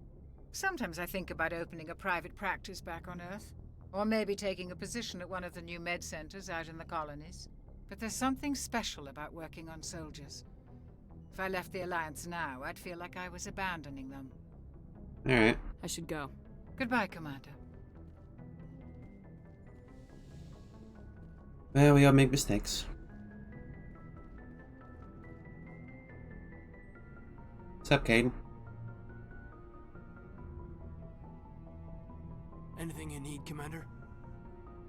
S13: Sometimes I think about opening a private practice back on Earth, or maybe taking a position at one of the new med centers out in the colonies. But there's something special about working on soldiers. If I left the Alliance now, I'd feel like I was abandoning them.
S1: Alright.
S5: I should go.
S13: Goodbye, Commander.
S1: Well, we all make mistakes. What's up, Caden?
S21: Anything you need, Commander?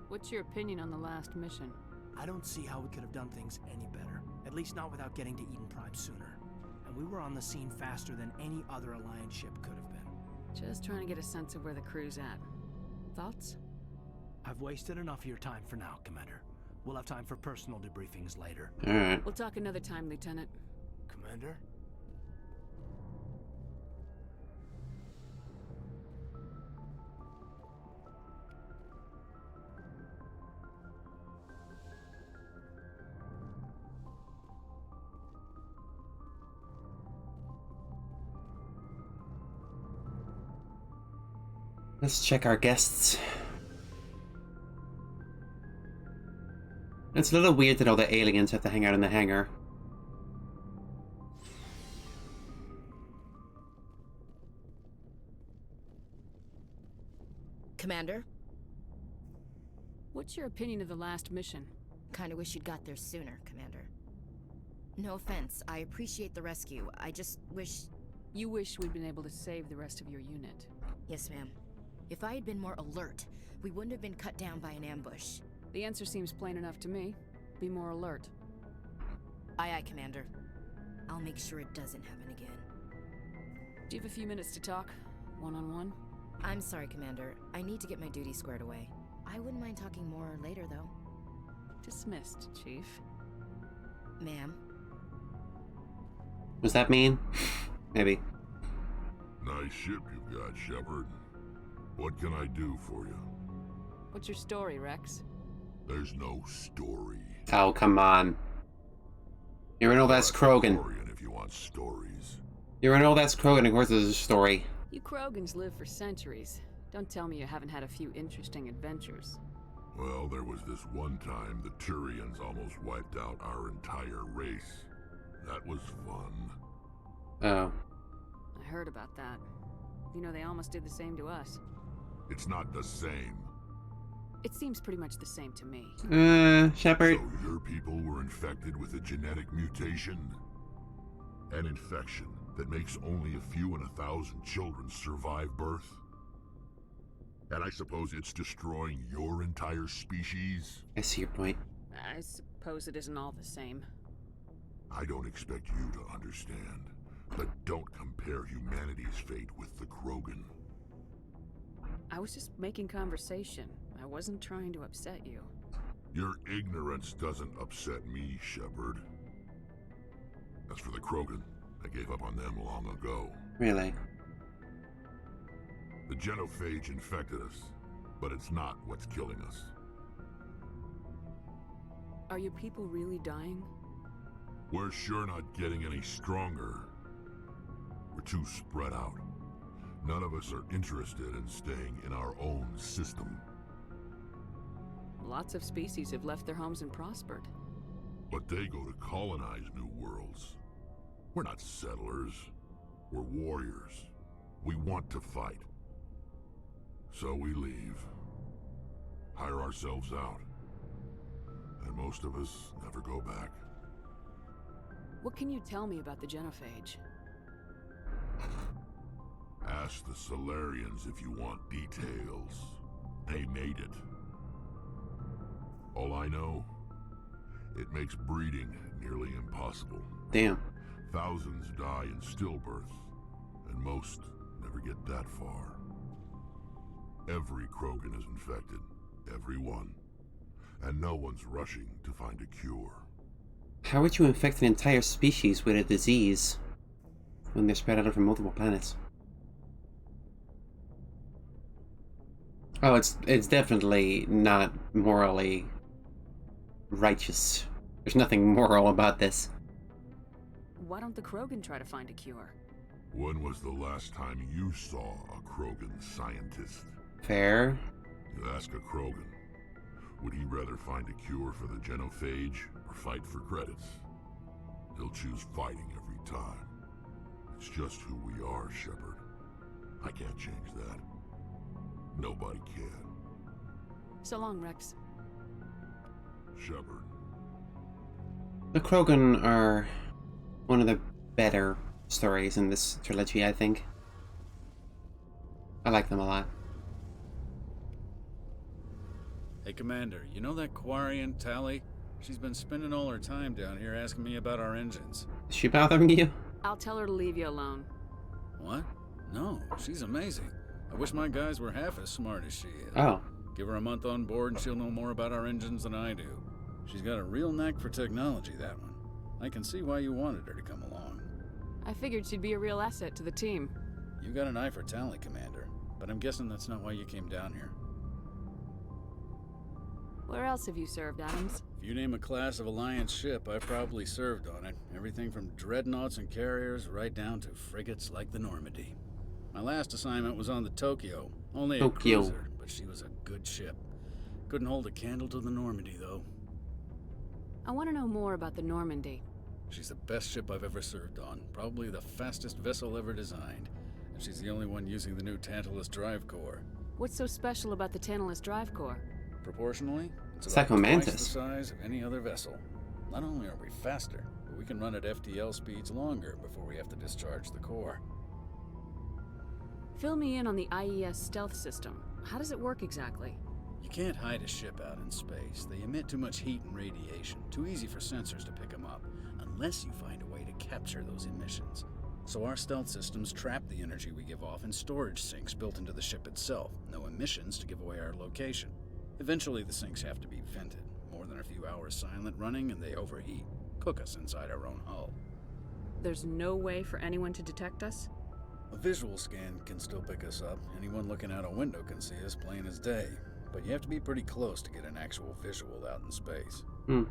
S5: What's your opinion on the last mission?
S21: I don't see how we could have done things any better. At least not without getting to Eden Prime sooner. And we were on the scene faster than any other Alliance ship could have been.
S5: Just trying to get a sense of where the crew's at. Thoughts?
S21: I've wasted enough of your time for now, Commander. We'll have time for personal debriefings later.
S1: Alright.
S5: We'll talk another time, Lieutenant.
S21: Commander?
S1: Let's check our guests. It's a little weird that all the aliens have to hang out in the hangar.
S22: Commander?
S5: What's your opinion of the last mission?
S22: Kinda wish you'd got there sooner, Commander. No offense, I appreciate the rescue. I just wish...
S5: You wish we'd been able to save the rest of your unit.
S22: Yes, ma'am. If I had been more alert, we wouldn't have been cut down by an ambush.
S5: The answer seems plain enough to me. Be more alert.
S22: Aye, aye, Commander. I'll make sure it doesn't happen again.
S5: Do you have a few minutes to talk? One-on-one?
S22: I'm sorry, Commander. I need to get my duties squared away. I wouldn't mind talking more later, though.
S5: Dismissed, Chief.
S22: Ma'am?
S1: Was that mean? Maybe.
S19: Nice ship you've got, Shepard. What can I do for you?
S5: What's your story, Rex?
S19: There's no story.
S1: Oh, come on. You're an old ass Krogan.
S19: If you want stories.
S1: You're an old ass Krogan, of course there's a story.
S5: You Krogans live for centuries. Don't tell me you haven't had a few interesting adventures.
S19: Well, there was this one time the Turians almost wiped out our entire race. That was fun.
S1: Oh.
S5: I heard about that. You know, they almost did the same to us.
S19: It's not the same.
S5: It seems pretty much the same to me.
S1: Shepard.
S19: So your people were infected with a genetic mutation? An infection that makes only a few in 1,000 children survive birth? And I suppose it's destroying your entire species?
S1: I see your point.
S5: I suppose it isn't all the same.
S19: I don't expect you to understand, but don't compare humanity's fate with the Krogan.
S5: I was just making conversation. I wasn't trying to upset you.
S19: Your ignorance doesn't upset me, Shepard. As for the Krogan, I gave up on them long ago.
S1: Really?
S19: The genophage infected us, but it's not what's killing us.
S5: Are your people really dying?
S19: We're sure not getting any stronger. We're too spread out. None of us are interested in staying in our own system.
S5: Lots of species have left their homes and prospered.
S19: But they go to colonize new worlds. We're not settlers. We're warriors. We want to fight. So we leave. Hire ourselves out. And most of us never go back.
S5: What can you tell me about the genophage?
S19: Ask the Solarians if you want details. They made it. All I know, it makes breeding nearly impossible.
S1: Damn.
S19: Thousands die in stillbirth, and most never get that far. Every Krogan is infected, every one. And no one's rushing to find a cure.
S1: How would you infect an entire species with a disease when they're spread out over multiple planets? Oh, it's definitely not morally righteous. There's nothing moral about this.
S5: Why don't the Krogan try to find a cure?
S19: When was the last time you saw a Krogan scientist?
S1: Fair.
S19: You ask a Krogan, would he rather find a cure for the genophage or fight for credits? He'll choose fighting every time. It's just who we are, Shepard. I can't change that. Nobody can.
S5: So long, Rex.
S19: Shepard.
S1: The Krogan are one of the better stories in this trilogy, I think. I like them a lot.
S9: Hey, Commander, you know that Quarian, Tally? She's been spending all her time down here asking me about our engines.
S1: Is she bothering you?
S5: I'll tell her to leave you alone.
S9: What? No, she's amazing. I wish my guys were half as smart as she is.
S1: Oh.
S9: Give her a month on board and she'll know more about our engines than I do. She's got a real knack for technology, that one. I can see why you wanted her to come along.
S5: I figured she'd be a real asset to the team.
S9: You got an eye for Tally, Commander, but I'm guessing that's not why you came down here.
S5: Where else have you served, Adams?
S9: If you name a class of Alliance ship, I've probably served on it. Everything from dreadnoughts and carriers right down to frigates like the Normandy. My last assignment was on the Tokyo. Only a cruiser, but she was a good ship. Couldn't hold a candle to the Normandy, though.
S5: I want to know more about the Normandy.
S9: She's the best ship I've ever served on. Probably the fastest vessel ever designed. And she's the only one using the new Tantalus drive core.
S5: What's so special about the Tantalus drive core?
S9: Proportionally, it's about
S1: Psycho
S9: twice the
S1: Mantis.
S9: size of any other vessel. Not only are we faster, but we can run at FTL speeds longer before we have to discharge the core.
S5: Fill me in on the IES stealth system. How does it work exactly?
S9: You can't hide a ship out in space. They emit too much heat and radiation. Too easy for sensors to pick them up, unless you find a way to capture those emissions. So our stealth systems trap the energy we give off in storage sinks built into the ship itself. No emissions to give away our location. Eventually the sinks have to be vented. More than a few hours silent running and they overheat. Cook us inside our own hull.
S5: There's no way for anyone to detect us?
S9: A visual scan can still pick us up. Anyone looking out a window can see us plain as day. But you have to be pretty close to get an actual visual out in space.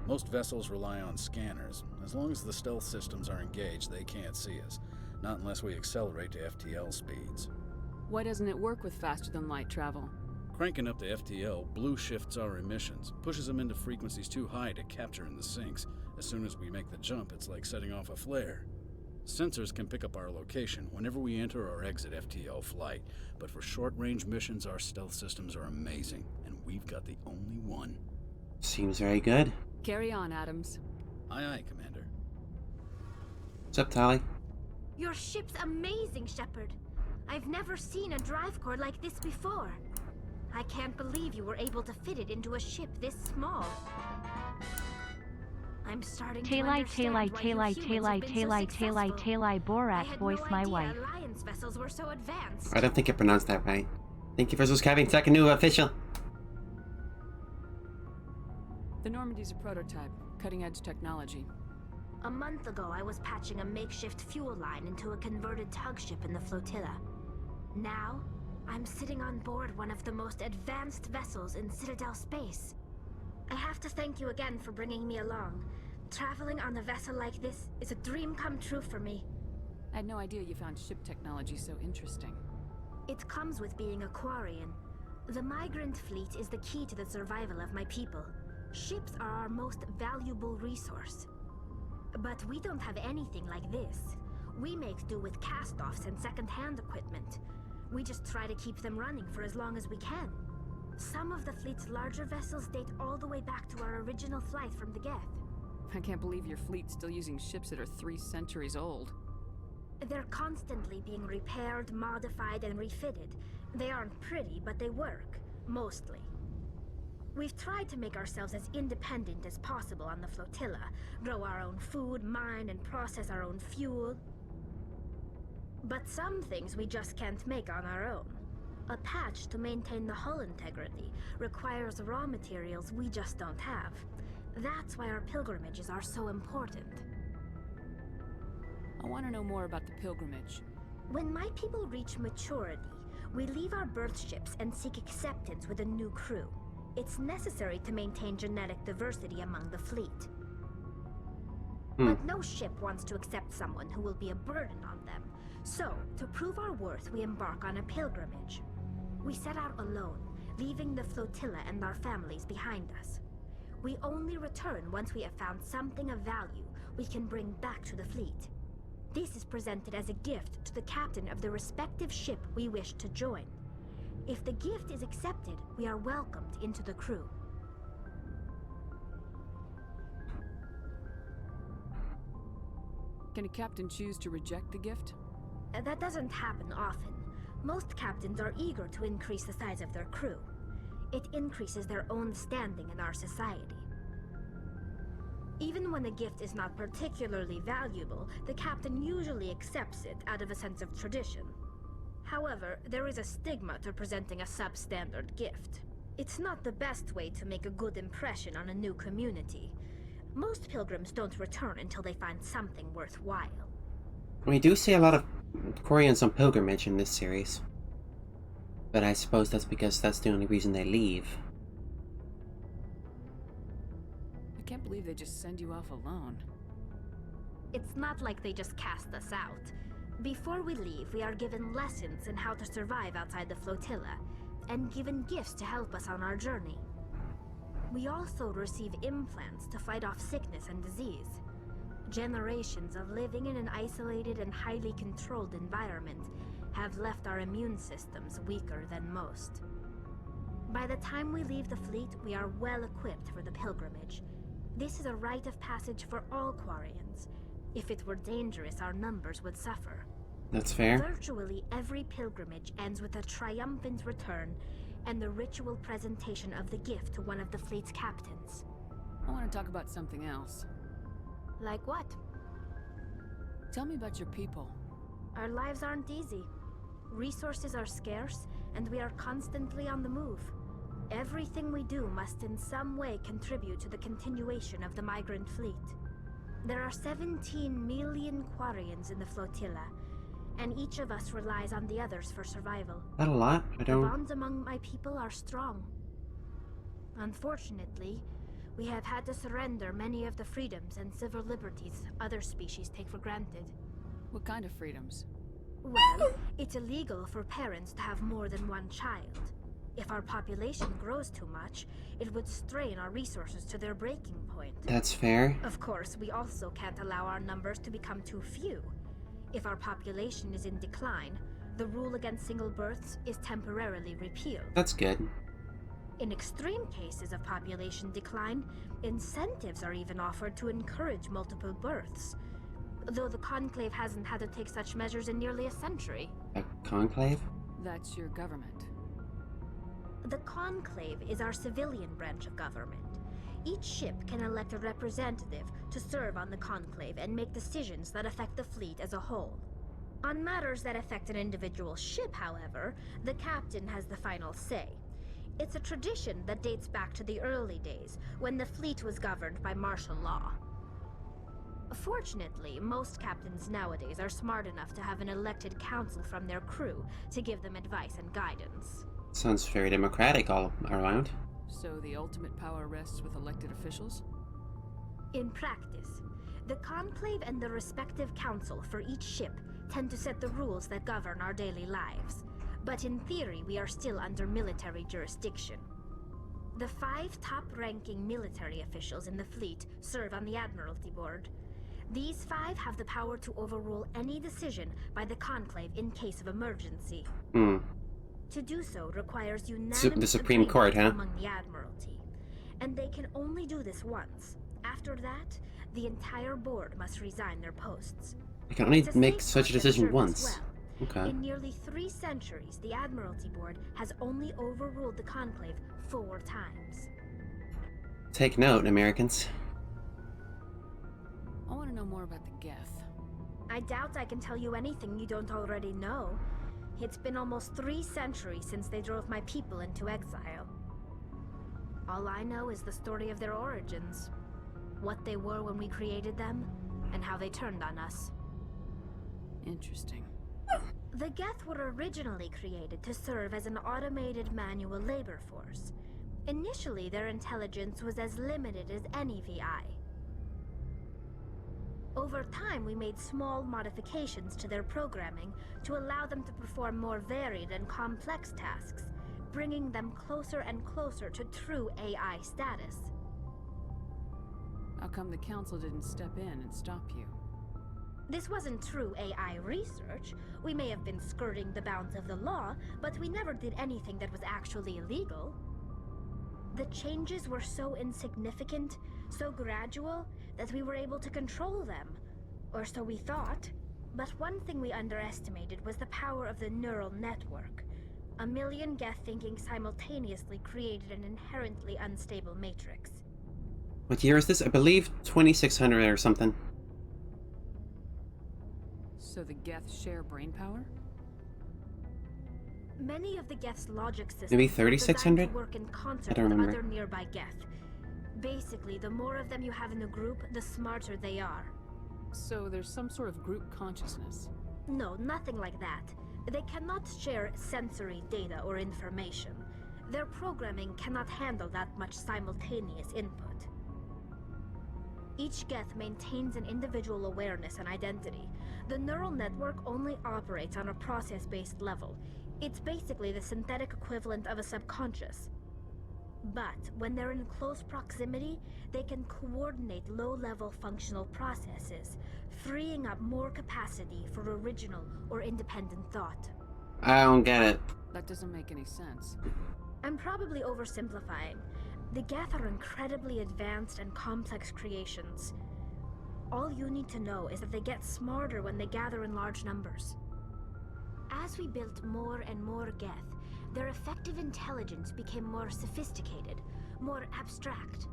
S9: Most vessels rely on scanners. As long as the stealth systems are engaged, they can't see us. Not unless we accelerate to FTL speeds.
S5: Why doesn't it work with faster-than-light travel?
S9: Cranking up to FTL blue shifts our emissions, pushes them into frequencies too high to capture in the sinks. As soon as we make the jump, it's like setting off a flare. Sensors can pick up our location whenever we enter or exit FTL flight, but for short-range missions, our stealth systems are amazing, and we've got the only one.
S1: Seems very good.
S5: Carry on, Adams.
S9: Aye, aye, Commander.
S1: What's up, Tally?
S4: Your ship's amazing, Shepard. I've never seen a drive core like this before. I can't believe you were able to fit it into a ship this small. I'm starting to understand why you humans have been so successful.
S8: Borat voice my wife.
S4: Alliance vessels were so advanced.
S1: I don't think I pronounced that right. Thank you for subscribing. Second new official.
S5: The Normandy's a prototype, cutting-edge technology.
S4: A month ago, I was patching a makeshift fuel line into a converted tug ship in the flotilla. Now, I'm sitting on board one of the most advanced vessels in Citadel space. I have to thank you again for bringing me along. Traveling on a vessel like this is a dream come true for me.
S5: I had no idea you found ship technology so interesting.
S4: It comes with being a Quarian. The migrant fleet is the key to the survival of my people. Ships are our most valuable resource. But we don't have anything like this. We make do with cast-offs and second-hand equipment. We just try to keep them running for as long as we can. Some of the fleet's larger vessels date all the way back to our original flight from the Geth.
S5: I can't believe your fleet's still using ships that are 3 centuries old.
S4: They're constantly being repaired, modified, and refitted. They aren't pretty, but they work. Mostly. We've tried to make ourselves as independent as possible on the flotilla. Grow our own food, mine, and process our own fuel. But some things we just can't make on our own. A patch to maintain the hull integrity requires raw materials we just don't have. That's why our pilgrimages are so important.
S5: I want to know more about the pilgrimage.
S4: When my people reach maturity, we leave our birth ships and seek acceptance with a new crew. It's necessary to maintain genetic diversity among the fleet. But no ship wants to accept someone who will be a burden on them. So, to prove our worth, we embark on a pilgrimage. We set out alone, leaving the flotilla and our families behind us. We only return once we have found something of value we can bring back to the fleet. This is presented as a gift to the captain of the respective ship we wish to join. If the gift is accepted, we are welcomed into the crew.
S5: Can a captain choose to reject the gift?
S4: That doesn't happen often. Most captains are eager to increase the size of their crew. It increases their own standing in our society. Even when a gift is not particularly valuable, the captain usually accepts it out of a sense of tradition. However, there is a stigma to presenting a substandard gift. It's not the best way to make a good impression on a new community. Most pilgrims don't return until they find something worthwhile.
S1: We do see a lot of Quarians on pilgrimage in this series. But I suppose that's because that's the only reason they leave.
S5: I can't believe they just send you off alone.
S4: It's not like they just cast us out. Before we leave, we are given lessons in how to survive outside the flotilla, and given gifts to help us on our journey. We also receive implants to fight off sickness and disease. Generations of living in an isolated and highly controlled environment have left our immune systems weaker than most. By the time we leave the fleet, we are well equipped for the pilgrimage. This is a rite of passage for all Quarians. If it were dangerous, our numbers would suffer.
S1: That's fair.
S4: Virtually every pilgrimage ends with a triumphant return and the ritual presentation of the gift to one of the fleet's captains.
S5: I want to talk about something else.
S4: Like what?
S5: Tell me about your people.
S4: Our lives aren't easy. Resources are scarce, and we are constantly on the move. Everything we do must in some way contribute to the continuation of the migrant fleet. There are 17 million Quarians in the flotilla, and each of us relies on the others for survival.
S1: That a lot? I don't...
S4: The bonds among my people are strong. Unfortunately, we have had to surrender many of the freedoms and civil liberties other species take for granted.
S5: What kind of freedoms?
S4: Well, it's illegal for parents to have more than one child. If our population grows too much, it would strain our resources to their breaking point.
S1: That's fair.
S4: Of course, we also can't allow our numbers to become too few. If our population is in decline, the rule against single births is temporarily repealed.
S1: That's good.
S4: In extreme cases of population decline, incentives are even offered to encourage multiple births. though the Conclave hasn't had to take such measures in nearly a century.
S1: A conclave?
S5: That's your government.
S4: The Conclave is our civilian branch of government. Each ship can elect a representative to serve on the Conclave and make decisions that affect the fleet as a whole. On matters that affect an individual ship, however, the captain has the final say. It's a tradition that dates back to the early days, when the fleet was governed by martial law. Fortunately, most captains nowadays are smart enough to have an elected council from their crew to give them advice and guidance.
S1: Sounds very democratic all around.
S5: So the ultimate power rests with elected officials?
S4: In practice, the Conclave and the respective council for each ship tend to set the rules that govern our daily lives. But in theory, we are still under military jurisdiction. The 5 top-ranking military officials in the fleet serve on the Admiralty Board. These 5 have the power to overrule any decision by the Conclave in case of emergency. To do so requires unanimous
S1: the Supreme Court, huh?
S4: among the Admiralty. And they can only do this once. After that, the entire board must resign their posts.
S1: I can only make such a decision once. Okay.
S4: In nearly 3 centuries, the Admiralty Board has only overruled the Conclave 4 times.
S1: Take note, Americans.
S5: I want to know more about the Geth.
S4: I doubt I can tell you anything you don't already know. It's been almost 3 centuries since they drove my people into exile. All I know is the story of their origins. What they were when we created them, and how they turned on us.
S5: Interesting.
S4: The Geth were originally created to serve as an automated manual labor force. Initially, their intelligence was as limited as any VI. Over time, we made small modifications to their programming to allow them to perform more varied and complex tasks, bringing them closer and closer to true AI status.
S5: How come the Council didn't step in and stop you?
S4: This wasn't true AI research. We may have been skirting the bounds of the law, but we never did anything that was actually illegal. The changes were so insignificant, so gradual, that we were able to control them. Or so we thought. But one thing we underestimated was the power of the neural network. A million Geth thinking simultaneously created an inherently unstable matrix.
S1: What year is this? I believe 2600 or something.
S5: So the Geth share brainpower?
S4: Many of the Geth's logic systems
S1: Maybe 3600?
S4: work in concert
S1: I don't remember.
S4: with other nearby Geth. Basically, the more of them you have in a group, the smarter they are.
S5: So there's some sort of group consciousness?
S4: No, nothing like that. They cannot share sensory data or information. Their programming cannot handle that much simultaneous input. Each Geth maintains an individual awareness and identity. The neural network only operates on a process-based level. It's basically the synthetic equivalent of a subconscious. But when they're in close proximity, they can coordinate low-level functional processes, freeing up more capacity for original or independent thought.
S1: I don't get it.
S5: That doesn't make any sense.
S4: I'm probably oversimplifying. The Geth are incredibly advanced and complex creations. All you need to know is that they get smarter when they gather in large numbers. As we built more and more Geth, their effective intelligence became more sophisticated, more abstract.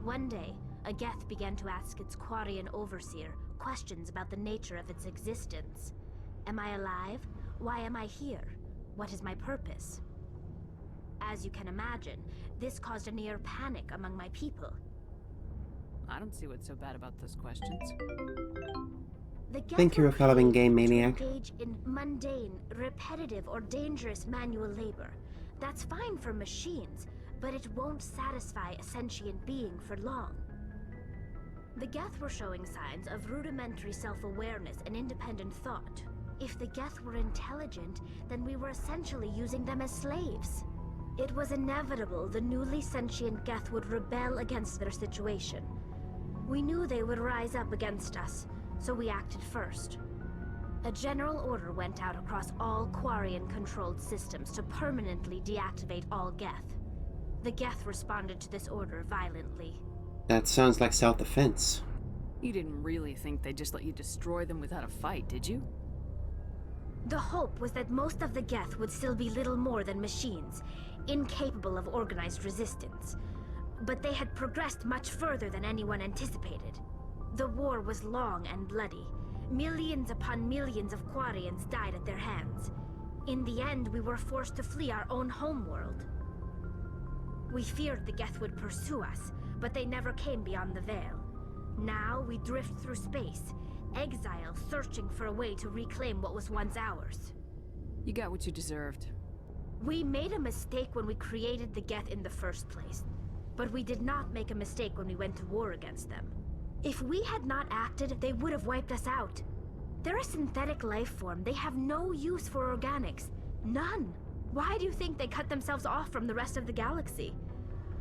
S4: One day, a Geth began to ask its Quarian overseer questions about the nature of its existence. Am I alive? Why am I here? What is my purpose? As you can imagine, this caused a near panic among my people.
S5: I don't see what's so bad about those questions.
S1: Thank you for following Game Maniac.
S4: Engage in mundane, repetitive, or dangerous manual labor. That's fine for machines, but it won't satisfy a sentient being for long. The Geth were showing signs of rudimentary self-awareness and independent thought. If the Geth were intelligent, then we were essentially using them as slaves. It was inevitable the newly sentient Geth would rebel against their situation. We knew they would rise up against us, so we acted first. A general order went out across all Quarian-controlled systems to permanently deactivate all Geth. The Geth responded to this order violently.
S1: That sounds like self-defense.
S5: You didn't really think they'd just let you destroy them without a fight, did you?
S4: The hope was that most of the Geth would still be little more than machines, incapable of organized resistance. But they had progressed much further than anyone anticipated. The war was long and bloody. Millions upon millions of Quarians died at their hands. In the end, we were forced to flee our own homeworld. We feared the Geth would pursue us, but they never came beyond the Veil. Now we drift through space, exile searching for a way to reclaim what was once ours.
S5: You got what you deserved.
S4: We made a mistake when we created the Geth in the first place, but we did not make a mistake when we went to war against them. If we had not acted, they would have wiped us out. They're a synthetic life form. They have no use for organics. None. Why do you think they cut themselves off from the rest of the galaxy?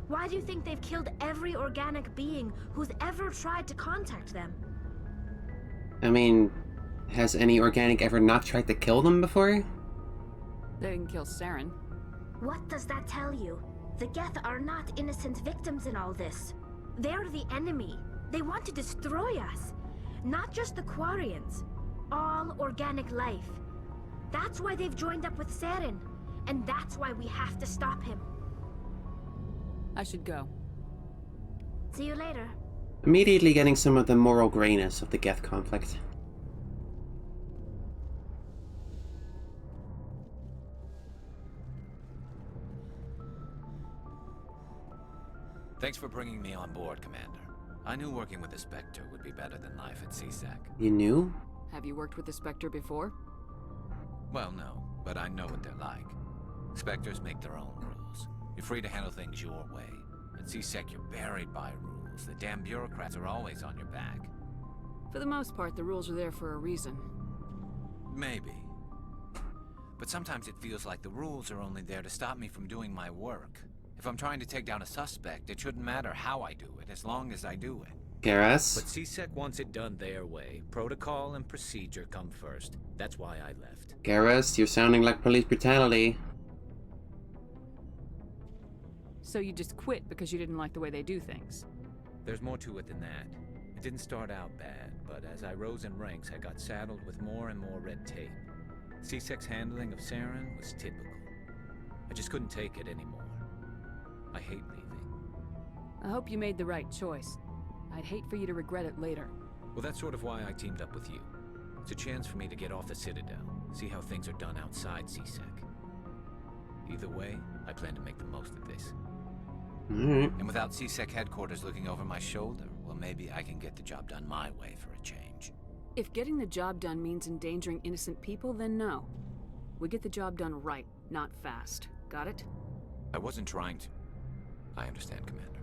S4: Why do you think they've killed every organic being who's ever tried to contact them?
S1: I mean, has any organic ever not tried to kill them before?
S5: They didn't kill Saren.
S4: What does that tell you? The Geth are not innocent victims in all this. They're the enemy. They want to destroy us. Not just the Quarians. All organic life. That's why they've joined up with Saren. And that's why we have to stop him.
S5: I should go.
S4: See you later.
S1: Immediately getting some of the moral grayness of the Geth conflict.
S7: Thanks for bringing me on board, Commander. I knew working with the Spectre would be better than life at CSAC.
S1: You knew?
S5: Have you worked with the Spectre before?
S7: Well, no, but I know what they're like. Spectres make their own rules. You're free to handle things your way. At CSEC, you're buried by rules. The damn bureaucrats are always on your back.
S5: For the most part, the rules are there for a reason.
S7: Maybe. But sometimes it feels like the rules are only there to stop me from doing my work. If I'm trying to take down a suspect, it shouldn't matter how I do it, as long as I do it.
S1: Garrus?
S10: But CSEC wants it done their way. Protocol and procedure come first. That's why I left.
S1: Garrus, you're sounding like police brutality.
S5: So you just quit because you didn't like the way they do things?
S10: There's more to it than that. It didn't start out bad, but as I rose in ranks, I got saddled with more and more red tape. CSEC's handling of Saren was typical. I just couldn't take it anymore. I hate leaving.
S5: I hope you made the right choice. I'd hate for you to regret it later.
S10: Well, that's sort of why I teamed up with you. It's a chance for me to get off the Citadel, see how things are done outside CSEC. Either way, I plan to make the most of this.
S7: And without CSEC headquarters looking over my shoulder, well, maybe I can get the job done my way for a change.
S5: If getting the job done means endangering innocent people, then no. We get the job done right, not fast. Got it?
S7: I wasn't trying to. I understand, Commander.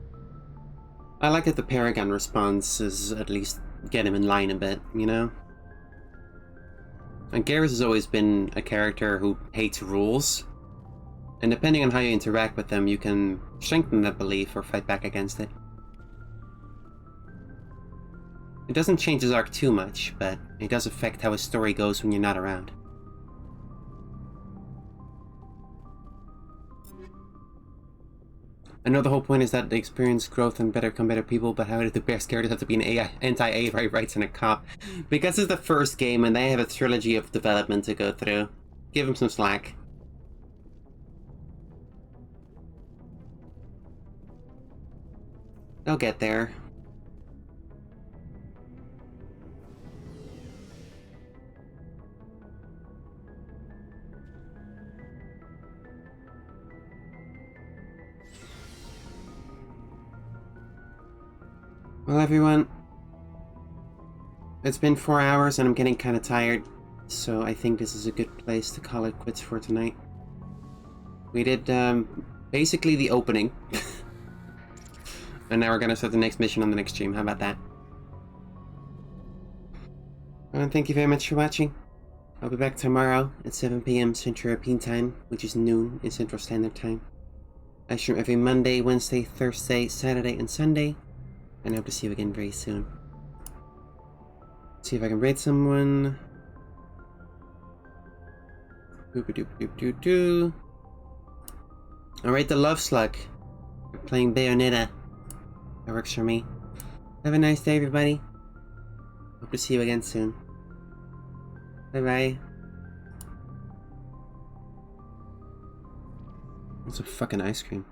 S1: I like that the Paragon response is at least get him in line a bit, you know? And Garrus has always been a character who hates rules. And depending on how you interact with them, you can strengthen that belief or fight back against it. It doesn't change his arc too much, but it does affect how his story goes when you're not around. I know the whole point is that they experience growth and become better people, but how did the best characters have to be an anti-AI rights and a cop? Because it's the first game and they have a trilogy of development to go through. Give them some slack. They'll get there. Well, everyone, it's been 4 hours and I'm getting kind of tired, so I think this is a good place to call it quits for tonight. We did basically the opening. And now we're gonna start the next mission on the next stream. How about that? And thank you very much for watching. I'll be back tomorrow at 7 PM Central European Time, which is noon in Central Standard Time. I stream every Monday, Wednesday, Thursday, Saturday, and Sunday. And I hope to see you again very soon. See if I can rate someone. Alright, the Love Slug. We're playing Bayonetta. That works for me. Have a nice day, everybody. Hope to see you again soon. Bye bye. That's a fucking ice cream.